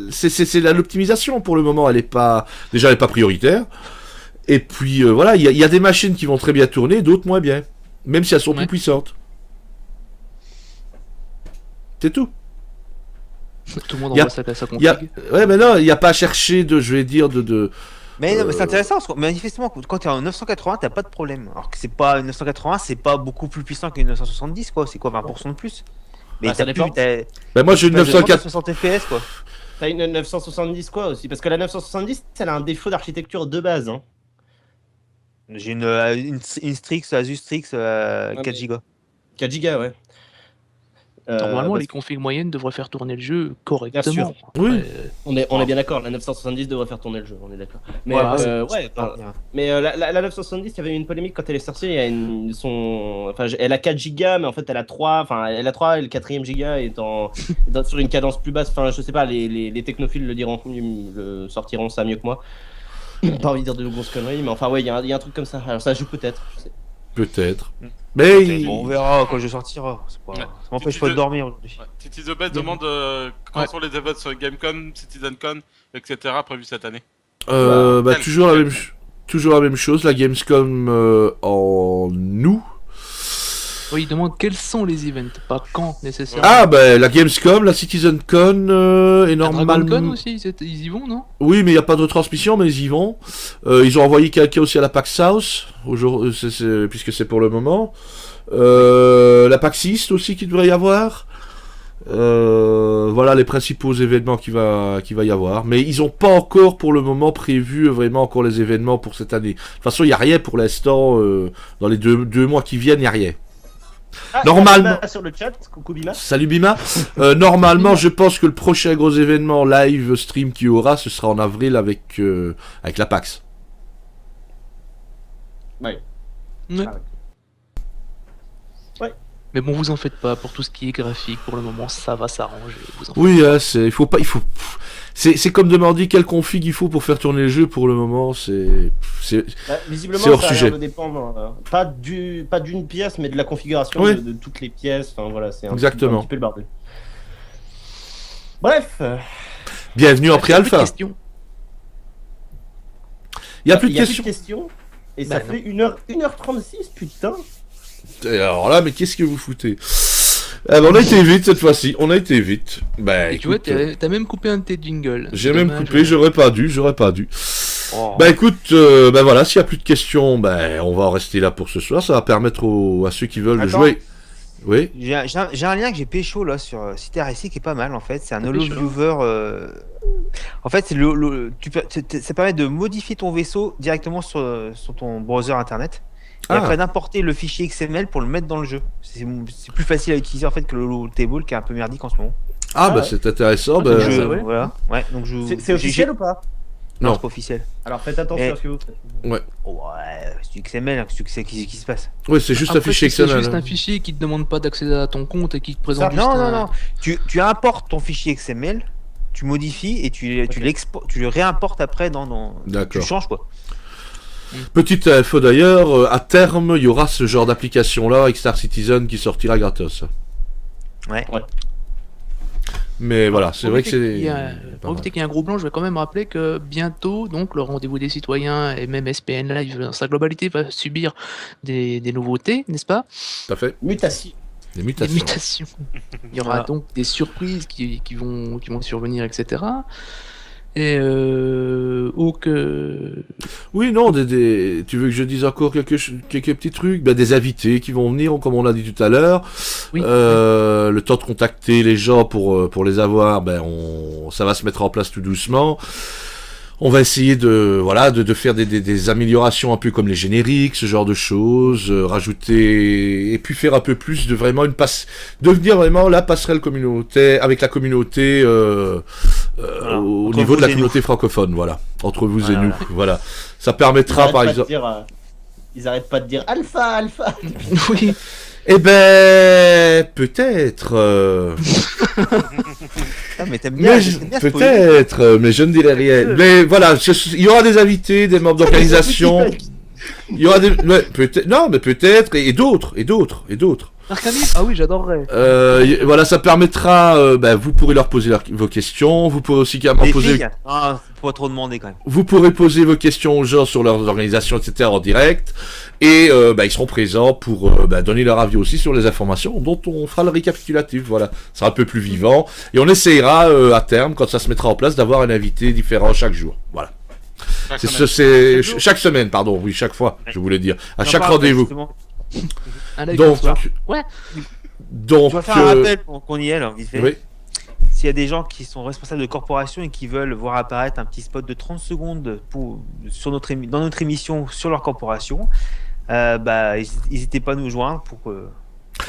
[SPEAKER 1] c'est l'optimisation pour le moment, elle est pas, déjà elle est pas prioritaire. Et puis voilà, il y a des machines qui vont très bien tourner, d'autres moins bien, même si elles sont plus
[SPEAKER 3] Ouais.
[SPEAKER 1] puissantes. C'est tout.
[SPEAKER 3] Tout le monde
[SPEAKER 1] Y a-
[SPEAKER 3] envoie sa
[SPEAKER 1] Il y a,
[SPEAKER 3] config.
[SPEAKER 1] ouais, mais non, il n'y a pas à chercher de, je vais dire, de.
[SPEAKER 2] Mais non, mais c'est intéressant parce que manifestement, quand tu es en 980, t'as pas de problème. Alors que c'est pas 980, c'est pas beaucoup plus puissant qu'une 970, quoi. C'est quoi, 20% de plus? Mais
[SPEAKER 5] Bah, ça
[SPEAKER 2] t'as
[SPEAKER 5] dépend.
[SPEAKER 2] plus,
[SPEAKER 1] Ben moi j'ai une 904.
[SPEAKER 2] 60 FPS, quoi.
[SPEAKER 5] T'as une 970 quoi aussi? Parce que la 970, elle a un défaut d'architecture de base. Hein.
[SPEAKER 2] J'ai une Strix, Asus Strix, 4
[SPEAKER 5] mais-
[SPEAKER 2] Go.
[SPEAKER 5] 4 Go, ouais.
[SPEAKER 3] Normalement,
[SPEAKER 5] parce
[SPEAKER 3] les configs moyennes devraient faire tourner le jeu
[SPEAKER 5] sûr.
[SPEAKER 3] correctement.
[SPEAKER 1] Oui.
[SPEAKER 5] On est bien d'accord, la 970 devrait faire tourner le jeu, on est d'accord. Mais
[SPEAKER 2] Ouais,
[SPEAKER 5] ouais, enfin, mais la 970, il y avait une polémique quand elle est sortie. Il y a elle a 4 Go, mais en fait elle a 3. Enfin, elle a 3 et le 4ème giga est sur une cadence plus basse. Enfin, je sais pas, les technophiles le sortiront ça mieux que moi. Pas envie de dire de grosses conneries, mais enfin, ouais, il y a un truc comme ça. Alors, ça joue peut-être, je sais.
[SPEAKER 1] Peut-être. Mais
[SPEAKER 2] Bon, on verra quand je sortira.
[SPEAKER 7] Ouais.
[SPEAKER 2] Ça m'empêche pas de dormir aujourd'hui.
[SPEAKER 7] Ouais. Titi The Best demande quand
[SPEAKER 3] Ouais.
[SPEAKER 7] sont les events sur Gamecom, CitizenCon, etc. prévus cette année.
[SPEAKER 1] bah,
[SPEAKER 7] Quel-
[SPEAKER 1] toujours la
[SPEAKER 7] quel-
[SPEAKER 1] même toujours la même chose, la Gamescom en août.
[SPEAKER 3] Oui, il demande quels sont les events, pas quand nécessairement.
[SPEAKER 1] Ah bah la Gamescom, la CitizenCon et
[SPEAKER 3] La DragonCon
[SPEAKER 1] normalement.
[SPEAKER 3] aussi, ils y vont, non?
[SPEAKER 1] Oui, mais il n'y a pas de retransmission, mais ils y vont. Ils ont envoyé quelqu'un aussi à la PAX South, puisque c'est pour le moment. La PAX East aussi qui devrait y avoir. Voilà les principaux événements qu'il va y avoir. Mais ils n'ont pas encore pour le moment prévu vraiment encore les événements pour cette année. De toute façon, il n'y a rien pour l'instant. Dans les deux mois qui viennent, il n'y a rien.
[SPEAKER 5] Ah,
[SPEAKER 1] Normalement-
[SPEAKER 5] Bima sur le chat, coucou Bima.
[SPEAKER 1] Salut Bima. Normalement, je pense que le prochain gros événement live stream qu'il y aura, ce sera en avril avec la PAX.
[SPEAKER 5] Ouais.
[SPEAKER 3] Ouais.
[SPEAKER 5] Ah,
[SPEAKER 3] Mais bon, vous en faites pas, pour tout ce qui est graphique, pour le moment, ça va s'arranger. vous en faites
[SPEAKER 1] Oui, il faut. C'est comme demander quelle config il faut pour faire tourner le jeu. Pour le moment, c'est.
[SPEAKER 5] Bah, visiblement,
[SPEAKER 1] C'est hors
[SPEAKER 5] ça a l'air
[SPEAKER 1] sujet.
[SPEAKER 5] de dépendre, pas d'une pièce, mais de la configuration
[SPEAKER 1] Oui.
[SPEAKER 5] de toutes les pièces. Enfin voilà, c'est un
[SPEAKER 1] Exactement.
[SPEAKER 5] petit peu le bordel. Bref,
[SPEAKER 1] Bienvenue en
[SPEAKER 3] pas. Plus de
[SPEAKER 1] pré-alpha.
[SPEAKER 3] questions.
[SPEAKER 1] Il n'y a plus de
[SPEAKER 5] il y a
[SPEAKER 1] questions.
[SPEAKER 5] plus de questions. Et
[SPEAKER 3] Bah
[SPEAKER 5] ça
[SPEAKER 3] non.
[SPEAKER 5] fait 1h36, putain.
[SPEAKER 1] Et alors là, mais qu'est-ce que vous foutez? Ah bah, on a été vite cette fois-ci. On a été vite. Bah,
[SPEAKER 3] Et tu vois,
[SPEAKER 1] écoute,
[SPEAKER 3] t'as même coupé un de tes jingles.
[SPEAKER 1] j'ai
[SPEAKER 3] C'est
[SPEAKER 1] même
[SPEAKER 3] dommage.
[SPEAKER 1] coupé. J'aurais pas dû.
[SPEAKER 2] Oh.
[SPEAKER 1] Bah écoute, bah voilà, s'il y a plus de questions, bah on va en rester là pour ce soir. Ça va permettre à ceux qui veulent de
[SPEAKER 2] Attends.
[SPEAKER 1] jouer. Oui.
[SPEAKER 2] J'ai un lien que j'ai pécho là sur Cité RSI qui est pas mal en fait. C'est un
[SPEAKER 3] T'as
[SPEAKER 2] Holo
[SPEAKER 3] pécho
[SPEAKER 2] Viewer. En fait, c'est ça permet de modifier ton vaisseau directement sur ton browser internet. Et
[SPEAKER 1] Ah.
[SPEAKER 2] après d'importer le fichier XML pour le mettre dans le jeu. C'est plus facile à utiliser en fait que le Holo Table qui est un peu merdique en ce moment.
[SPEAKER 1] Ah bah
[SPEAKER 5] ouais.
[SPEAKER 1] c'est intéressant.
[SPEAKER 3] Ah,
[SPEAKER 1] bah,
[SPEAKER 3] c'est
[SPEAKER 2] Je-
[SPEAKER 3] ça, ouais.
[SPEAKER 2] Voilà. Ouais. Donc je.
[SPEAKER 5] C'est officiel ou pas?
[SPEAKER 2] Non,
[SPEAKER 1] Non.
[SPEAKER 2] c'est pas officiel.
[SPEAKER 5] Alors faites attention
[SPEAKER 2] Eh.
[SPEAKER 5] à ce que vous faites.
[SPEAKER 2] Ouais, c'est du XML. Hein, qu'est-ce qui se passe?
[SPEAKER 1] Oui, c'est juste un
[SPEAKER 3] Après,
[SPEAKER 1] fichier
[SPEAKER 3] c'est
[SPEAKER 1] XML.
[SPEAKER 3] juste un fichier qui te demande pas d'accéder à ton compte et qui te présente juste
[SPEAKER 2] Non, non,
[SPEAKER 3] un-
[SPEAKER 2] non. Tu importes ton fichier XML, tu modifies et tu le réimportes après dans. Tu
[SPEAKER 1] D'accord.
[SPEAKER 2] changes quoi.
[SPEAKER 1] Petite info d'ailleurs, à terme, il y aura ce genre d'application-là avec Star Citizen qui sortira gratos.
[SPEAKER 2] Ouais.
[SPEAKER 1] Mais voilà, c'est
[SPEAKER 3] Pour
[SPEAKER 1] vrai que
[SPEAKER 3] éviter qu'il y
[SPEAKER 1] c'est.
[SPEAKER 3] a- Pour éviter qu'il y ait un gros blanc, je vais quand même rappeler que bientôt, donc, le rendez-vous des citoyens et même SPN Live dans sa globalité va subir des nouveautés, n'est-ce pas?
[SPEAKER 1] Tout à fait.
[SPEAKER 5] Mutation.
[SPEAKER 1] Des
[SPEAKER 3] Des
[SPEAKER 1] mutations.
[SPEAKER 3] mutations. Il y aura
[SPEAKER 2] Voilà.
[SPEAKER 3] donc des surprises qui vont survenir, etc. Et
[SPEAKER 1] Oui, non, tu veux que je dise encore quelques petits trucs? Ben, des invités qui vont venir, comme on l'a dit tout à l'heure.
[SPEAKER 3] Oui.
[SPEAKER 1] Le temps de contacter les gens pour les avoir, ben, ça va se mettre en place tout doucement. On va essayer de faire des améliorations un peu comme les génériques, ce genre de choses, rajouter et puis faire un peu plus de vraiment devenir vraiment la passerelle communautaire avec la communauté
[SPEAKER 2] Voilà.
[SPEAKER 1] au
[SPEAKER 2] Entre
[SPEAKER 1] niveau
[SPEAKER 2] vous
[SPEAKER 1] de la
[SPEAKER 2] et nous.
[SPEAKER 1] communauté francophone, voilà, entre vous et
[SPEAKER 2] Voilà,
[SPEAKER 1] nous, voilà. Ça permettra par exemple.
[SPEAKER 5] Ils arrêtent pas de dire alpha, alpha.
[SPEAKER 3] oui.
[SPEAKER 1] Eh ben, peut-être.
[SPEAKER 2] Ah, mais t'aimes bien,
[SPEAKER 1] Mais
[SPEAKER 2] t'aimes bien ce
[SPEAKER 1] peut-être, mais je ne dirai rien. Mais voilà, il y aura des invités, des membres d'organisation. Il y aura des, ouais, peut-être, non, mais peut-être, et d'autres.
[SPEAKER 3] Archamil? Ah oui, j'adorerais.
[SPEAKER 1] Voilà, ça permettra, vous pourrez leur poser vos questions, vous pourrez aussi carrément
[SPEAKER 2] Les
[SPEAKER 1] poser,
[SPEAKER 2] filles, ah, faut pas trop demander quand même.
[SPEAKER 1] vous pourrez poser vos questions aux gens sur leurs organisations, etc. en direct, et ils seront présents pour donner leur avis aussi sur les informations dont on fera le récapitulatif. Voilà, ça sera un peu plus vivant, et on essayera à terme, quand ça se mettra en place, d'avoir un invité différent chaque jour. Voilà. Chaque semaine, pardon, oui, chaque fois, je voulais dire, à
[SPEAKER 2] J'en
[SPEAKER 1] chaque
[SPEAKER 2] parle,
[SPEAKER 1] rendez-vous.
[SPEAKER 2] justement.
[SPEAKER 3] Un live
[SPEAKER 1] Donc,
[SPEAKER 3] ce soir. Ouais.
[SPEAKER 1] donc,
[SPEAKER 2] Je vais faire un rappel pour qu'on y est, là, vite fait.
[SPEAKER 1] oui.
[SPEAKER 2] S'il y a des gens qui sont responsables de corporations et qui veulent voir apparaître un petit spot de 30 secondes dans notre émission sur leur corporation, n'hésitez pas à nous joindre pour qu'on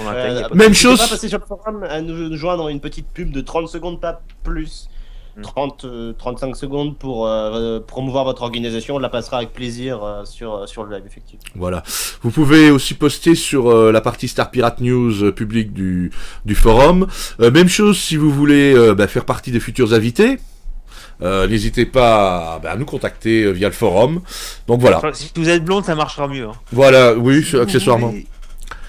[SPEAKER 2] l'atteigne.
[SPEAKER 1] Même
[SPEAKER 5] N'hésitez
[SPEAKER 1] chose.
[SPEAKER 5] pas à passer sur le forum, à nous joindre dans une petite pub de 30 secondes, pas plus. 35 secondes pour promouvoir votre organisation. On la passera avec plaisir sur le live, effectivement.
[SPEAKER 1] Voilà. Vous pouvez aussi poster sur la partie Star Pirate News publique du forum. Même chose si vous voulez faire partie des futurs invités. N'hésitez pas à nous contacter via le forum. Donc voilà.
[SPEAKER 2] Enfin, si vous êtes blonde, ça marchera mieux. Hein.
[SPEAKER 1] Voilà, oui,
[SPEAKER 3] Si vous
[SPEAKER 1] accessoirement.
[SPEAKER 3] voulez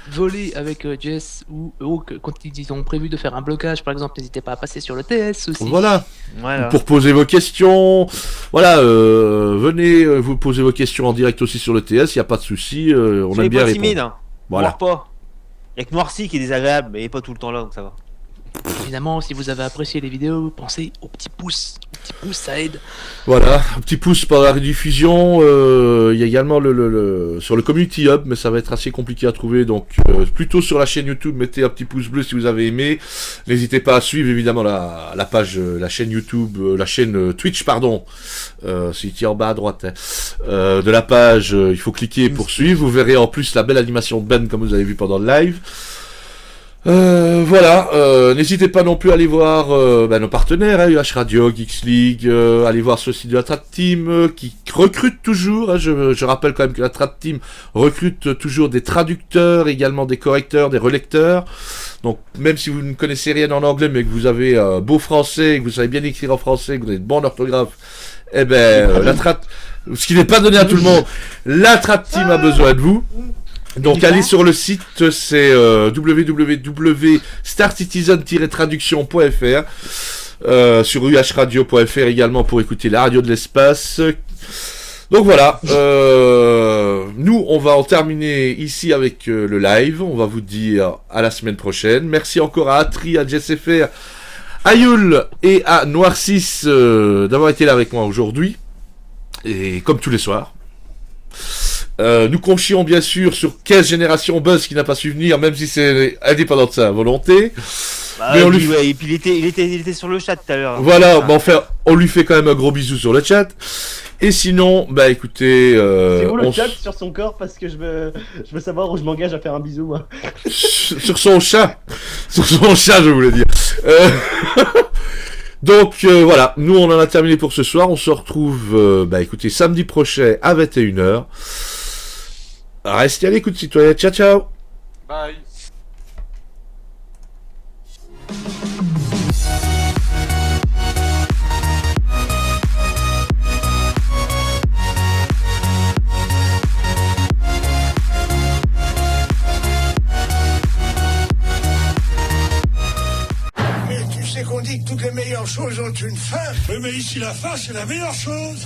[SPEAKER 3] voler avec Jess ou quand ils ont prévu de faire un blocage, par exemple, n'hésitez pas à passer sur le TS aussi.
[SPEAKER 1] Voilà.
[SPEAKER 2] Voilà.
[SPEAKER 1] Pour poser vos questions. Voilà, venez vous poser vos questions en direct aussi sur le TS, il n'y a pas de souci. On
[SPEAKER 2] Soyez
[SPEAKER 1] aime bien
[SPEAKER 2] pas
[SPEAKER 1] répondre.
[SPEAKER 2] timide, hein.
[SPEAKER 1] Voilà.
[SPEAKER 2] Mord pas. Il y a que Noircy qui est désagréable, mais il est pas tout le temps là, donc ça va.
[SPEAKER 3] Évidemment, si vous avez apprécié les vidéos, pensez au petit pouce. Au petit pouce, ça aide.
[SPEAKER 1] Voilà, un petit pouce par la rediffusion. Il y a également sur le Community Hub, mais ça va être assez compliqué à trouver. Donc, plutôt sur la chaîne YouTube, mettez un petit pouce bleu si vous avez aimé. N'hésitez pas à suivre évidemment la page, la chaîne YouTube, la chaîne Twitch, pardon. C'est ici en bas à droite. De la page, il faut cliquer pour suivre. Vous verrez en plus la belle animation de Ben comme vous avez vu pendant le live. Voilà, n'hésitez pas non plus à aller voir nos partenaires, UH Radio, Geeks League, allez voir ce site de la Trad Team qui recrute toujours, hein, je rappelle quand même que la Trad Team recrute toujours des traducteurs, également des correcteurs, des relecteurs, donc même si vous ne connaissez rien en anglais mais que vous avez un beau français, que vous savez bien écrire en français, que vous avez de bonne orthographe, la Trad, ce qui n'est pas donné à tout le monde, la Trad Team a besoin de vous. Donc allez sur le site, c'est www.starcitizen-traduction.fr, sur uhradio.fr également pour écouter la radio de l'espace. Donc voilà, nous on va en terminer ici avec le live, on va vous dire à la semaine prochaine. Merci encore à Atri, à JSFR, à Yul et à Noircis d'avoir été là avec moi aujourd'hui, et comme tous les soirs. Nous confions bien sûr sur 15 générations Buzz qui n'a pas su venir, même si c'est indépendant de sa volonté.
[SPEAKER 2] Mais on lui... ouais, et puis il était sur le chat tout à l'heure.
[SPEAKER 1] Voilà, enfin, on lui fait quand même un gros bisou sur le chat. Et sinon, écoutez...
[SPEAKER 5] c'est où le chat sur son corps, parce que je veux savoir où je m'engage à faire un bisou, moi.
[SPEAKER 1] Sur son chat. Sur son chat, je voulais dire. Donc voilà, nous on en a terminé pour ce soir. On se retrouve, écoutez, samedi prochain à 21h. Restez à l'écoute, citoyens. Ciao, ciao.
[SPEAKER 7] Bye.
[SPEAKER 4] Mais tu sais qu'on dit que toutes les meilleures choses ont une fin. Oui, mais ici, la fin, c'est la meilleure chose.